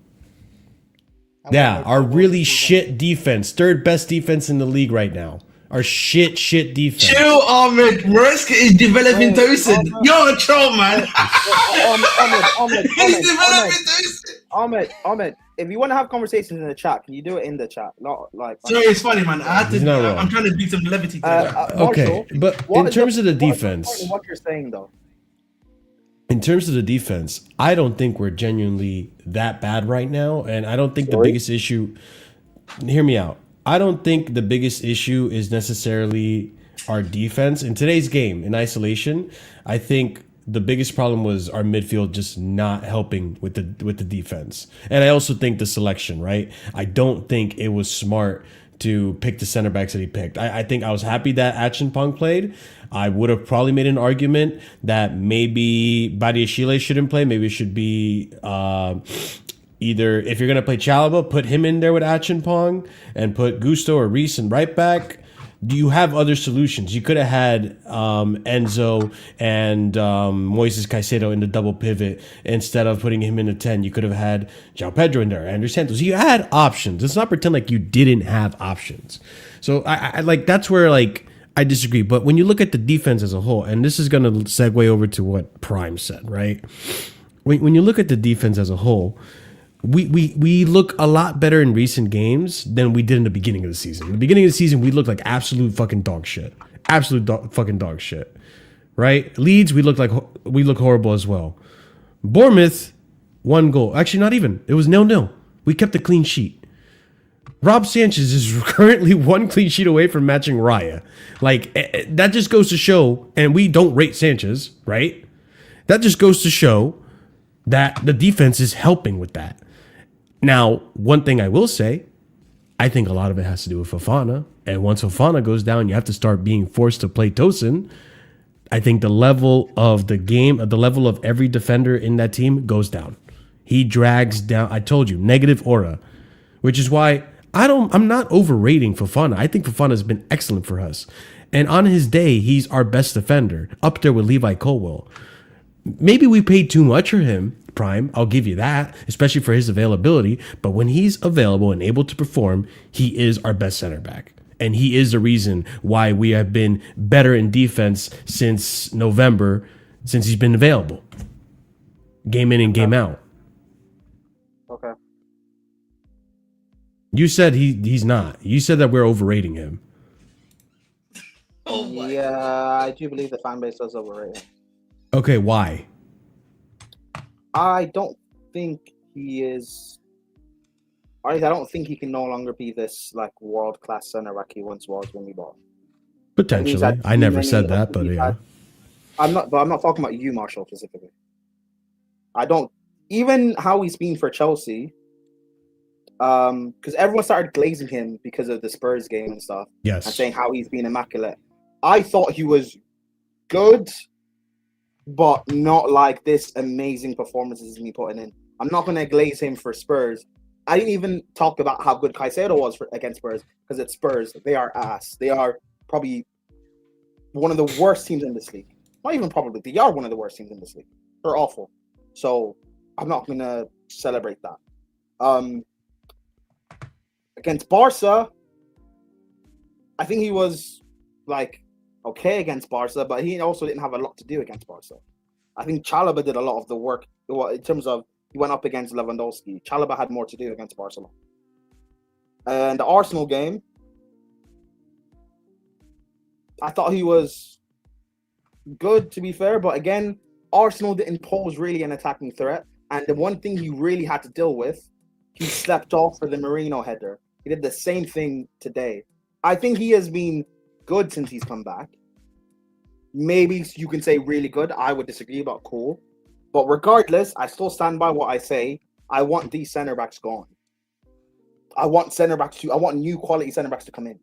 Yeah, our really shit defense. Third best defense in the league right now. Our shit defense. Chill, Ahmed. Maresca is developing Tosin. You're a troll, man. He's developing Tosin. Ahmed, if you want to have conversations in the chat, can you do it in the chat? Not like. Sorry, it's funny, man. I'm trying to beat some levity to that. Okay, but in terms of the defense. What you're saying, though. In terms of the defense, I don't think we're genuinely that bad right now. And I don't think the biggest issue, hear me out. I don't think the biggest issue is necessarily our defense. In today's game, in isolation, I think the biggest problem was our midfield just not helping with the defense. And I also think the selection, right? I don't think it was smart to pick the center backs that he picked. I think I was happy that Achimpong played. I would have probably made an argument that maybe Badiashile shouldn't play. Maybe it should be either, if you're going to play Chalobah, put him in there with Achimpong and put Gusto or Reece in right back. Do you have other solutions? You could have had Enzo and Moises Caicedo in the double pivot instead of putting him in the 10. You could have had João Pedro in there, Andrew Santos. You had options. Let's not pretend like you didn't have options. So I like that's where like I disagree. But when you look at the defense as a whole, and this is going to segue over to what Prime said, right? When you look at the defense as a whole, we look a lot better in recent games than we did in the beginning of the season. In the beginning of the season, we looked like absolute fucking dog shit. Fucking dog shit. Right? Leeds, we look horrible as well. Bournemouth, 1 goal. Actually, not even. It was 0-0. We kept a clean sheet. Rob Sanchez is currently 1 clean sheet away from matching Raya. Like, that just goes to show, and we don't rate Sanchez, right? That just goes to show that the defense is helping with that. Now, one thing I will say, I think a lot of it has to do with Fofana. And once Fofana goes down, you have to start being forced to play Tosin. I think the level of the game, the level of every defender in that team goes down. He drags down, I told you, negative aura, which is why I'm not overrating Fofana. I think Fofana has been excellent for us. And on his day, he's our best defender, up there with Levi Colwell. Maybe we paid too much for him, Prime. I'll give you that, especially for his availability. But when he's available and able to perform, he is our best center back. And he is the reason why we have been better in defense since November, since he's been available. Game in and game out. Okay. You said he's not. You said that we're overrating him. Oh my. Yeah, I do believe the fan base does overrate him. Okay, why? I don't think he is. I don't think he can no longer be this like world class center back he once was when we bought him. Potentially. I never said that, but yeah. I'm not talking about you, Marshall, specifically. I don't even how he's been for Chelsea. Because everyone started glazing him because of the Spurs game and stuff. Yes. And saying how he's been immaculate. I thought he was good, but not like this amazing performances he's putting in. I'm not going to glaze him for Spurs. I didn't even talk about how good Caicedo was against Spurs, because it's Spurs. They are ass. They are probably one of the worst teams in this league. Not even probably. They are one of the worst teams in this league. They're awful. So I'm not going to celebrate that. Against Barca, I think he was like okay against Barca, but he also didn't have a lot to do against Barca. I think Chalobah did a lot of the work in terms of he went up against Lewandowski. Chalobah had more to do against Barcelona. And the Arsenal game, I thought he was good, to be fair, but again, Arsenal didn't pose really an attacking threat. And the one thing he really had to deal with, he slept off for the Merino header. He did the same thing today. I think he has been good since he's come back. Maybe you can say really good. I would disagree about cool. But regardless, I still stand by what I say. I want these center backs gone. I want new quality center backs to come in.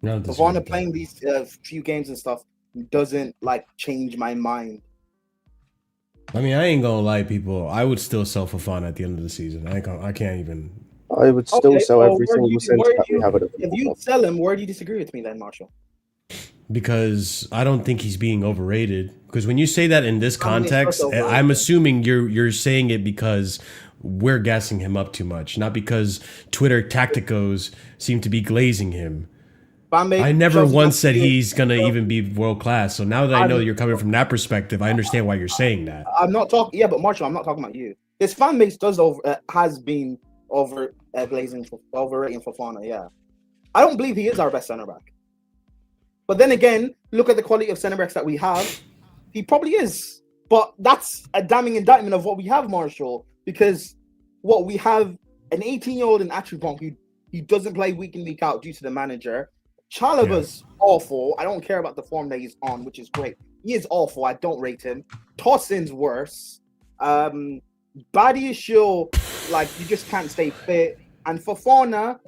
Fofana playing these few games and stuff doesn't like change my mind. I mean, I ain't gonna lie, people. I would still sell Fofana at the end of the season. I can't even. I would still sell every single cent that we have at If you sell him, where do you disagree with me then, Marshall? Because I don't think he's being overrated. Because when you say that in this context, I'm assuming you're saying it because we're gassing him up too much, not because Twitter tacticos seem to be glazing him. I never once said he's gonna even be world class. So now that I know you're coming from that perspective, I understand why you're saying that. I'm not talking. Yeah, but Marshall, I'm not talking about you. His fan base has been overrating Fofana. Yeah, I don't believe he is our best center back. But then again, look at the quality of center backs that we have. He probably is, but that's a damning indictment of what we have, Marshall. Because what we have, an 18-year-old in Atribon he doesn't play week in week out due to the manager. Chalobah's awful. I don't care about the form that he's on, which is great. He is awful. I don't rate him. Tosin's worse. Badiashile, like, you just can't stay fit. And Fofana,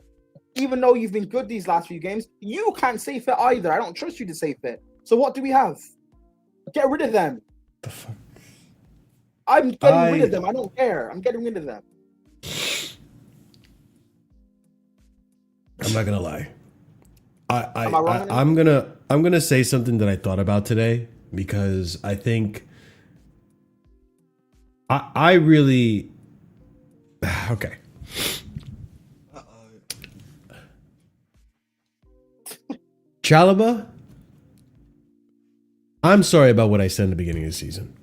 even though you've been good these last few games, you can't stay fit either. I don't trust you to stay fit. So what do we have? Get rid of them. The fuck? I'm getting rid of them. I don't care. I'm getting rid of them. I'm not gonna lie. I'm gonna say something that I thought about today, because I think I really okay. Chalobah, I'm sorry about what I said in the beginning of the season.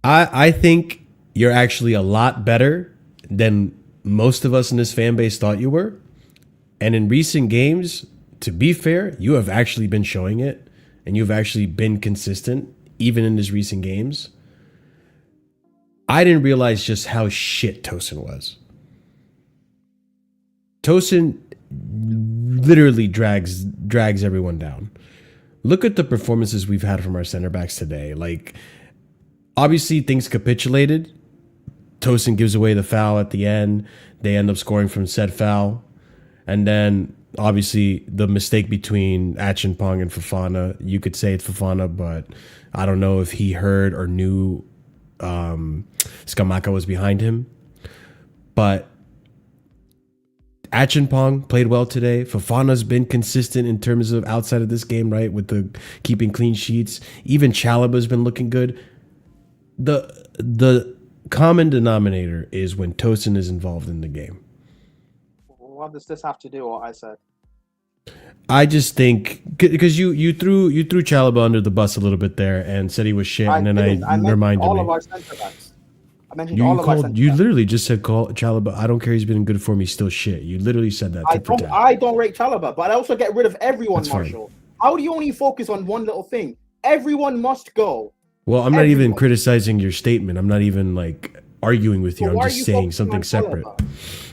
I think you're actually a lot better than most of us in this fan base thought you were. And in recent games, to be fair, you have actually been showing it, and you've actually been consistent, even in these recent games. I didn't realize just how shit Tosin was. Tosin literally drags everyone down. Look at the performances we've had from our center backs today. Like, obviously things capitulated, Tosin gives away the foul at the end. They end up scoring from said foul. And then obviously the mistake between Acheampong and Fofana, you could say it's Fofana, but I don't know if he heard or knew Skamaka was behind him. But Acheampong played well today. Fofana's been consistent in terms of outside of this game, right? With the keeping clean sheets. Even Chalobah's been looking good. The common denominator is when Tosin is involved in the game. What does this have to do with what I said? I just think because you threw Chalobah under the bus a little bit there and said he was shit, and then I reminded all me. of our center backs. I mentioned all of our center backs. You literally just said call Chalobah. I don't care. He's been good for me. Still shit. You literally said that. I don't rate Chalobah, but I also get rid of everyone, That's Marshall. fine. How do you only focus on one little thing? Everyone must go. Well, I'm not even criticizing your statement. I'm not even like arguing with you. I'm just saying something separate.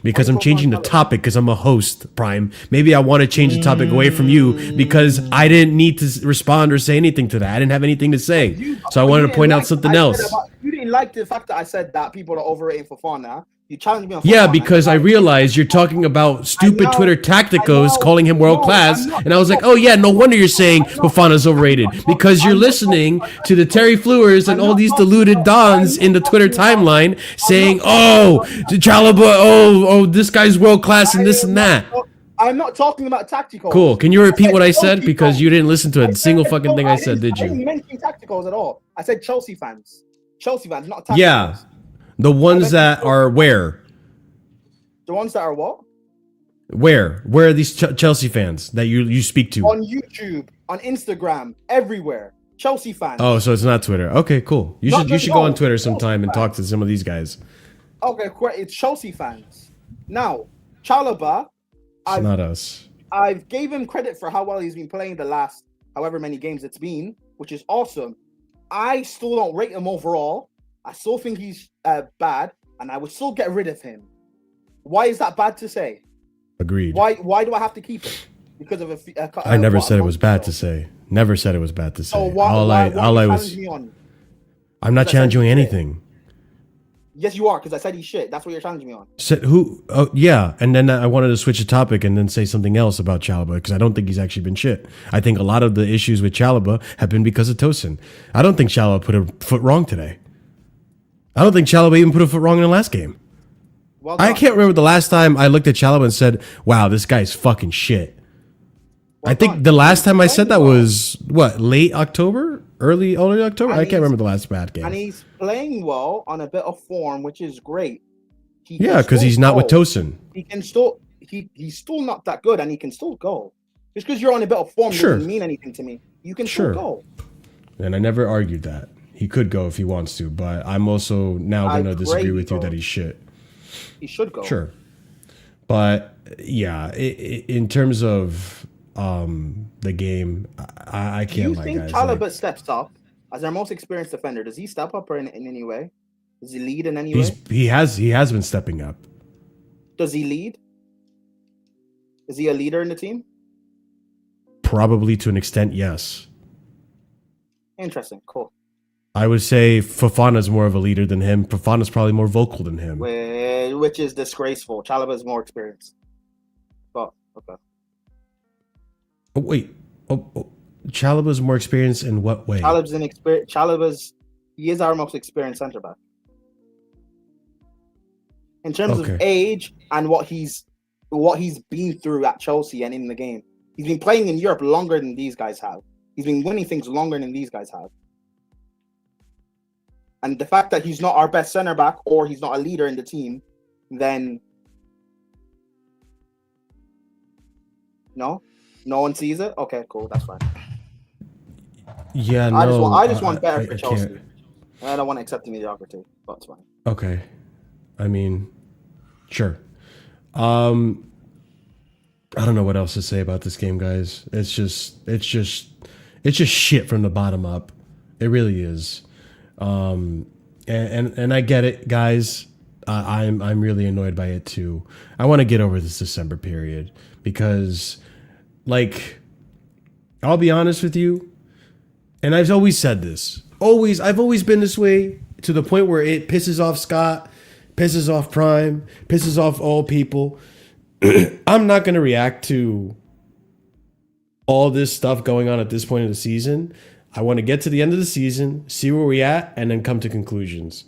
Because I'm changing the topic because I'm a host, Prime. Maybe I want to change the topic away from you because I didn't need to respond or say anything to that. I didn't have anything to say. So I wanted to point out something else. You didn't like the fact that I said that people are overrating Fofana. You challenged me on Fofana. Yeah, because I realized you're talking about stupid Twitter tacticos calling him world class. And I was like, oh yeah, no wonder you're saying Fofana's overrated. Because you're listening to the Terry Flewers and all these deluded dons in the Twitter timeline saying, oh, Chalobah, oh, this guy's world class and this and that. I'm not talking about tacticals. Cool. Can you repeat what I said? Because you didn't listen to a single fucking thing I said, did I didn't you? mention tacticals at all. I said Chelsea fans. Chelsea fans, not tacticals. Yeah. The ones that are where? The ones that are what? Where? Where are these Chelsea fans that you speak to? On YouTube, on Instagram, everywhere. Chelsea fans. Oh, so it's not Twitter. Okay, cool. You should go on Twitter sometime and talk to some of these guys. Okay, it's Chelsea fans. Now, Chalobah, It's not us. I've gave him credit for how well he's been playing the last however many games it's been, which is awesome. I still don't rate him overall. I still think he's bad, and I would still get rid of him. Why is that bad to say? Agreed. Why do I have to keep it? Because of I never said it was bad to say. Never said it was bad to say. So why challenge me on? I'm not challenging anything. Yes, you are, because I said he's shit. That's what you're challenging me on. Said who? Oh, yeah. And then I wanted to switch the topic and then say something else about Chalobah because I don't think he's actually been shit. I think a lot of the issues with Chalobah have been because of Tosin. I don't think Chalobah put a foot wrong today. I don't think Chalobah even put a foot wrong in the last game. Well I can't remember the last time I looked at Chalobah and said, wow, this guy's fucking shit. I think the last time I said that was, what, late October? Early October? I can't remember the last bad game. And he's playing well on a bit of form, which is great. Yeah, because he's not with Tosin. He can still, he's still not that good, and he can still go. Just because you're on a bit of form doesn't mean anything to me. You can still go. And I never argued that. He could go if he wants to, but I'm also now going to disagree with you that he's shit. He should go. Sure. But, yeah, in terms of the game, I can't lie, guys. Do you think Chalobah steps up as our most experienced defender? Does he step up in any way? Does he lead in any way? He has been stepping up. Does he lead? Is he a leader in the team? Probably to an extent, yes. Interesting. Cool. I would say Fofana's more of a leader than him. Fofana's probably more vocal than him. Which is disgraceful. Chalobah's more experienced. But, okay. Oh, wait. Chalobah's more experienced in what way? He is our most experienced centre back. In terms of age and what he's been through at Chelsea and in the game. He's been playing in Europe longer than these guys have. He's been winning things longer than these guys have. And the fact that he's not our best centre back or he's not a leader in the team, then no one sees it. Okay, cool, that's fine. Yeah, I just want better for Chelsea. I don't want to accept the mediocrity. That's fine. Okay, I mean, sure. I don't know what else to say about this game, guys. It's just shit from the bottom up. It really is. And I get it, guys. I'm really annoyed by it too. I want to get over this December period because, like, I'll be honest with you, and I've always said this. I've always been this way to the point where it pisses off Scott pisses off Prime, pisses off all people. I'm not going to react to all this stuff going on at this point of the season. I want to get to the end of the season, see where we're at, and then come to conclusions.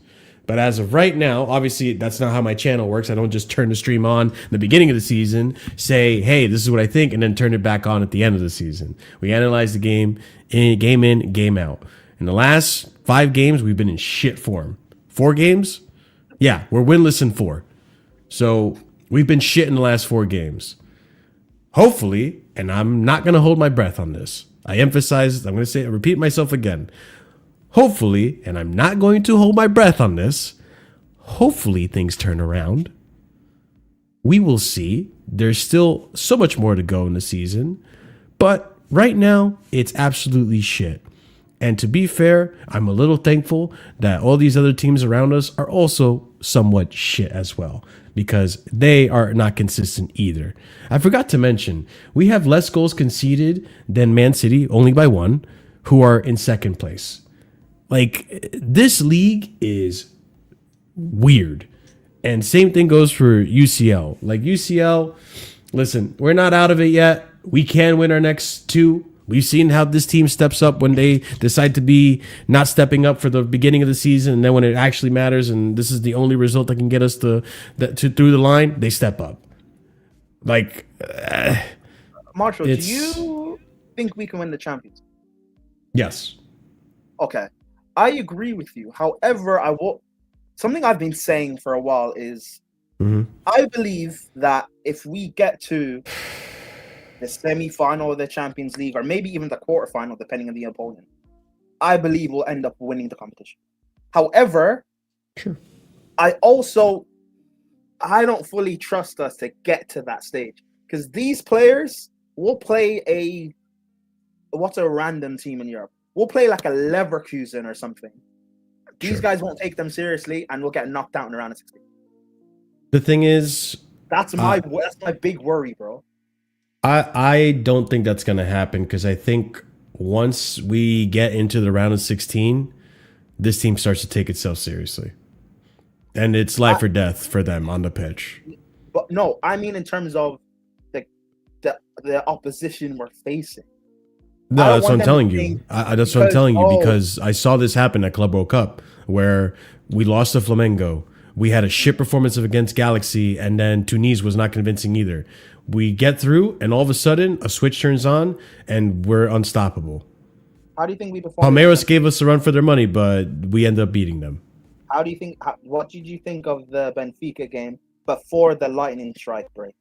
But as of right now, obviously, that's not how my channel works. I don't just turn the stream on in the beginning of the season, say, hey, this is what I think, and then turn it back on at the end of the season. We analyze the game in, game out. In the last 5 games, we've been in shit form. 4 games? Yeah, we're winless in 4. So we've been shit in the last 4 games. Hopefully, and I'm not going to hold my breath on this. I emphasize, I'm going to say, repeat myself again. Hopefully, and I'm not going to hold my breath on this, hopefully things turn around. We will see. There's still so much more to go in the season. But right now, it's absolutely shit. And to be fair, I'm a little thankful that all these other teams around us are also somewhat shit as well, because they are not consistent either. I forgot to mention, we have less goals conceded than Man City, only by 1, who are in second place. Like, this league is weird. And same thing goes for UCL. Like, UCL, listen, we're not out of it yet. We can win our next 2. We've seen how this team steps up when they decide to be not stepping up for the beginning of the season, and then when it actually matters and this is the only result that can get us to through the line, they step up. Like, Marshall, do you think we can win the Champions? Yes. Okay, I agree with you. However, something I've been saying for a while is I believe that if we get to the semi-final of the Champions League, or maybe even the quarterfinal, depending on the opponent, I believe we'll end up winning the competition. However, I don't fully trust us to get to that stage, because these players will play what's a random team in Europe? We'll play like a Leverkusen or something. These guys won't take them seriously, and we'll get knocked out in the round of 16. The thing is, that's my big worry, bro. I don't think that's going to happen, because I think once we get into the round of 16, this team starts to take itself seriously. And it's life or death for them on the pitch. But no, I mean in terms of the opposition we're facing. No, that's what I'm telling you. That's what I'm telling you, because I saw this happen at Club World Cup, where we lost to Flamengo. We had a shit performance against Galaxy, and then Tunis was not convincing either. We get through, and all of a sudden, a switch turns on, and we're unstoppable. How do you think we performed? Palmeiras gave us a run for their money, but we ended up beating them. How do you think? What did you think of the Benfica game before the lightning strike break?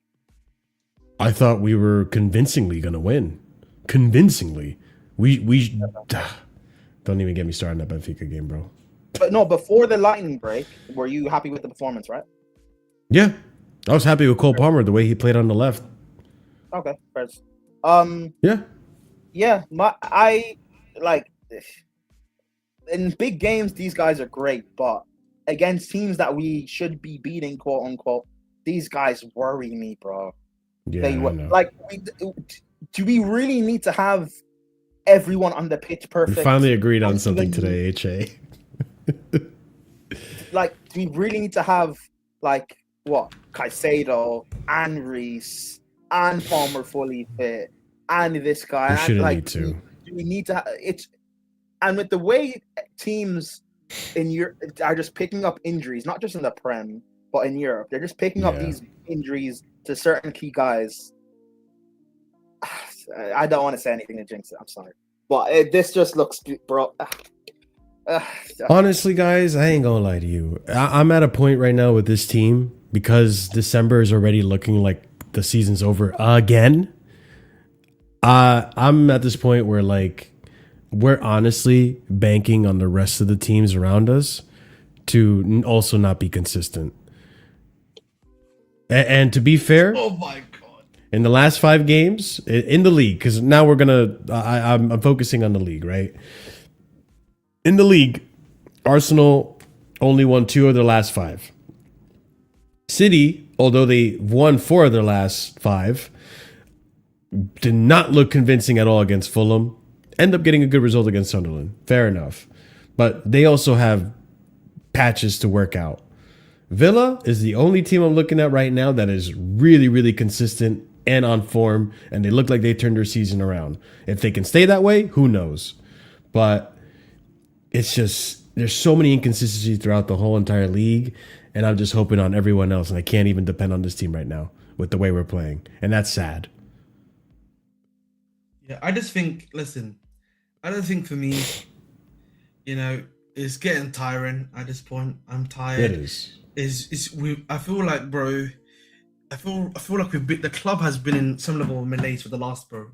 I thought we were convincingly going to win. Convincingly. We don't even get me started on that Benfica game, bro. But no, before the lightning break, were you happy with the performance, right? Yeah. I was happy with Cole Palmer, the way he played on the left. Okay, first. Yeah. I like in big games, these guys are great, but against teams that we should be beating, quote unquote, these guys worry me, bro. Yeah, like, do we really need to have everyone on the pitch perfect? We finally agreed on something today, HA. Like, do we really need to have like what? Caicedo and Reese and Palmer fully fit and this guy? We shouldn't like, need to. Do we need to? And with the way teams in Europe are just picking up injuries, not just in the Prem, but in Europe, they're just picking up these injuries to certain key guys. I don't want to say anything to jinx it. I'm sorry, but this just looks, bro. Honestly, guys, I ain't gonna lie to you. I'm at a point right now with this team, because December is already looking like the season's over again. I'm at this point where, like, we're honestly banking on the rest of the teams around us to also not be consistent. And to be fair, Oh my god! in the last 5 games in the league, because now we're gonna, I'm focusing on the league, right? In the league, Arsenal only won 2 of their last 5. City, although they won 4 of their last 5, did not look convincing at all against Fulham. End up getting a good result against Sunderland. Fair enough. But they also have patches to work out. Villa is the only team I'm looking at right now that is really, really consistent and on form, and they look like they turned their season around. If they can stay that way, who knows? But it's just, there's so many inconsistencies throughout the whole entire league, and I'm just hoping on everyone else, and I can't even depend on this team right now with the way we're playing, and that's sad. Yeah, I just think, listen, I don't think for me, you know, it's getting tiring at this point. I'm tired. It is. I feel like, bro, I feel like the club has been in some level of malaise for the last, bro.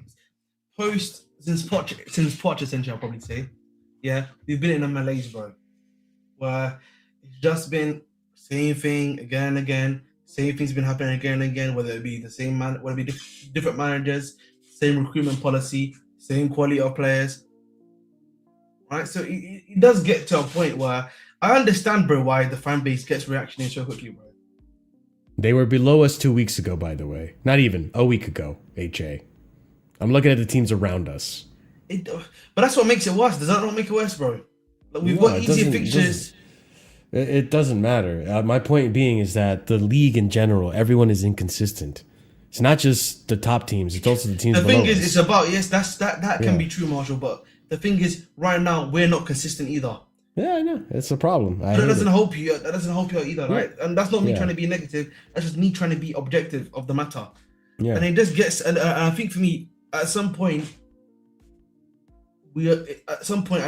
Since Poch, essentially, I'll probably say. Yeah, we've been in a malaise, bro, where it's just been same thing again and again. Same thing's been happening again and again, whether it be the same man, whether it be different managers, same recruitment policy, same quality of players. Right, so it does get to a point where I understand, bro, why the fan base gets reactionary so quickly, bro. They were below us 2 weeks ago, by the way. Not even a week ago, HA. I'm looking at the teams around us. But that's what makes it worse. Does that not make it worse, bro? Like, we've got easier fixtures. It doesn't matter. My point being is that the league in general, everyone is inconsistent. It's not just the top teams; it's also the teams below us. The thing is, it's about that can be true, Marshall. But the thing is, right now we're not consistent either. Yeah, I know. It's a problem. That doesn't help you. That doesn't help you out either, right? And that's not me trying to be negative. That's just me trying to be objective of the matter. Yeah. And it just gets. And I think for me, at some point, I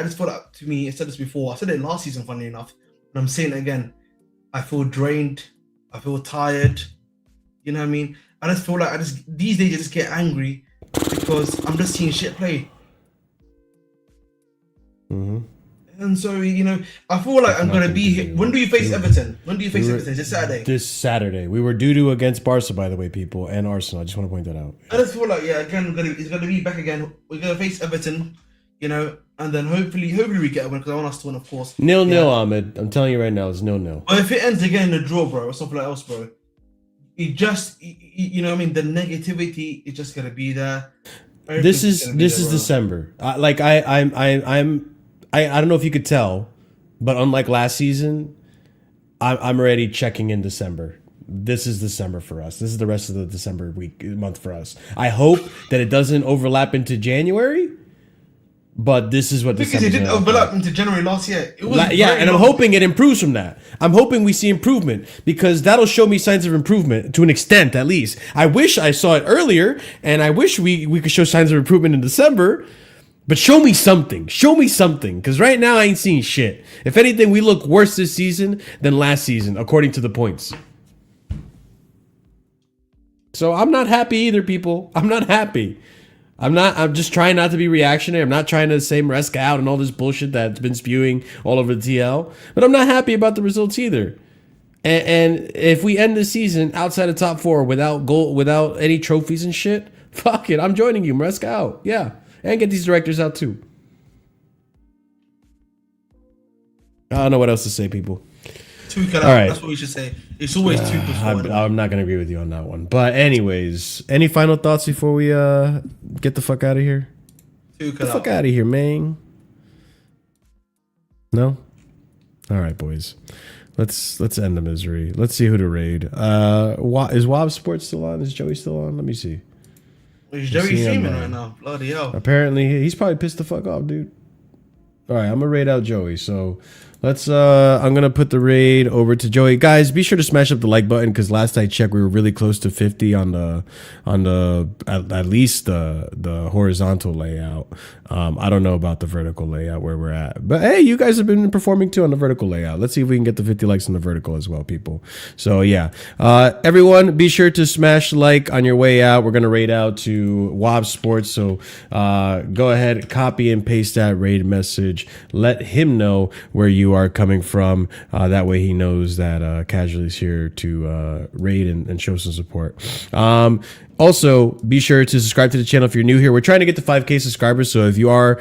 just felt like, to me, I said this before. I said it last season, funnily enough, and I'm saying it again. I feel drained. I feel tired. You know what I mean? I just feel like these days I just get angry because I'm just seeing shit play. Mm-hmm. And so, you know, I feel like I'm going to be here. When do you face Everton? When do you face Everton? This Saturday? This Saturday. We were due against Barca, by the way, people, and Arsenal. I just want to point that out. I just feel like, again, it's going to be back again. We're going to face Everton, you know, and then hopefully we get a win, because I want us to win, of course. 0-0, Ahmed. I'm telling you right now, it's 0-0. But if it ends again in a draw, bro, or something else, bro, it just, you know what I mean? The negativity is just going to be there. This is December. I don't know if you could tell, but unlike last season, I'm already checking in December. This is December for us. This is the rest of the December month for us. I hope that it doesn't overlap into January, but this is what December. Because it didn't overlap into January last year. It was and I'm hoping it improves from that. I'm hoping we see improvement, because that'll show me signs of improvement to an extent, at least. I wish I saw it earlier, and I wish we could show signs of improvement in December. But show me something. Show me something. Because right now I ain't seeing shit. If anything, we look worse this season than last season, according to the points. So I'm not happy either, people. I'm not happy. I'm just trying not to be reactionary. I'm not trying to say Maresca out and all this bullshit that's been spewing all over the TL. But I'm not happy about the results either. And if we end the season outside of top 4 without any trophies and shit, fuck it. I'm joining you. Maresca out. Yeah. And get these directors out too. I don't know what else to say, people. Tuchel out. Right. That's what we should say. It's always Tuchel. I'm not going to agree with you on that one. But anyways, any final thoughts before we get the fuck out of here? Tuchel Get the fuck out of here, man. No? All right, boys. Let's end the misery. Let's see who to raid. Is Wob Sports still on? Is Joey still on? Let me see. He's Joey streaming right now. Bloody hell. Apparently, he's probably pissed the fuck off, dude. All right, I'm gonna raid out Joey. So let's. I'm gonna put the raid over to Joey. Guys, be sure to smash up the like button, because last I checked, we were really close to 50 on the at least the horizontal layout. I don't know about the vertical layout where we're at, but hey, you guys have been performing too on the vertical layout. Let's see if we can get the 50 likes on the vertical as well, people. So yeah, everyone, be sure to smash like on your way out. We're gonna raid out to Wob Sports. So go ahead, copy and paste that raid message. Let him know where you are coming from. That way he knows that Casually's here to raid and show some support. Also, be sure to subscribe to the channel if you're new here. We're trying to get to 5K subscribers, so if you are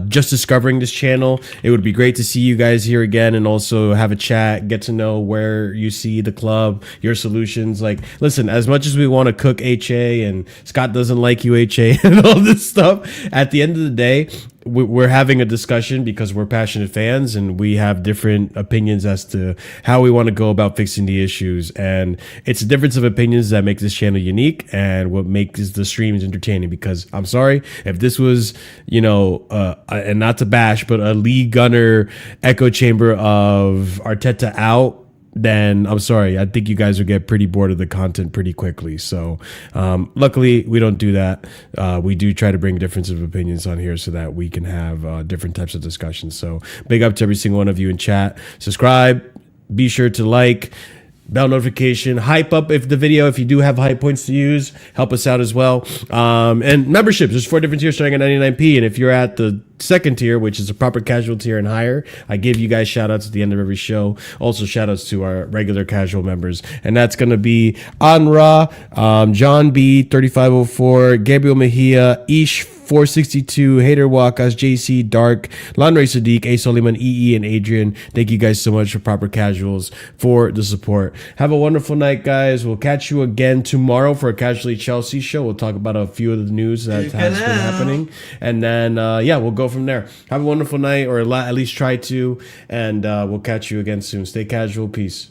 just discovering this channel, it would be great to see you guys here again and also have a chat, get to know where you see the club, your solutions. Like, listen, as much as we want to cook HA and Scott doesn't like you, HA, and all this stuff, at the end of the day, we're having a discussion because we're passionate fans and we have different opinions as to how we want to go about fixing the issues. And it's a difference of opinions that makes this channel unique and what makes the streams entertaining. Because I'm sorry, if this was, and not to bash, but a Lee Gunner echo chamber of Arteta out, then I'm sorry. I think you guys would get pretty bored of the content pretty quickly. So luckily, we don't do that. We do try to bring difference of opinions on here so that we can have different types of discussions. So big up to every single one of you in chat. Subscribe. Be sure to like. Bell notification, hype up if you do have hype points to use, help us out as well. And memberships, there's 4 different tiers starting at 99p. And if you're at the second tier, which is a proper casual tier and higher, I give you guys shout outs at the end of every show. Also shout outs to our regular casual members. And that's going to be Anra, John B, 3504, Gabriel Mejia, Ish 462, Hater Wakas, JC, Dark, Lanray Sadiq, A. Soliman, EE, and Adrian. Thank you guys so much for Proper Casuals for the support. Have a wonderful night, guys. We'll catch you again tomorrow for a Casually Chelsea show. We'll talk about a few of the news that has been happening. And then, we'll go from there. Have a wonderful night, or at least try to. And we'll catch you again soon. Stay casual. Peace.